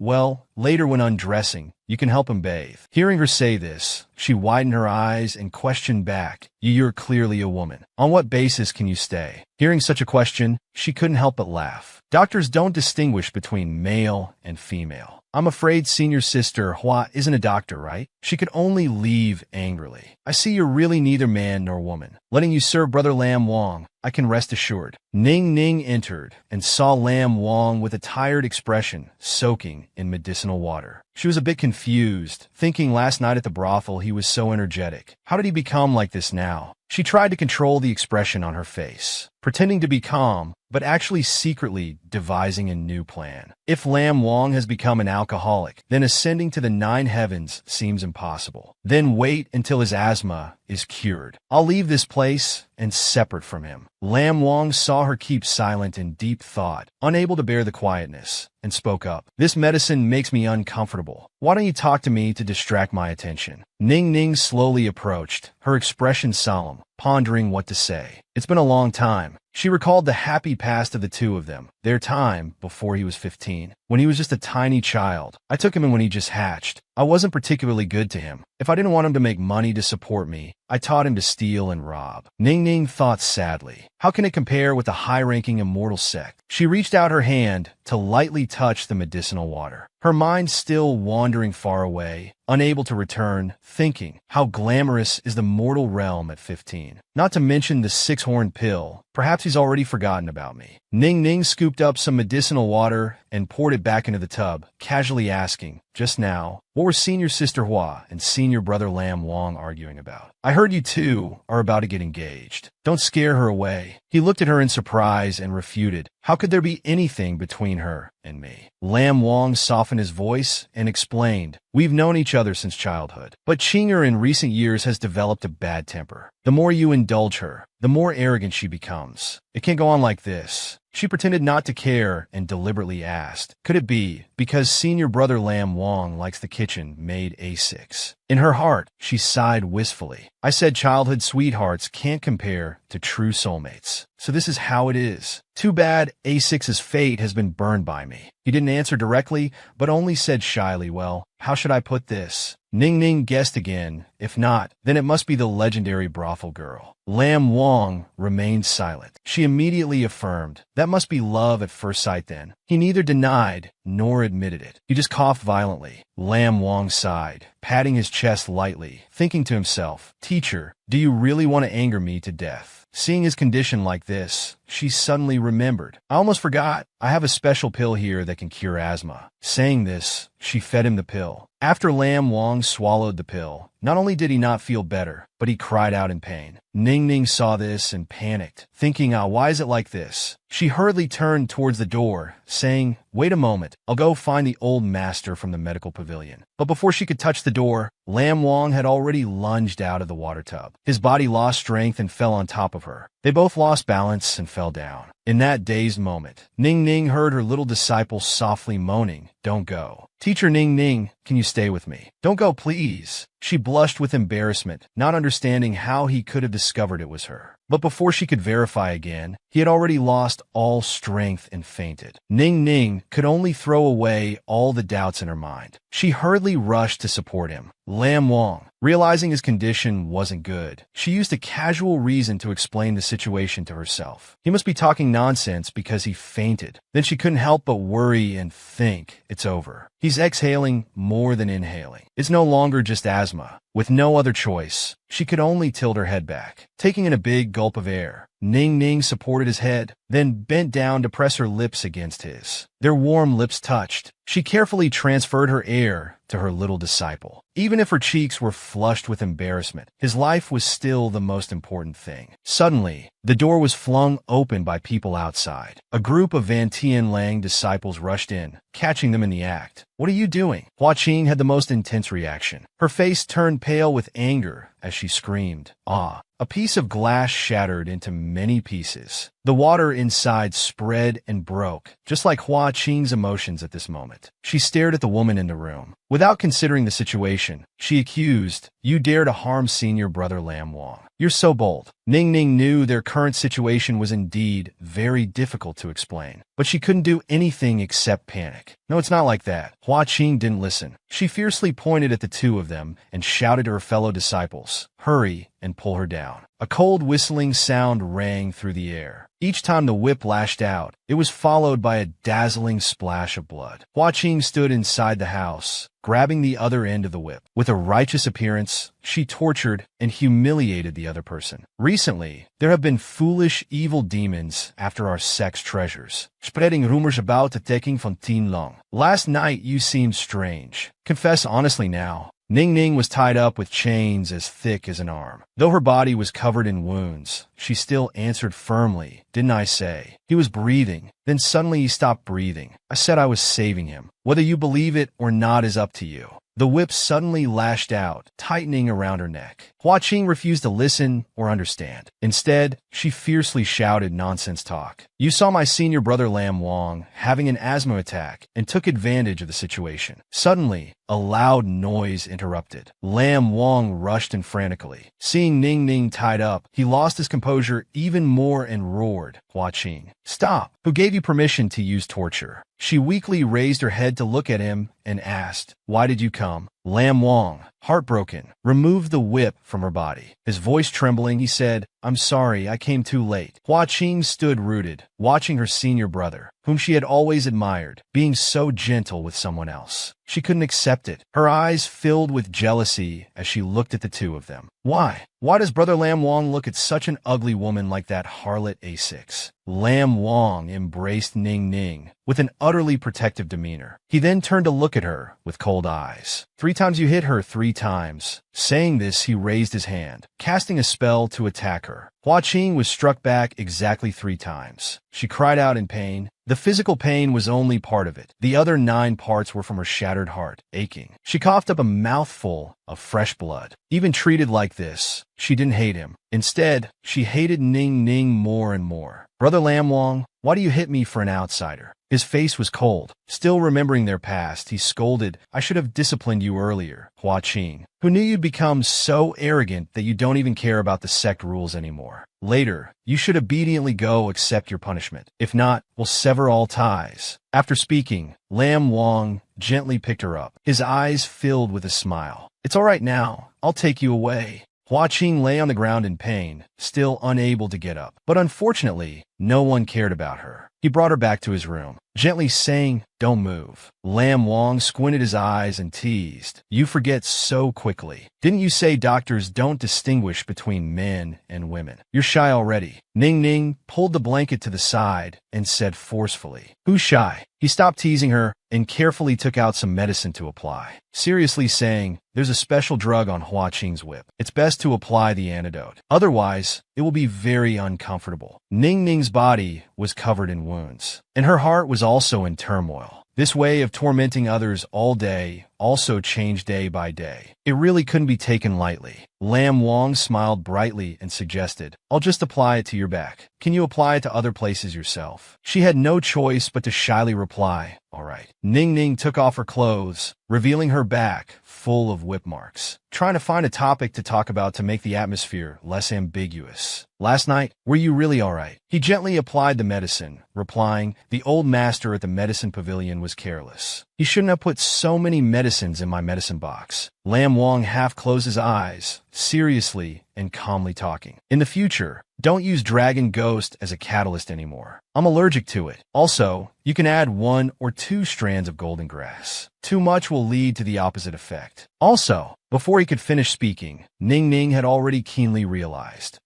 Well, later when undressing, you can help him bathe. Hearing her say this, she widened her eyes and questioned back, You're clearly a woman. On what basis can you stay? Hearing such a question, she couldn't help but laugh. Doctors don't distinguish between male and female. I'm afraid senior sister Hua isn't a doctor, right? She could only leave angrily. I see you're really neither man nor woman. Letting you serve brother Lam Wang, I can rest assured. Ning Ning entered and saw Lam Wang with a tired expression, soaking in medicinal water. She was a bit confused, thinking last night at the brothel he was so energetic. How did he become like this now? She tried to control the expression on her face, pretending to be calm, but actually secretly devising a new plan. If Lam Wang has become an alcoholic, then ascending to the 9 heavens seems impossible. Then wait until his asthma is cured. I'll leave this place and separate from him. Lam Wang saw her keep silent in deep thought, unable to bear the quietness, and spoke up. This medicine makes me uncomfortable. Why don't you talk to me to distract my attention? Ning Ning slowly approached, her expression solemn, pondering what to say. It's been a long time. She recalled the happy past of the two of them, their time before he was 15, when he was just a tiny child. I took him in when he just hatched. I wasn't particularly good to him. If I didn't want him to make money to support me, I taught him to steal and rob. Ning Ning thought sadly. How can it compare with the high-ranking immortal sect? She reached out her hand to lightly touch the medicinal water. Her mind still wandering far away, unable to return, thinking, how glamorous is the mortal realm at 15. Not to mention the 6-horn pill. Perhaps he's already forgotten about me. Ning Ning scooped up some medicinal water and poured it back into the tub, casually asking, just now, what were senior sister Hua and senior brother Lam Wang arguing about? I heard you two are about to get engaged. Don't scare her away. He looked at her in surprise and refuted. How could there be anything between her and me? Lam Wang softened his voice and explained, we've known each other since childhood, but Qing'e in recent years has developed a bad temper. The more you indulge her, the more arrogant she becomes. It can't go on like this. She pretended not to care and deliberately asked, could it be because senior brother Lam Wang likes the kitchen made A6? In her heart, she sighed wistfully. I said childhood sweethearts can't compare to true soulmates. So this is how it is. Too bad A6's fate has been burned by me. He didn't answer directly, but only said shyly, well, how should I put this? Ning Ning guessed again. If not, then it must be the legendary brothel girl. Lam Wang remained silent. She immediately affirmed, that must be love at first sight then. He neither denied nor admitted it. He just coughed violently. Lam Wang sighed, patting his chest lightly, thinking to himself, teacher, do you really want to anger me to death? Seeing his condition like this, she suddenly remembered. I almost forgot. I have a special pill here that can cure asthma. Saying this, she fed him the pill. After Lam Wang swallowed the pill, not only did he not feel better, but he cried out in pain. Ning Ning saw this and panicked, thinking, why is it like this? She hurriedly turned towards the door, saying, wait a moment, I'll go find the old master from the medical pavilion. But before she could touch the door, Lam Wang had already lunged out of the water tub. His body lost strength and fell on top of her. They both lost balance and fell down. In that dazed moment, Ning Ning heard her little disciple softly moaning, don't go. Teacher Ning Ning, can you stay with me? Don't go, please. She blushed with embarrassment, not understanding how he could have discovered it was her. But before she could verify again, he had already lost all strength and fainted. Ning Ning could only throw away all the doubts in her mind. She hurriedly rushed to support him. Lam Wang, realizing his condition wasn't good, she used a casual reason to explain the situation to herself. He must be talking nonsense because he fainted. Then she couldn't help but worry and think, it's over. He's exhaling more than inhaling. It's no longer just asthma. With no other choice, she could only tilt her head back. Taking in a big gulp of air, Ning Ning supported his head, then bent down to press her lips against his. Their warm lips touched. She carefully transferred her air to her little disciple. Even if her cheeks were flushed with embarrassment, his life was still the most important thing. Suddenly, the door was flung open by people outside. A group of Van Tien Lang disciples rushed in, catching them in the act. What are you doing? Hua Qing had the most intense reaction. Her face turned pale with anger as she screamed, ah! A piece of glass shattered into many pieces. The water inside spread and broke, just like Hua Qing's emotions at this moment. She stared at the woman in the room. Without considering the situation, she accused, you dare to harm senior brother Lam Wang. You're so bold. Ning Ning knew their current situation was indeed very difficult to explain, but she couldn't do anything except panic. No, it's not like that. Hua Qing didn't listen. She fiercely pointed at the two of them and shouted to her fellow disciples, hurry and pull her down. A cold whistling sound rang through the air. Each time the whip lashed out, it was followed by a dazzling splash of blood. Hua Qing stood inside the house, grabbing the other end of the whip. With a righteous appearance, she tortured and humiliated the other person. Recently, there have been foolish, evil demons after our sex treasures, spreading rumors about the taking von Tin Long. Last night you seemed strange. Confess honestly now. Ning Ning was tied up with chains as thick as an arm. Though her body was covered in wounds, she still answered firmly, didn't I say? He was breathing. Then suddenly he stopped breathing. I said I was saving him. Whether you believe it or not is up to you. The whip suddenly lashed out, tightening around her neck. Hua Qing refused to listen or understand. Instead, she fiercely shouted nonsense talk. You saw my senior brother Lam Wang having an asthma attack and took advantage of the situation. Suddenly, a loud noise interrupted. Lam Wang rushed in frantically. Seeing Ning Ning tied up, he lost his composure even more and roared, Hua Qing, stop! Who gave you permission to use torture? She weakly raised her head to look at him and asked, why did you come? Lam Wang, heartbroken, removed the whip from her body. His voice trembling, he said, I'm sorry, I came too late. Hua Qing stood rooted, watching her senior brother, whom she had always admired, being so gentle with someone else. She couldn't accept it. Her eyes filled with jealousy as she looked at the two of them. Why? Why does Brother Lam Wang look at such an ugly woman like that harlot A6? Lam Wang embraced Ning Ning with an utterly protective demeanor. He then turned to look at her with cold eyes. 3 times you hit her 3 times. Saying this, he raised his hand, casting a spell to attack her. Hua Qing was struck back exactly 3 times. She cried out in pain. The physical pain was only part of it. The other 9 parts were from her shattered heart, aching. She coughed up a mouthful of fresh blood. Even treated like this, she didn't hate him. Instead, she hated Ning Ning more and more. Brother Lam Wang, why do you hit me for an outsider? His face was cold. Still remembering their past, he scolded, I should have disciplined you earlier, Hua Qing. Who knew you'd become so arrogant that you don't even care about the sect rules anymore? Later, you should obediently go accept your punishment. If not, we'll sever all ties. After speaking, Lam Wang gently picked her up, his eyes filled with a smile. It's all right now. I'll take you away. Hua Qing lay on the ground in pain, still unable to get up. But unfortunately, no one cared about her. He brought her back to his room, gently saying, "Don't move." Lam Wang squinted his eyes and teased, "You forget so quickly. Didn't you say doctors don't distinguish between men and women? You're shy already." Ning Ning pulled the blanket to the side and said forcefully, "Who's shy?" He stopped teasing her and carefully took out some medicine to apply, seriously saying, "There's a special drug on Hua Qing's whip. It's best to apply the antidote. Otherwise, it will be very uncomfortable." Ning Ning's body was covered in wounds, and her heart was also in turmoil. This way of tormenting others all day also changed day by day. It really couldn't be taken lightly. Lam Wang smiled brightly and suggested, "I'll just apply it to your back. Can you apply it to other places yourself?" She had no choice but to shyly reply, "All right." Ning Ning took off her clothes, revealing her back full of whip marks, trying to find a topic to talk about to make the atmosphere less ambiguous. "Last night, were you really all right?" He gently applied the medicine, replying, "The old master at the medicine pavilion was careless. He shouldn't have put so many medicines in my medicine box." Lam Wang half closed his eyes, seriously and calmly talking. "In the future, don't use Dragon Ghost as a catalyst anymore. I'm allergic to it. Also, you can add 1 or 2 strands of golden grass. Too much will lead to the opposite effect." Also, before he could finish speaking, Ning Ning had already keenly realized,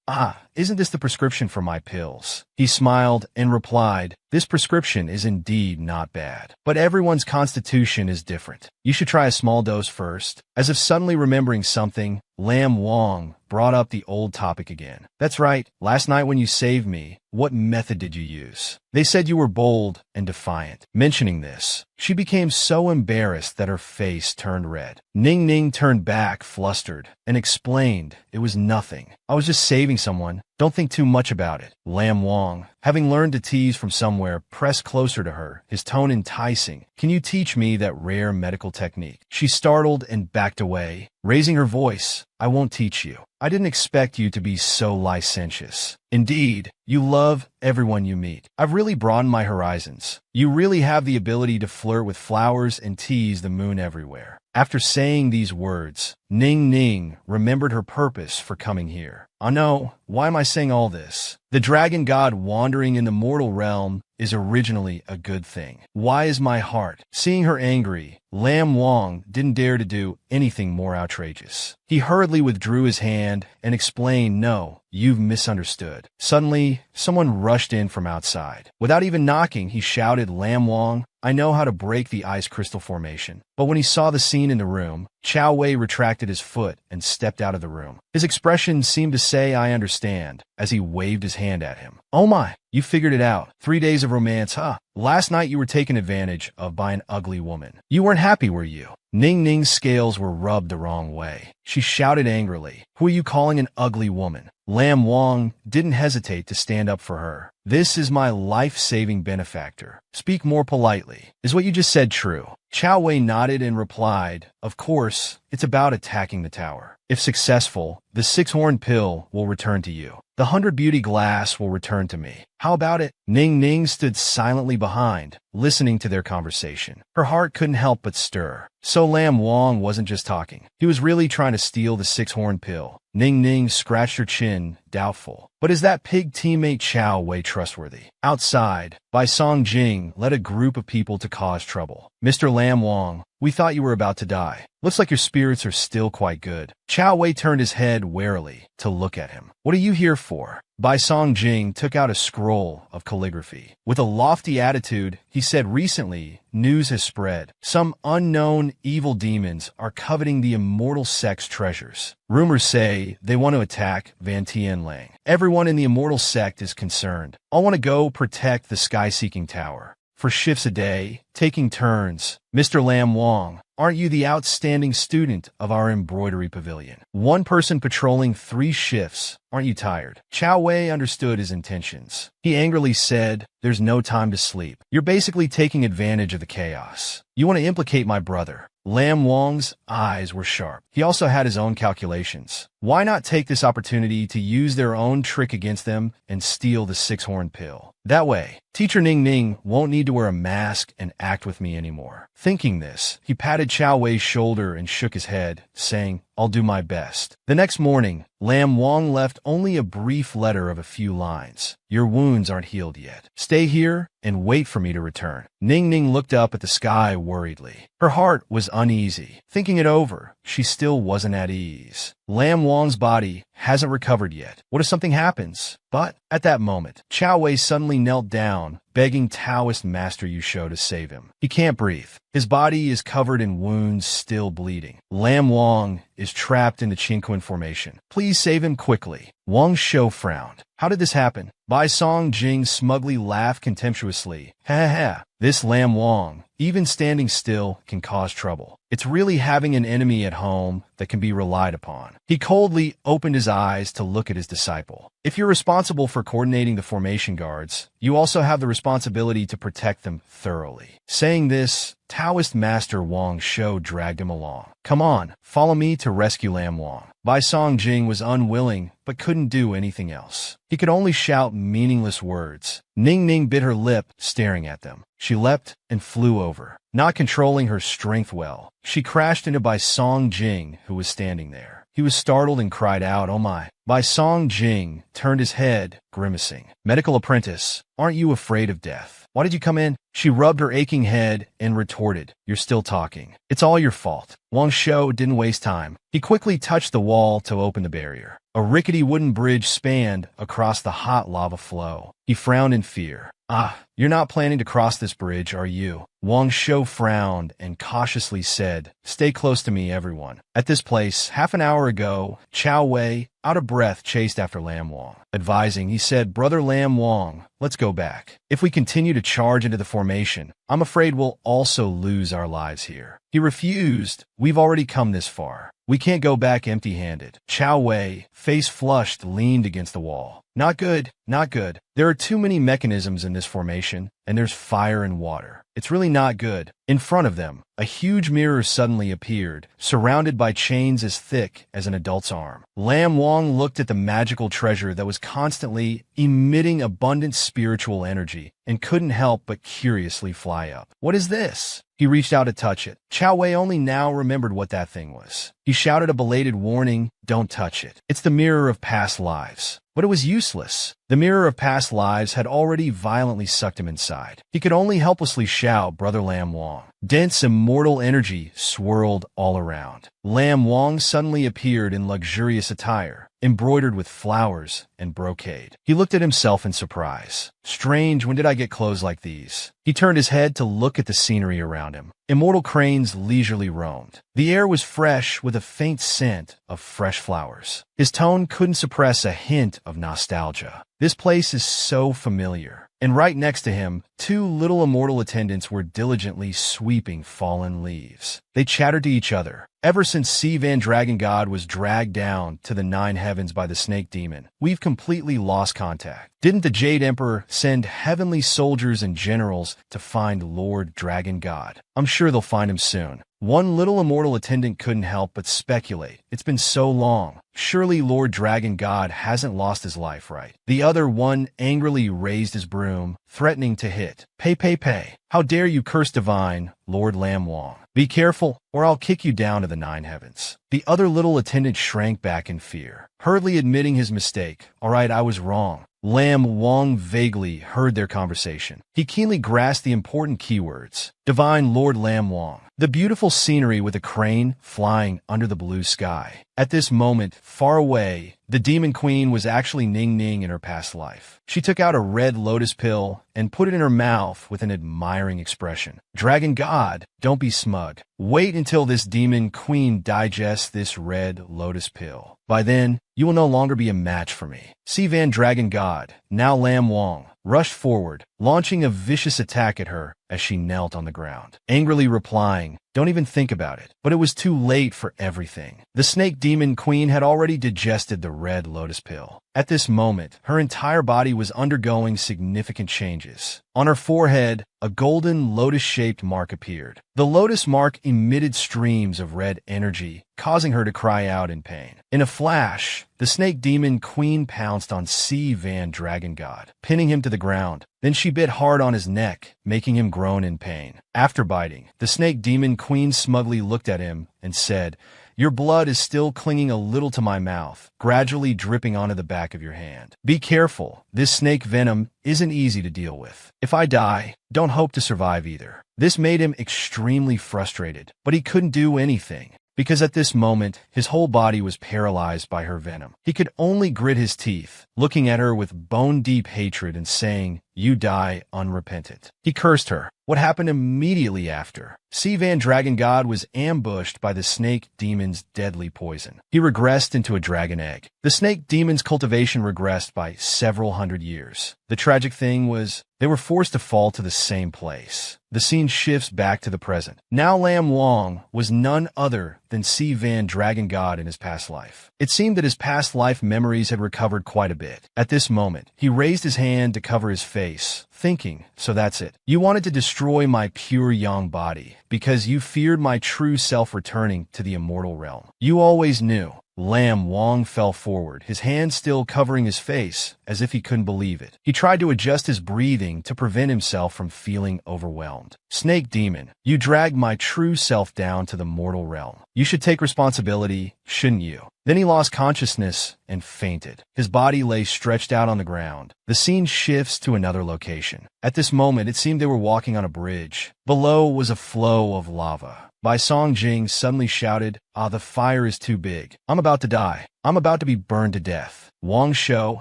isn't this the prescription for my pills?" He smiled and replied, "This prescription is indeed not bad, but everyone's constitution is different. You should try a small dose first." As if suddenly remembering something, Lam Wang brought up the old topic again. "That's right. Last night when you saved me, what method did you use? They said you were bold and defiant." Mentioning this, she became so embarrassed that her face turned red. Ning Ning turned back, flustered, and explained, "It was nothing. I was just saving someone. Don't think too much about it." Lam Wang, having learned to tease from somewhere, pressed closer to her, his tone enticing. "Can you teach me that rare medical technique?" She startled and backed away, raising her voice, "I won't teach you. I didn't expect you to be so licentious. Indeed, you love everyone you meet. I've really broadened my horizons. You really have the ability to flirt with flowers and tease the moon everywhere." After saying these words, Ning Ning remembered her purpose for coming here. "I know, why am I saying all this? The dragon god wandering in the mortal realm is originally a good thing. Why is my heart?" Seeing her angry, Lam Wang didn't dare to do anything more outrageous. He hurriedly withdrew his hand and explained, "No, you've misunderstood." Suddenly, someone rushed in from outside. Without even knocking, he shouted, "Lam Wang, I know how to break the ice crystal formation." But when he saw the scene in the room, Chao Wei retracted his foot and stepped out of the room. His expression seemed to say, "I understand," as he waved his hand at him. "Oh my, you figured it out. 3 days of romance, huh? Last night you were taken advantage of by an ugly woman. You weren't happy, were you?" Ning Ning's scales were rubbed the wrong way. She shouted angrily, "Who are you calling an ugly woman?" Lam Wang didn't hesitate to stand up for her. "This is my life-saving benefactor. Speak more politely. Is what you just said true?" Chao Wei nodded and replied, "Of course, it's about attacking the tower. If successful, the 6-horn pill will return to you. The 100 beauty glass will return to me. How about it?" Ning Ning stood silently behind, listening to their conversation. Her heart couldn't help but stir. So Lam Wang wasn't just talking. He was really trying to steal the 6-horn pill. Ning Ning scratched her chin, doubtful. But is that pig teammate Chao Wei trustworthy? Outside, Bai Song Jing led a group of people to cause trouble. "Mr. Lam Wang, we thought you were about to die. Looks like your spirits are still quite good." Chao Wei turned his head warily to look at him. "What are you here for?" Bai Song Jing took out a scroll of calligraphy. With a lofty attitude, he said, "Recently, news has spread. Some unknown evil demons are coveting the immortal sect's treasures. Rumors say they want to attack Van Tianlang. Everyone in the immortal sect is concerned. I'll want to go protect the sky-seeking tower. For shifts a day, taking turns. Mr. Lam Wang, aren't you the outstanding student of our embroidery pavilion? One person patrolling 3 shifts. Aren't you tired?" Chao Wei understood his intentions. He angrily said, "There's no time to sleep. You're basically taking advantage of the chaos. You want to implicate my brother." Lam Wang's eyes were sharp. He also had his own calculations. Why not take this opportunity to use their own trick against them and steal the six-horned pill? That way, Teacher Ning Ning won't need to wear a mask and act with me anymore. Thinking this, he patted Chao Wei's shoulder and shook his head, saying, I'll do my best. The next morning, Lam Wang left only a brief letter of a few lines. Your wounds aren't healed yet. Stay here and wait for me to return. Ning Ning looked up at the sky worriedly. Her heart was uneasy. Thinking it over, she still wasn't at ease. Lam Wang's body hasn't recovered yet. What if something happens? But at that moment, Chao Wei suddenly knelt down, begging Taoist Master Yusho to save him. He can't breathe. His body is covered in wounds, still bleeding. Lam Wang is trapped in the Qingquan formation. Please save him quickly. Wang Shou frowned. How did this happen? Bai Song Jing smugly laughed contemptuously. Ha ha ha. This Lam Wang, even standing still, can cause trouble. It's really having an enemy at home that can be relied upon. He coldly opened his eyes to look at his disciple. If you're responsible for coordinating the formation guards, you also have the responsibility to protect them thoroughly. Saying this, Taoist Master Wang Shou dragged him along. Come on, follow me to rescue Lam Wang. Bai Song Jing was unwilling, but couldn't do anything else. He could only shout meaningless words. Ning Ning bit her lip, staring at them. She leapt and flew over. Not controlling her strength well, she crashed into Bai Song Jing, who was standing there. He was startled and cried out, oh my. Bai Song Jing turned his head, grimacing. Medical apprentice, aren't you afraid of death? Why did you come in? She rubbed her aching head and retorted, you're still talking. It's all your fault. Wang Shou didn't waste time. He quickly touched the wall to open the barrier. A rickety wooden bridge spanned across the hot lava flow. He frowned in fear. Ah, you're not planning to cross this bridge, are you? Wang Shou frowned and cautiously said, stay close to me, everyone. At this place, half an hour ago, Chao Wei, out of breath, chased after Lam Wang. Advising, he said, Brother Lam Wang, let's go back. If we continue to charge into the formation, I'm afraid we'll also lose our lives here. He refused. We've already come this far. We can't go back empty-handed. Chao Wei, face flushed, leaned against the wall. Not good, not good. There are too many mechanisms in this formation, and there's fire and water. It's really not good. In front of them, a huge mirror suddenly appeared, surrounded by chains as thick as an adult's arm. Lam Wang looked at the magical treasure that was constantly emitting abundant spiritual energy and couldn't help but curiously fly up. What is this? He reached out to touch it. Chao Wei only now remembered what that thing was. He shouted a belated warning, don't touch it. It's the mirror of past lives. But it was useless. The mirror of past lives had already violently sucked him inside. He could only helplessly shout, Brother Lam Wang. Dense, immortal energy swirled all around. Lam Wang suddenly appeared in luxurious attire, embroidered with flowers and brocade. He looked at himself in surprise. Strange, when did I get clothes like these? He turned his head to look at the scenery around him. Immortal cranes leisurely roamed. The air was fresh with a faint scent of fresh flowers. His tone couldn't suppress a hint of nostalgia. This place is so familiar. And right next to him, two little immortal attendants were diligently sweeping fallen leaves. They chattered to each other. Ever since Sivan Dragon God was dragged down to the 9 heavens by the snake demon, we've completely lost contact. Didn't the Jade Emperor send heavenly soldiers and generals to find Lord Dragon God? I'm sure they'll find him soon. One little immortal attendant couldn't help but speculate. It's been so long. Surely Lord Dragon God hasn't lost his life, right? The other one angrily raised his broom, threatening to hit. Pay. How dare you curse divine, Lord Lam Wang. Be careful, or I'll kick you down to the 9 heavens. The other little attendant shrank back in fear, hurriedly admitting his mistake. All right, I was wrong. Lam Wang vaguely heard their conversation. He keenly grasped the important keywords. Divine Lord Lam Wang. The beautiful scenery with a crane flying under the blue sky. At this moment, far away, the Demon Queen was actually Ning Ning in her past life. She took out a red lotus pill and put it in her mouth with an admiring expression. Dragon God, don't be smug. Wait until this Demon Queen digests this red lotus pill. By then, you will no longer be a match for me. Sivan Dragon God, now Lam Wang, rushed forward, launching a vicious attack at her as she knelt on the ground, angrily replying, don't even think about it. But it was too late for everything. The Snake Demon Queen had already digested the red lotus pill. At this moment, her entire body was undergoing significant changes. changes. On her forehead, a golden lotus-shaped mark appeared. The lotus mark emitted streams of red energy, causing her to cry out in pain. In a flash, the snake demon queen pounced on C. Van Dragon God, pinning him to the ground. Then she bit hard on his neck, making him groan in pain. After biting, the snake demon queen smugly looked at him and said, "Your blood is still clinging a little to my mouth, gradually dripping onto the back of your hand. Be careful. This snake venom isn't easy to deal with. If I die, don't hope to survive either." This made him extremely frustrated, but he couldn't do anything, because at this moment, his whole body was paralyzed by her venom. He could only grit his teeth, looking at her with bone-deep hatred and saying, "You die unrepentant." He cursed her. What happened immediately after? C. Van Dragon God was ambushed by the snake demon's deadly poison. He regressed into a dragon egg. The snake demon's cultivation regressed by several hundred years. The tragic thing was, they were forced to fall to the same place. The scene shifts back to the present. Now Lam Wang was none other than C. Van Dragon God in his past life. It seemed that his past life memories had recovered quite a bit. At this moment, he raised his hand to cover his face, thinking, "So that's it. You wanted to destroy my pure yang body, because you feared my true self returning to the immortal realm. You always knew." Lam Wang fell forward, his hand still covering his face, as if he couldn't believe it. He tried to adjust his breathing to prevent himself from feeling overwhelmed. "Snake demon, you dragged my true self down to the mortal realm. You should take responsibility, shouldn't you?" Then he lost consciousness and fainted. His body lay stretched out on the ground. The scene shifts to another location. At this moment, it seemed they were walking on a bridge. Below was a flow of lava. Bai Song Jing suddenly shouted, "Ah, the fire is too big. I'm about to die. I'm about to be burned to death." Wang Shou,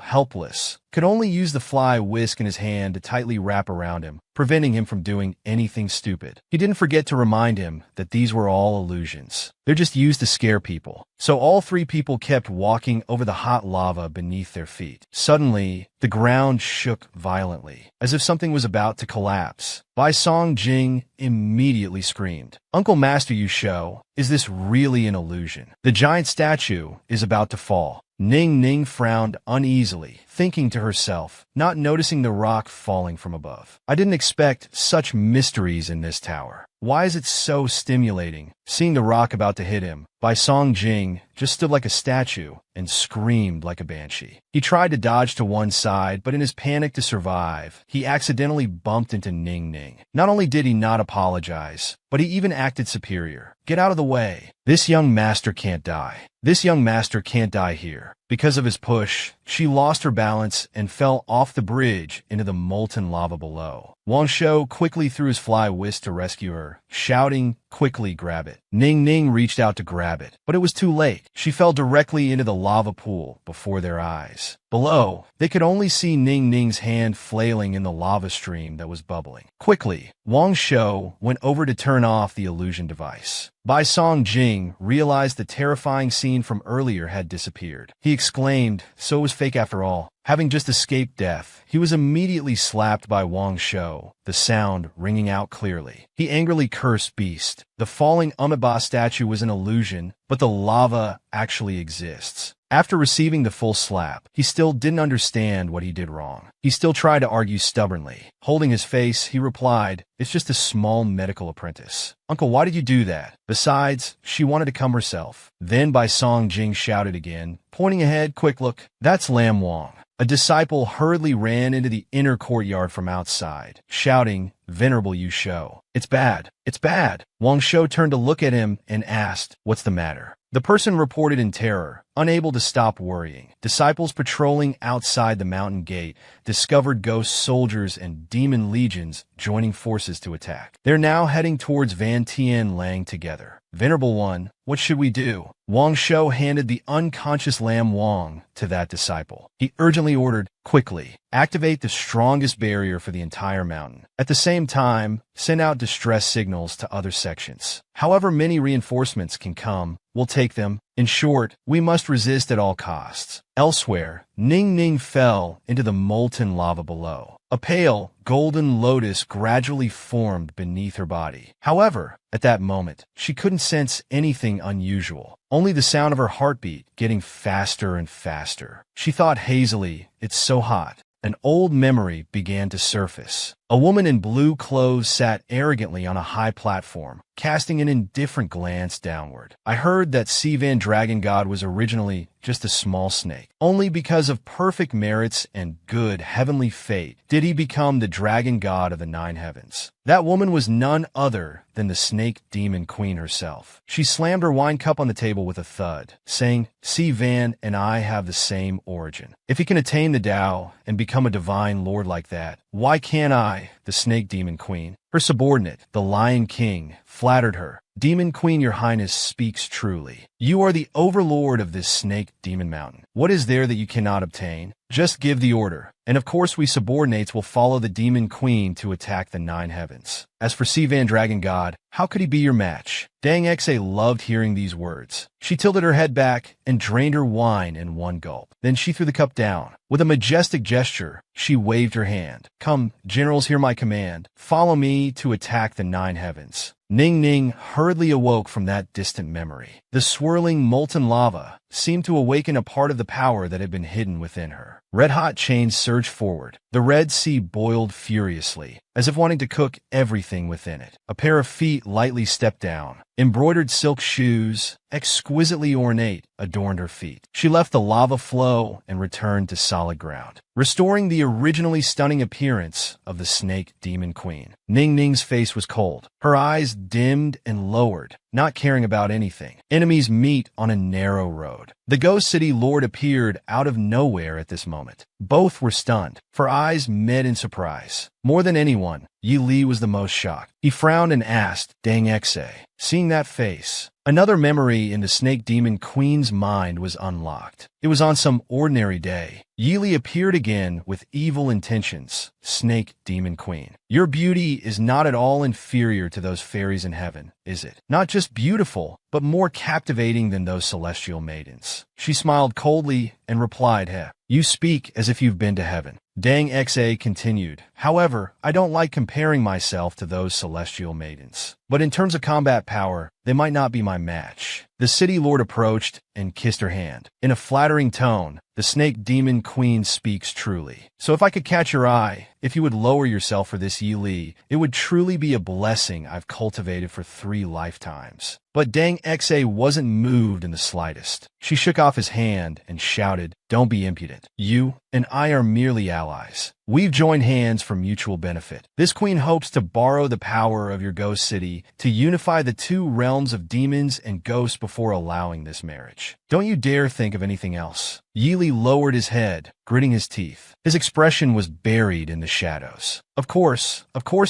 helpless, could only use the fly whisk in his hand to tightly wrap around him, preventing him from doing anything stupid. He didn't forget to remind him that these were all illusions. They're just used to scare people. So all three people kept walking over the hot lava beneath their feet. Suddenly, the ground shook violently, as if something was about to collapse. Bai Song Jing immediately screamed, "Uncle Master Yu Shou, is this really an illusion? The giant statue is about to fall." Ning Ning frowned uneasily, thinking to herself, not noticing the rock falling from above. "I didn't expect such mysteries in this tower. Why is it so stimulating?" Seeing the rock about to hit him, Bai Song Jing just stood like a statue and screamed like a banshee. He tried to dodge to one side, but in his panic to survive, he accidentally bumped into Ning Ning. Not only did he not apologize, but he even acted superior. "Get out of the way. This young master can't die. This young master can't die here." Because of his push, she lost her balance and fell off the bridge into the molten lava below. Wang Shou quickly threw his fly whisk to rescue her, shouting, "Quickly grab it." Ning Ning reached out to grab it, but it was too late. She fell directly into the lava pool before their eyes. Below, they could only see Ning Ning's hand flailing in the lava stream that was bubbling. Quickly, Wang Shou went over to turn off the illusion device. Bai Song Jing realized the terrifying scene from earlier had disappeared. He exclaimed, "So it was fake after all." Having just escaped death, he was immediately slapped by Wang Shou, the sound ringing out clearly. He angrily cursed Beast. The falling Amiibo statue was an illusion, but the lava actually exists. After receiving the full slap, he still didn't understand what he did wrong. He still tried to argue stubbornly. Holding his face, he replied, "It's just a small medical apprentice." "Uncle, why did you do that? Besides, she wanted to come herself." Then Bai Song Jing shouted again, pointing ahead, "Quick look, that's Lam Wang." A disciple hurriedly ran into the inner courtyard from outside, shouting, "Venerable Yu Shou, it's bad, it's bad." Wang Shou turned to look at him and asked, "What's the matter?" The person reported in terror, unable to stop worrying. Disciples patrolling outside the mountain gate discovered ghost soldiers and demon legions joining forces to attack. They're now heading towards Van Tien Lang together. "Venerable One, what should we do?" Wang Shou handed the unconscious Lam Wang to that disciple. He urgently ordered, "Quickly, activate the strongest barrier for the entire mountain. At the same time, send out distress signals to other sections. However many reinforcements can come, we'll take them. In short, we must resist at all costs." Elsewhere, Ning Ning fell into the molten lava below. A pale, golden lotus gradually formed beneath her body. However, at that moment, she couldn't sense anything unusual, only the sound of her heartbeat getting faster and faster. She thought hazily, "It's so hot. an old memory began to surface. A woman in blue clothes sat arrogantly on a high platform, casting an indifferent glance downward. I heard that Sivan Dragon God was originally just a small snake. Only because of perfect merits and good heavenly fate did he become the dragon god of the nine heavens. That woman was none other than the snake demon queen herself. She slammed her wine cup on the table with a thud, saying, Sivan and I have the same origin. If he can attain the Tao and become a divine lord like that, why can't I, the snake demon queen? Her subordinate, the Lion King, flattered her. Demon Queen, your highness speaks truly. You are the overlord of this snake demon mountain. What is there that you cannot obtain? Just give the order. And of course we subordinates will follow the demon queen to attack the nine heavens. As for Sivan Dragon God, how could he be your match? Dang Exe loved hearing these words. She tilted her head back and drained her wine in one gulp. Then she threw the cup down. With a majestic gesture, she waved her hand. Come, generals, hear my command. Follow me to attack the nine heavens. Ning Ning hurriedly awoke from that distant memory. The swirling molten lava seemed to awaken a part of the power that had been hidden within her. Red-hot chains surged forward. The Red Sea boiled furiously, as if wanting to cook everything within it. A pair of feet lightly stepped down. Embroidered silk shoes, exquisitely ornate, adorned her feet. She left the lava flow and returned to solid ground, restoring the originally stunning appearance of the snake demon queen. Ning Ning's face was cold. Her eyes dimmed and lowered, not caring about anything. Enemies meet on a narrow road. The Ghost City Lord appeared out of nowhere at this moment. Both were stunned, for eyes met in surprise. More than anyone, Yi Li was the most shocked. He frowned and asked, Dang Exe. Seeing that face, another memory in the Snake Demon Queen's mind was unlocked. It was on some ordinary day. Yi Li appeared again with evil intentions. Snake Demon Queen, your beauty is not at all inferior to those fairies in heaven, is it? Not just beautiful, but more captivating than those celestial maidens. She smiled coldly and replied, Heh, you speak as if you've been to heaven. Dang Exe continued, however, I don't like comparing myself to those celestial maidens. But in terms of combat power, they might not be my match. The city lord approached and kissed her hand. In a flattering tone, the snake demon queen speaks truly. So if I could catch your eye, if you would lower yourself for this Yi Li, it would truly be a blessing I've cultivated for 3 lifetimes. But Dang Exe wasn't moved in the slightest. She shook off his hand and shouted, Don't be impudent. You and I are merely allies. We've joined hands for mutual benefit. This queen hopes to borrow the power of your ghost city to unify the 2 realms of demons and ghosts before allowing this marriage. Don't you dare think of anything else. Yi Li lowered his head, gritting his teeth. His expression was buried in the shadows. Of course,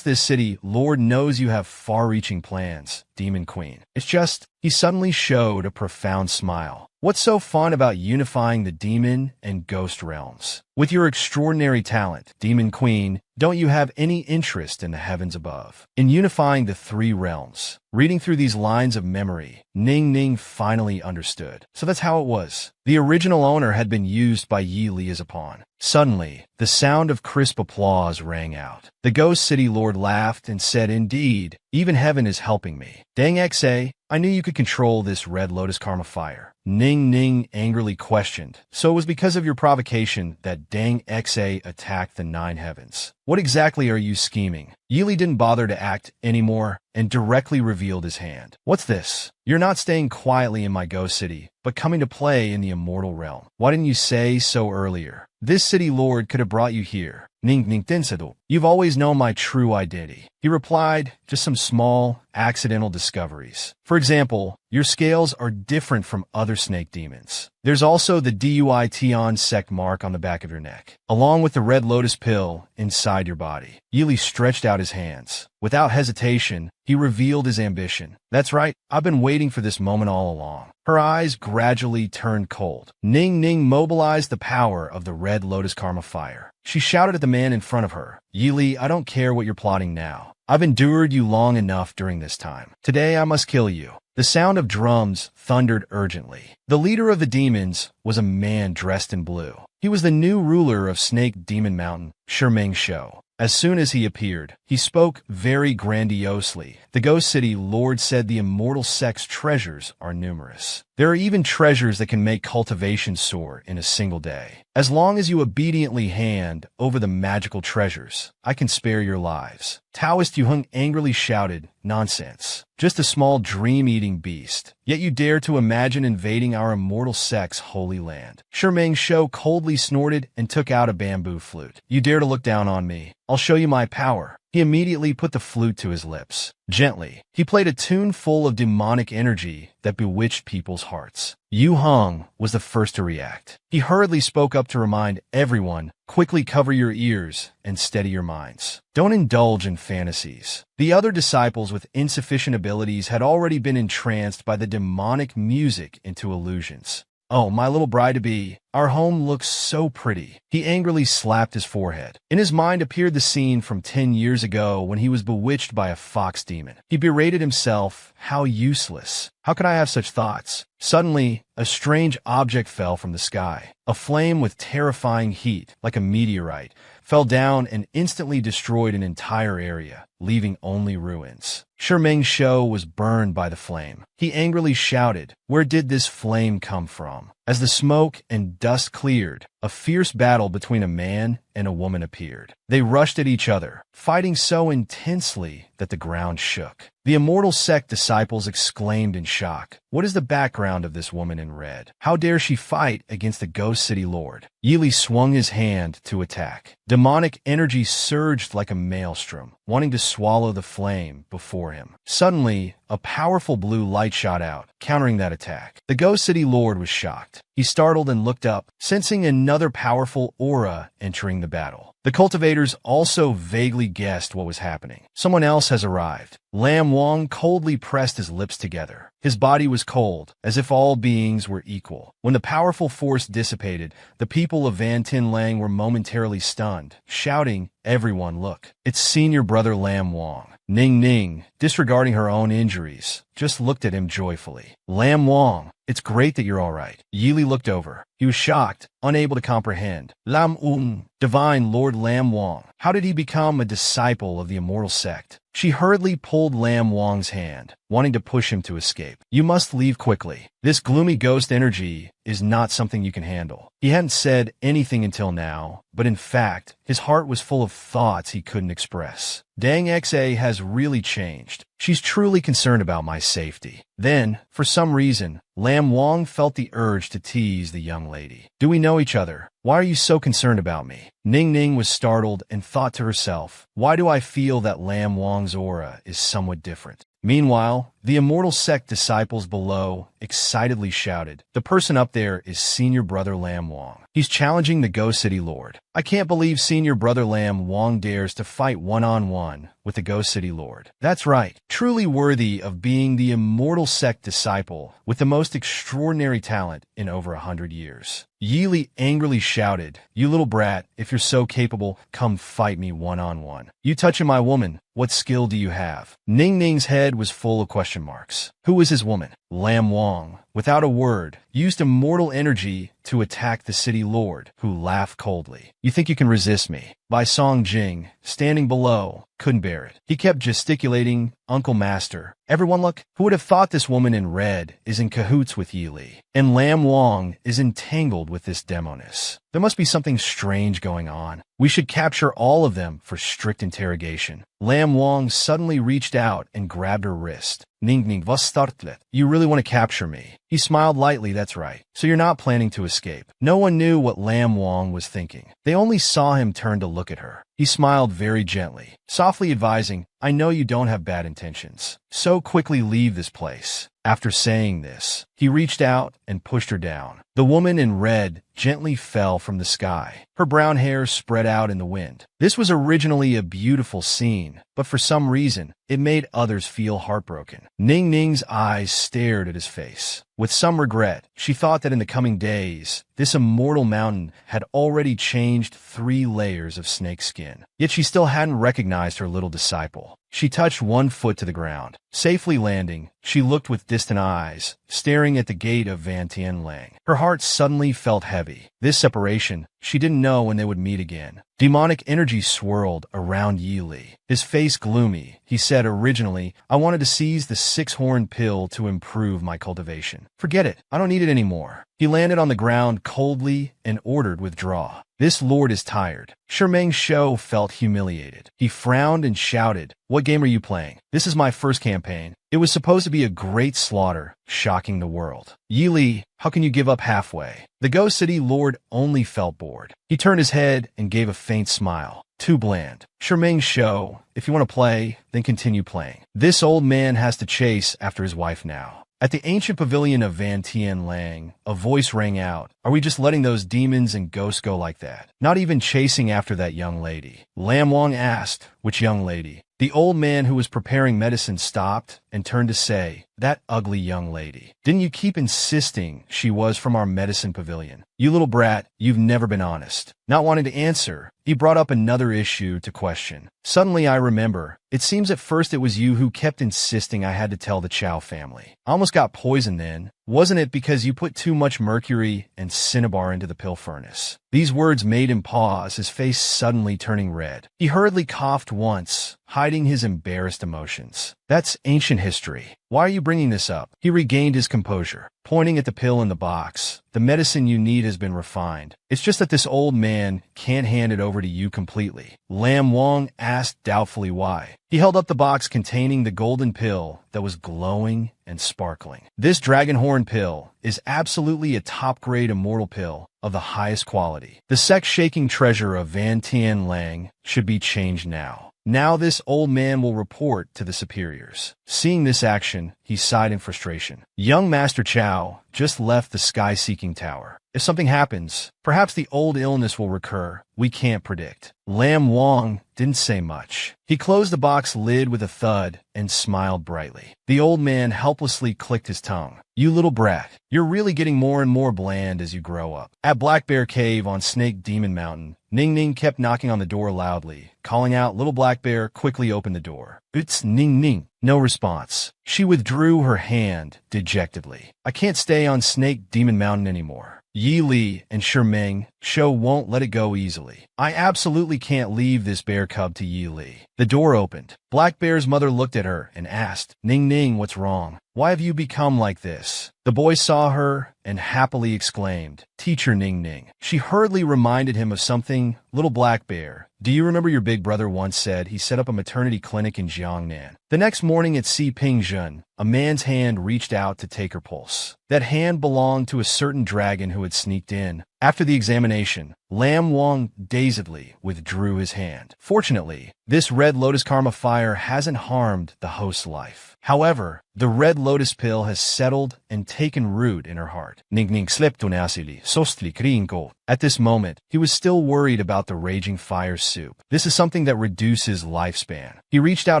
this city lord knows you have far-reaching plans, Demon Queen. It's just, he suddenly showed a profound smile. What's so fun about unifying the demon and ghost realms? With your extraordinary talent, Demon Queen, don't you have any interest in the heavens above? In unifying the 3 realms? Reading through these lines of memory, Ning Ning finally understood. So that's how it was. The original owner had been used by Yi Li as a pawn. Suddenly, the sound of crisp applause rang out. The Ghost City Lord laughed and said, Indeed, even heaven is helping me. Dang Exe, I knew you could control this Red Lotus Karma fire. Ning Ning angrily questioned. So it was because of your provocation that Dang Exe attacked the 9 heavens. What exactly are you scheming? Yi Li didn't bother to act anymore and directly revealed his hand. What's this? You're not staying quietly in my ghost city, but coming to play in the immortal realm. Why didn't you say so earlier? This city lord could have brought you here. Ning Ning Tinsedu. You've always known my true identity. He replied, just some small, accidental discoveries. For example, your scales are different from other snake demons. There's also the Duition sect mark on the back of your neck, along with the red lotus pill inside your body. Yi Li stretched out his hands. Without hesitation, he revealed his ambition. That's right, I've been waiting for this moment all along. Her eyes gradually turned cold. Ning Ning mobilized the power of the Red Lotus Karma fire. She shouted at the man in front of her, Yi Li, I don't care what you're plotting now. I've endured you long enough during this time. Today I must kill you. The sound of drums thundered urgently. The leader of the demons was a man dressed in blue. He was the new ruler of Snake Demon Mountain, Shimeng Shou. As soon as he appeared, he spoke very grandiosely. The Ghost City Lord said the immortal sect's treasures are numerous. There are even treasures that can make cultivation soar in a single day. As long as you obediently hand over the magical treasures, I can spare your lives. Taoist Yuheng angrily shouted, "Nonsense. Just a small dream-eating beast. Yet you dare to imagine invading our immortal sect's holy land." Shimeng Shou coldly snorted and took out a bamboo flute. "You dare to look down on me? I'll show you my power." He immediately put the flute to his lips. Gently, he played a tune full of demonic energy that bewitched people's hearts. Yu Hong was the first to react. He hurriedly spoke up to remind everyone, "Quickly cover your ears and steady your minds. Don't indulge in fantasies." The other disciples with insufficient abilities had already been entranced by the demonic music into illusions. "Oh, my little bride-to-be, our home looks so pretty." He angrily slapped his forehead. In his mind appeared the scene from 10 years ago when he was bewitched by a fox demon. He berated himself. How useless. How could I have such thoughts? Suddenly, a strange object fell from the sky. A flame with terrifying heat, like a meteorite, fell down and instantly destroyed an entire area, leaving only ruins. Shimeng Shou was burned by the flame. He angrily shouted, "Where did this flame come from?" As the smoke and dust cleared, a fierce battle between a man and a woman appeared. They rushed at each other, fighting so intensely that the ground shook. The immortal sect disciples exclaimed in shock, "What is the background of this woman in red? How dare she fight against the Ghost City Lord?" Yili swung his hand to attack. Demonic energy surged like a maelstrom, wanting to swallow the flame before him. Suddenly, a powerful blue light shot out, countering that attack. The Ghost City Lord was shocked. He startled and looked up, sensing another powerful aura entering the battle. The cultivators also vaguely guessed what was happening. Someone else has arrived. Lam Wang coldly pressed his lips together. His body was cold, as if all beings were equal. When the powerful force dissipated, the people of Van Tin Lang were momentarily stunned, shouting, "Everyone look. It's senior brother Lam Wang." Ning Ning, disregarding her own injuries, just looked at him joyfully. "Lam Wang, it's great that you're all right." Yili looked over. He was shocked, unable to comprehend. "Lam Un, divine Lord Lam Wang. How did he become a disciple of the immortal sect?" She hurriedly pulled Lam Wang's hand, wanting to push him to escape. "You must leave quickly. This gloomy ghost energy is not something you can handle." He hadn't said anything until now, but in fact, his heart was full of thoughts he couldn't express. Dang XA has really changed. She's truly concerned about my safety. Then, for some reason, Lam Wang felt the urge to tease the young lady. "Do we know each other? Why are you so concerned about me?" Ning Ning was startled and thought to herself, "Why do I feel that Lam Wang's aura is somewhat different?" Meanwhile, the immortal sect disciples below excitedly shouted, "The person up there is senior brother Lam Wang. He's challenging the Ghost City Lord. I can't believe senior brother Lam Wang dares to fight one-on-one with the Ghost City Lord. That's right, truly worthy of being the immortal sect disciple with the most extraordinary talent in over 100 years. Yili angrily shouted, "You little brat, if you're so capable, come fight me one-on-one. You touching my woman, what skill do you have?" Ning Ning's head was full of question marks. Who was his woman? Lam Wang, without a word, used immortal energy to attack the city lord, who laughed coldly. "You think you can resist me?" Bai Song Jing, standing below, couldn't bear it. He kept gesticulating, "Uncle Master, everyone look. Who would have thought this woman in red is in cahoots with Yili? And Lam Wang is entangled with this demoness. There must be something strange going on. We should capture all of them for strict interrogation." Lam Wang suddenly reached out and grabbed her wrist. "Ning Ning, was startlet? You really want to capture me?" He smiled lightly, "That's right. So you're not planning to escape." No one knew what Lam Wang was thinking. They only saw him turn to look at her. He smiled very gently, softly advising, "I know you don't have bad intentions, so quickly leave this place." After saying this, he reached out and pushed her down. The woman in red gently fell from the sky. Her brown hair spread out in the wind. This was originally a beautiful scene, but for some reason, it made others feel heartbroken. Ning Ning's eyes stared at his face. With some regret, she thought that in the coming days, this immortal mountain had already changed 3 layers of snake skin. Yet she still hadn't recognized her little disciple. She touched one foot to the ground. Safely landing, she looked with distant eyes, staring at the gate of Van Tianlang. Her heart suddenly felt heavy. This separation, she didn't know when they would meet again. Demonic energy swirled around Yi Li. His face gloomy. He said originally, I wanted to seize the six-horn pill to improve my cultivation. Forget it. I don't need it anymore. He landed on the ground coldly and ordered withdraw. This lord is tired. Shermang Shou felt humiliated. He frowned and shouted, what game are you playing? This is my first campaign. It was supposed to be a great slaughter, shocking the world. Yi Li, how can you give up halfway? The Ghost City Lord only felt bored. He turned his head and gave a faint smile. Too bland. Shermang Shou, if you want to play, then continue playing. This old man has to chase after his wife now. At the ancient pavilion of Van Tianlang, a voice rang out. Are we just letting those demons and ghosts go like that? Not even chasing after that young lady? Lam Wang asked, which young lady? The old man who was preparing medicine stopped and turned to say, that ugly young lady. Didn't you keep insisting she was from our medicine pavilion? You little brat, you've never been honest. Not wanting to answer, he brought up another issue to question. Suddenly I remember, it seems at first it was you who kept insisting I had to tell the Chow family. I almost got poisoned then. Wasn't it because you put too much mercury and cinnabar into the pill furnace? These words made him pause, his face suddenly turning red. He hurriedly coughed once, hiding his embarrassed emotions. That's ancient history. Why are you bringing this up? He regained his composure, pointing at the pill in the box. The medicine you need has been refined. It's just that this old man can't hand it over to you completely. Lam Wang asked doubtfully why. He held up the box containing the golden pill that was glowing and sparkling. This dragonhorn pill is absolutely a top-grade immortal pill of the highest quality. The sex-shaking treasure of Van Tianlang should be changed now. Now this old man will report to the superiors. Seeing this action, he sighed in frustration. Young Master Chow just left the sky-seeking tower. If something happens, perhaps the old illness will recur. We can't predict. Lam Wang didn't say much. He closed the box lid with a thud and smiled brightly. The old man helplessly clicked his tongue. You little brat, you're really getting more and more bland as you grow up. At Black Bear Cave on Snake Demon Mountain, Ning Ning kept knocking on the door loudly, calling out. Little Black Bear quickly opened the door. It's Ning Ning. No response. She withdrew her hand dejectedly. I can't stay on Snake Demon Mountain anymore. Yi Li and Shermang Shou won't let it go easily. I absolutely can't leave this bear cub to Yi Li. The door opened. Black Bear's mother looked at her and asked, Ning Ning, what's wrong? Why have you become like this? The boy saw her and happily exclaimed, Teacher Ning Ning. She hurriedly reminded him of something. Little Black Bear, do you remember your big brother once said he set up a maternity clinic in Jiangnan? The next morning at Si Pingzhen, a man's hand reached out to take her pulse. That hand belonged to a certain dragon who had sneaked in. After the examination, Lam Wang dazedly withdrew his hand. Fortunately, this red lotus karma fire hasn't harmed the host's life. However, the red lotus pill has settled and taken root in her heart. Ning Ning slept unasili, sostli kringo. At this moment, he was still worried about the raging fire soup. This is something that reduces lifespan. He reached out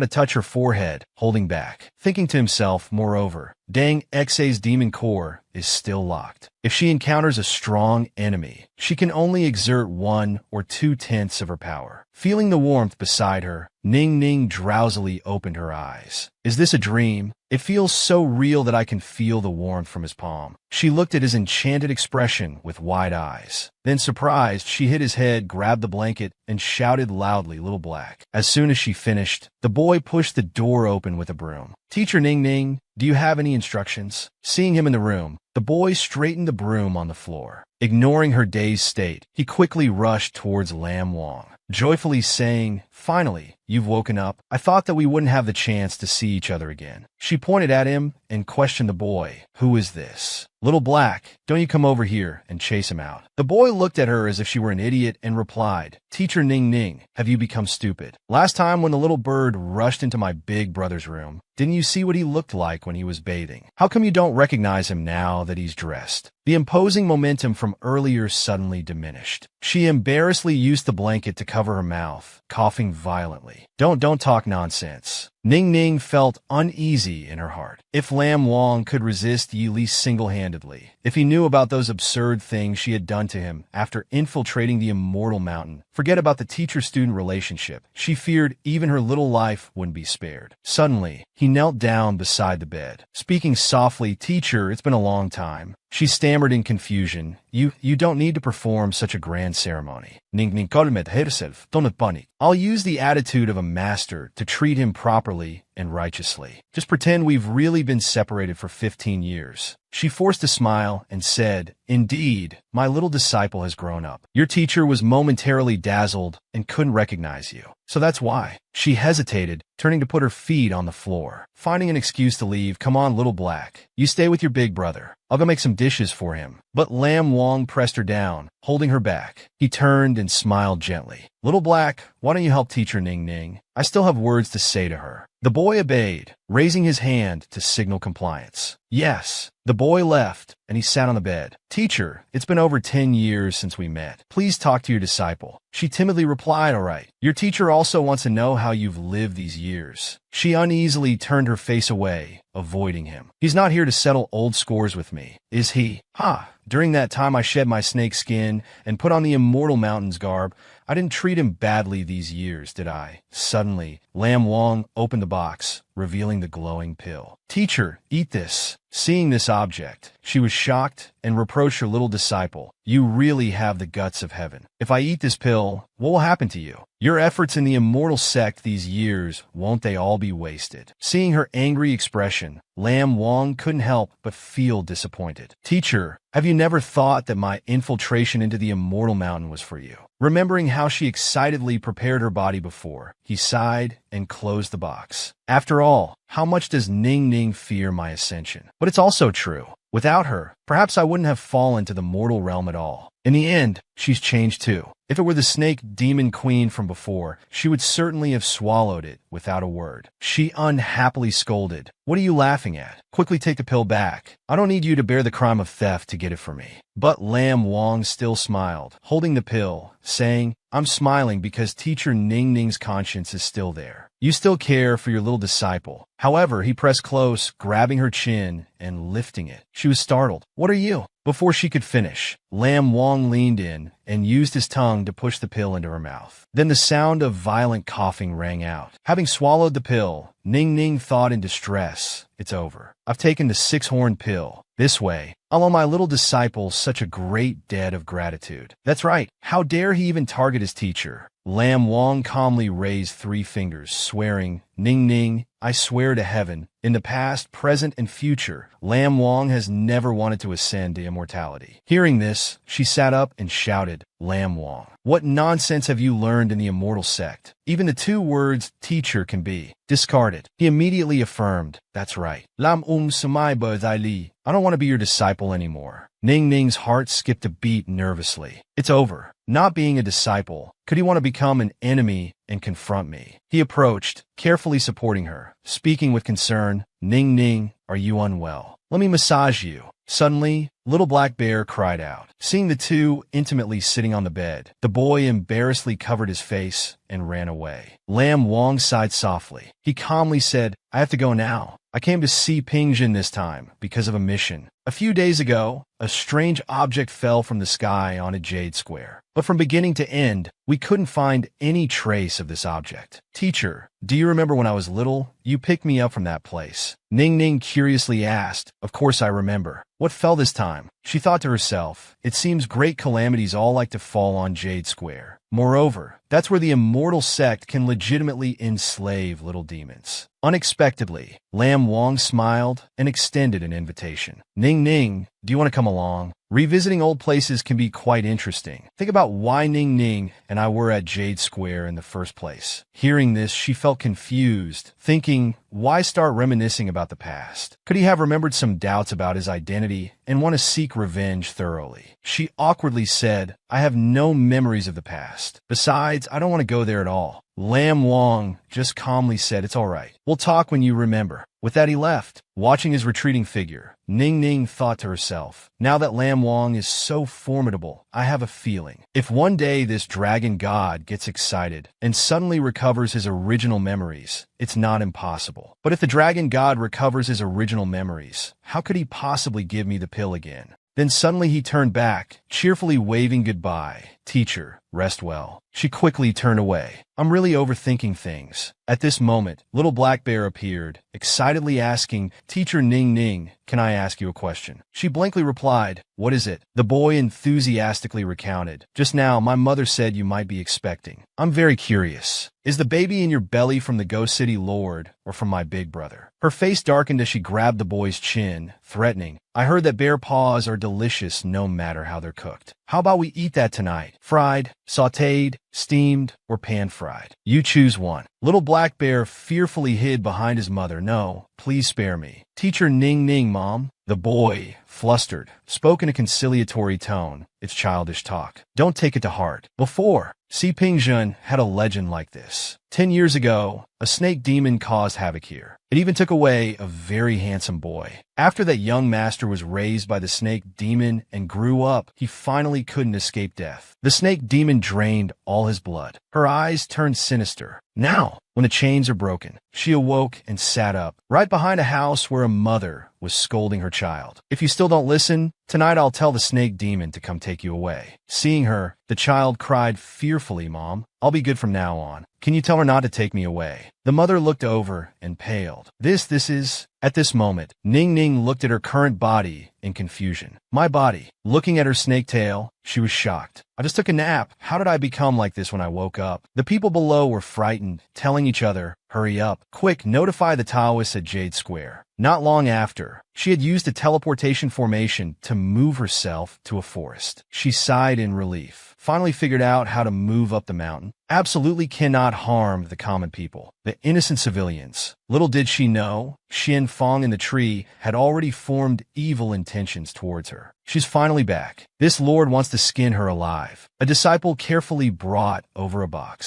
to touch her forehead, holding back, thinking to himself, moreover, Dang Xa's demon core is still locked. If she encounters a strong enemy, she can only exert 1 or 2/10 of her power. Feeling the warmth beside her, Ning Ning drowsily opened her eyes. Is this a dream? It feels so real that I can feel the warmth from his palm. She looked at his enchanted expression with wide eyes. Then, surprised, she hit his head, grabbed the blanket, and shouted loudly, Little Black. As soon as she finished, the boy pushed the door open with a broom. Teacher Ning Ning, do you have any instructions? Seeing him in the room, the boy straightened the broom on the floor. Ignoring her dazed state, he quickly rushed towards Lam Wang, joyfully saying, Finally, you've woken up. I thought that we wouldn't have the chance to see each other again. She pointed at him and questioned the boy. Who is this? Little Black, don't you come over here and chase him out. The boy looked at her as if she were an idiot and replied, Teacher Ning Ning, have you become stupid? Last time when the little bird rushed into my big brother's room, didn't you see what he looked like when he was bathing? How come you don't recognize him now that he's dressed? The imposing momentum from earlier suddenly diminished. She embarrassedly used the blanket to cover her mouth, coughing violently. Don't talk nonsense. Ning Ning felt uneasy in her heart. If Lam Wang could resist Yi Li single-handedly, if he knew about those absurd things she had done to him after infiltrating the immortal mountain, forget about the teacher-student relationship. She feared even her little life wouldn't be spared. Suddenly, he knelt down beside the bed. Speaking softly, "Teacher, it's been a long time." She stammered in confusion. You don't need to perform such a grand ceremony. Ning Ning kalmet herself, don't panic. I'll use the attitude of a master to treat him properly and righteously. Just pretend we've really been separated for 15 years. She forced a smile and said, "Indeed, my little disciple has grown up. Your teacher was momentarily dazzled and couldn't recognize you. So that's why." She hesitated, turning to put her feet on the floor. Finding an excuse to leave, "Come on, little black. You stay with your big brother. I'll go make some dishes for him." But Lam Wang pressed her down, holding her back. He turned and smiled gently. "Little black, why don't you help teacher Ning Ning? I still have words to say to her." The boy obeyed, raising his hand to signal compliance. "Yes." The boy left, and he sat on the bed. "Teacher, it's been over 10 years since we met. Please talk to your disciple." She timidly replied, "All right. Your teacher also wants to know how you've lived these years." She uneasily turned her face away, avoiding him. "He's not here to settle old scores with me, is he? Ha! During that time I shed my snake skin and put on the immortal mountain's garb. I didn't treat him badly these years, did I?" Suddenly, Lam Wang opened the box, revealing the glowing pill. "Teacher, eat this." Seeing this object, she was shocked and reproached her little disciple. "You really have the guts of heaven. If I eat this pill, what will happen to you? Your efforts in the immortal sect these years, won't they all be wasted?" Seeing her angry expression, Lam Wang couldn't help but feel disappointed. "Teacher, have you never thought that my infiltration into the immortal mountain was for you?" Remembering how she excitedly prepared her body before, he sighed and closed the box. After all, how much does Ning Ning fear my ascension? But it's also true. Without her, perhaps I wouldn't have fallen to the mortal realm at all. In the end, she's changed too. If it were the snake demon queen from before, she would certainly have swallowed it without a word. She unhappily scolded. "What are you laughing at? Quickly take the pill back. I don't need you to bear the crime of theft to get it for me." But Lam Wang still smiled, holding the pill, saying, "I'm smiling because teacher Ning Ning's conscience is still there. You still care for your little disciple." However, he pressed close, grabbing her chin and lifting it. She was startled. "What are you?" Before she could finish, Lam Wang leaned in and used his tongue to push the pill into her mouth. Then the sound of violent coughing rang out. Having swallowed the pill, Ning Ning thought in distress, "It's over. I've taken the six-horned pill. This way, I'll owe my little disciple such a great debt of gratitude." That's right. How dare he even target his teacher? Lam Wang calmly raised 3 fingers, swearing, "Ning Ning, I swear to heaven, in the past, present, and future, Lam Wang has never wanted to ascend to immortality." Hearing this, she sat up and shouted, "Lam Wang, what nonsense have you learned in the immortal sect? Even the 2 words teacher can be discarded." He immediately affirmed, "That's right. Lam Samai Ba Li. I don't want to be your disciple anymore." Ning Ning's heart skipped a beat nervously. It's over. Not being a disciple, could he want to become an enemy and confront me? He approached, carefully supporting her, speaking with concern, "Ning Ning, are you unwell? Let me massage you." Suddenly, Little Black Bear cried out. Seeing the two intimately sitting on the bed, the boy embarrassedly covered his face and ran away. Lam Wang sighed softly. He calmly said, "I have to go now. I came to see Pingjin this time because of a mission. A few days ago, a strange object fell from the sky on a jade square. But from beginning to end, we couldn't find any trace of this object. Teacher, do you remember when I was little? You picked me up from that place." Ning Ning curiously asked. "Of course I remember. What fell this time?" She thought to herself, "It seems great calamities all like to fall on Jade Square. Moreover, that's where the immortal sect can legitimately enslave little demons." Unexpectedly, Lam Wang smiled and extended an invitation. "Ning Ning, do you want to come along? Revisiting old places can be quite interesting. Think about why Ning Ning and I were at Jade Square in the first place." Hearing this, she felt confused, thinking, why start reminiscing about the past? Could he have remembered some doubts about his identity and want to seek revenge thoroughly? She awkwardly said, "I have no memories of the past. Besides, I don't want to go there at all." Lam Wang just calmly said, "It's all right. We'll talk when you remember." With that, he left. Watching his retreating figure, Ning Ning thought to herself, "Now that Lam Wang is so formidable, I have a feeling. If one day this dragon god gets excited and suddenly recovers his original memories, it's not impossible. But if the dragon god recovers his original memories, how could he possibly give me the pill again?" Then suddenly he turned back, cheerfully waving goodbye. "Teacher, rest well." She quickly turned away. "I'm really overthinking things." At this moment, Little Black Bear appeared, excitedly asking, "Teacher Ning Ning, can I ask you a question?" She blankly replied, "What is it?" The boy enthusiastically recounted, "Just now, my mother said you might be expecting. I'm very curious. Is the baby in your belly from the Ghost City Lord or from my big brother?" Her face darkened as she grabbed the boy's chin, threatening, "I heard that bear paws are delicious no matter how they're cooked. How about we eat that tonight? Fried, sautéed, steamed, or pan-fried? You choose one." Little Black Bear fearfully hid behind his mother. "No, please spare me. Teacher Ning Ning, Mom." The boy, flustered, spoke in a conciliatory tone. "It's childish talk. Don't take it to heart." Before, Si Pingjun had a legend like this. 10 years ago, a snake demon caused havoc here. It even took away a very handsome boy. After that young master was raised by the snake demon and grew up, he finally couldn't escape death. The snake demon drained all his blood. Her eyes turned sinister. Now, when the chains are broken, she awoke and sat up, right behind a house where a mother was scolding her child. "If you still don't listen, tonight I'll tell the snake demon to come take you away." Seeing her, the child cried fearfully, "Mom, I'll be good from now on. Can you tell her not to take me away?" The mother looked over and paled. This is... At this moment, Ning Ning looked at her current body in confusion. "My body." Looking at her snake tail, she was shocked. "I just took a nap. How did I become like this when I woke up?" The people below were frightened, telling each other, "Hurry up. Quick, notify the Taoists at Jade Square." Not long after, she had used a teleportation formation to move herself to a forest. She sighed in relief. Finally figured out how to move up the mountain. Absolutely cannot harm the common people, the innocent civilians. Little did she know, Xian Fong in the tree had already formed evil intentions towards her. She's finally back. This lord wants to skin her alive. A disciple carefully brought over a box.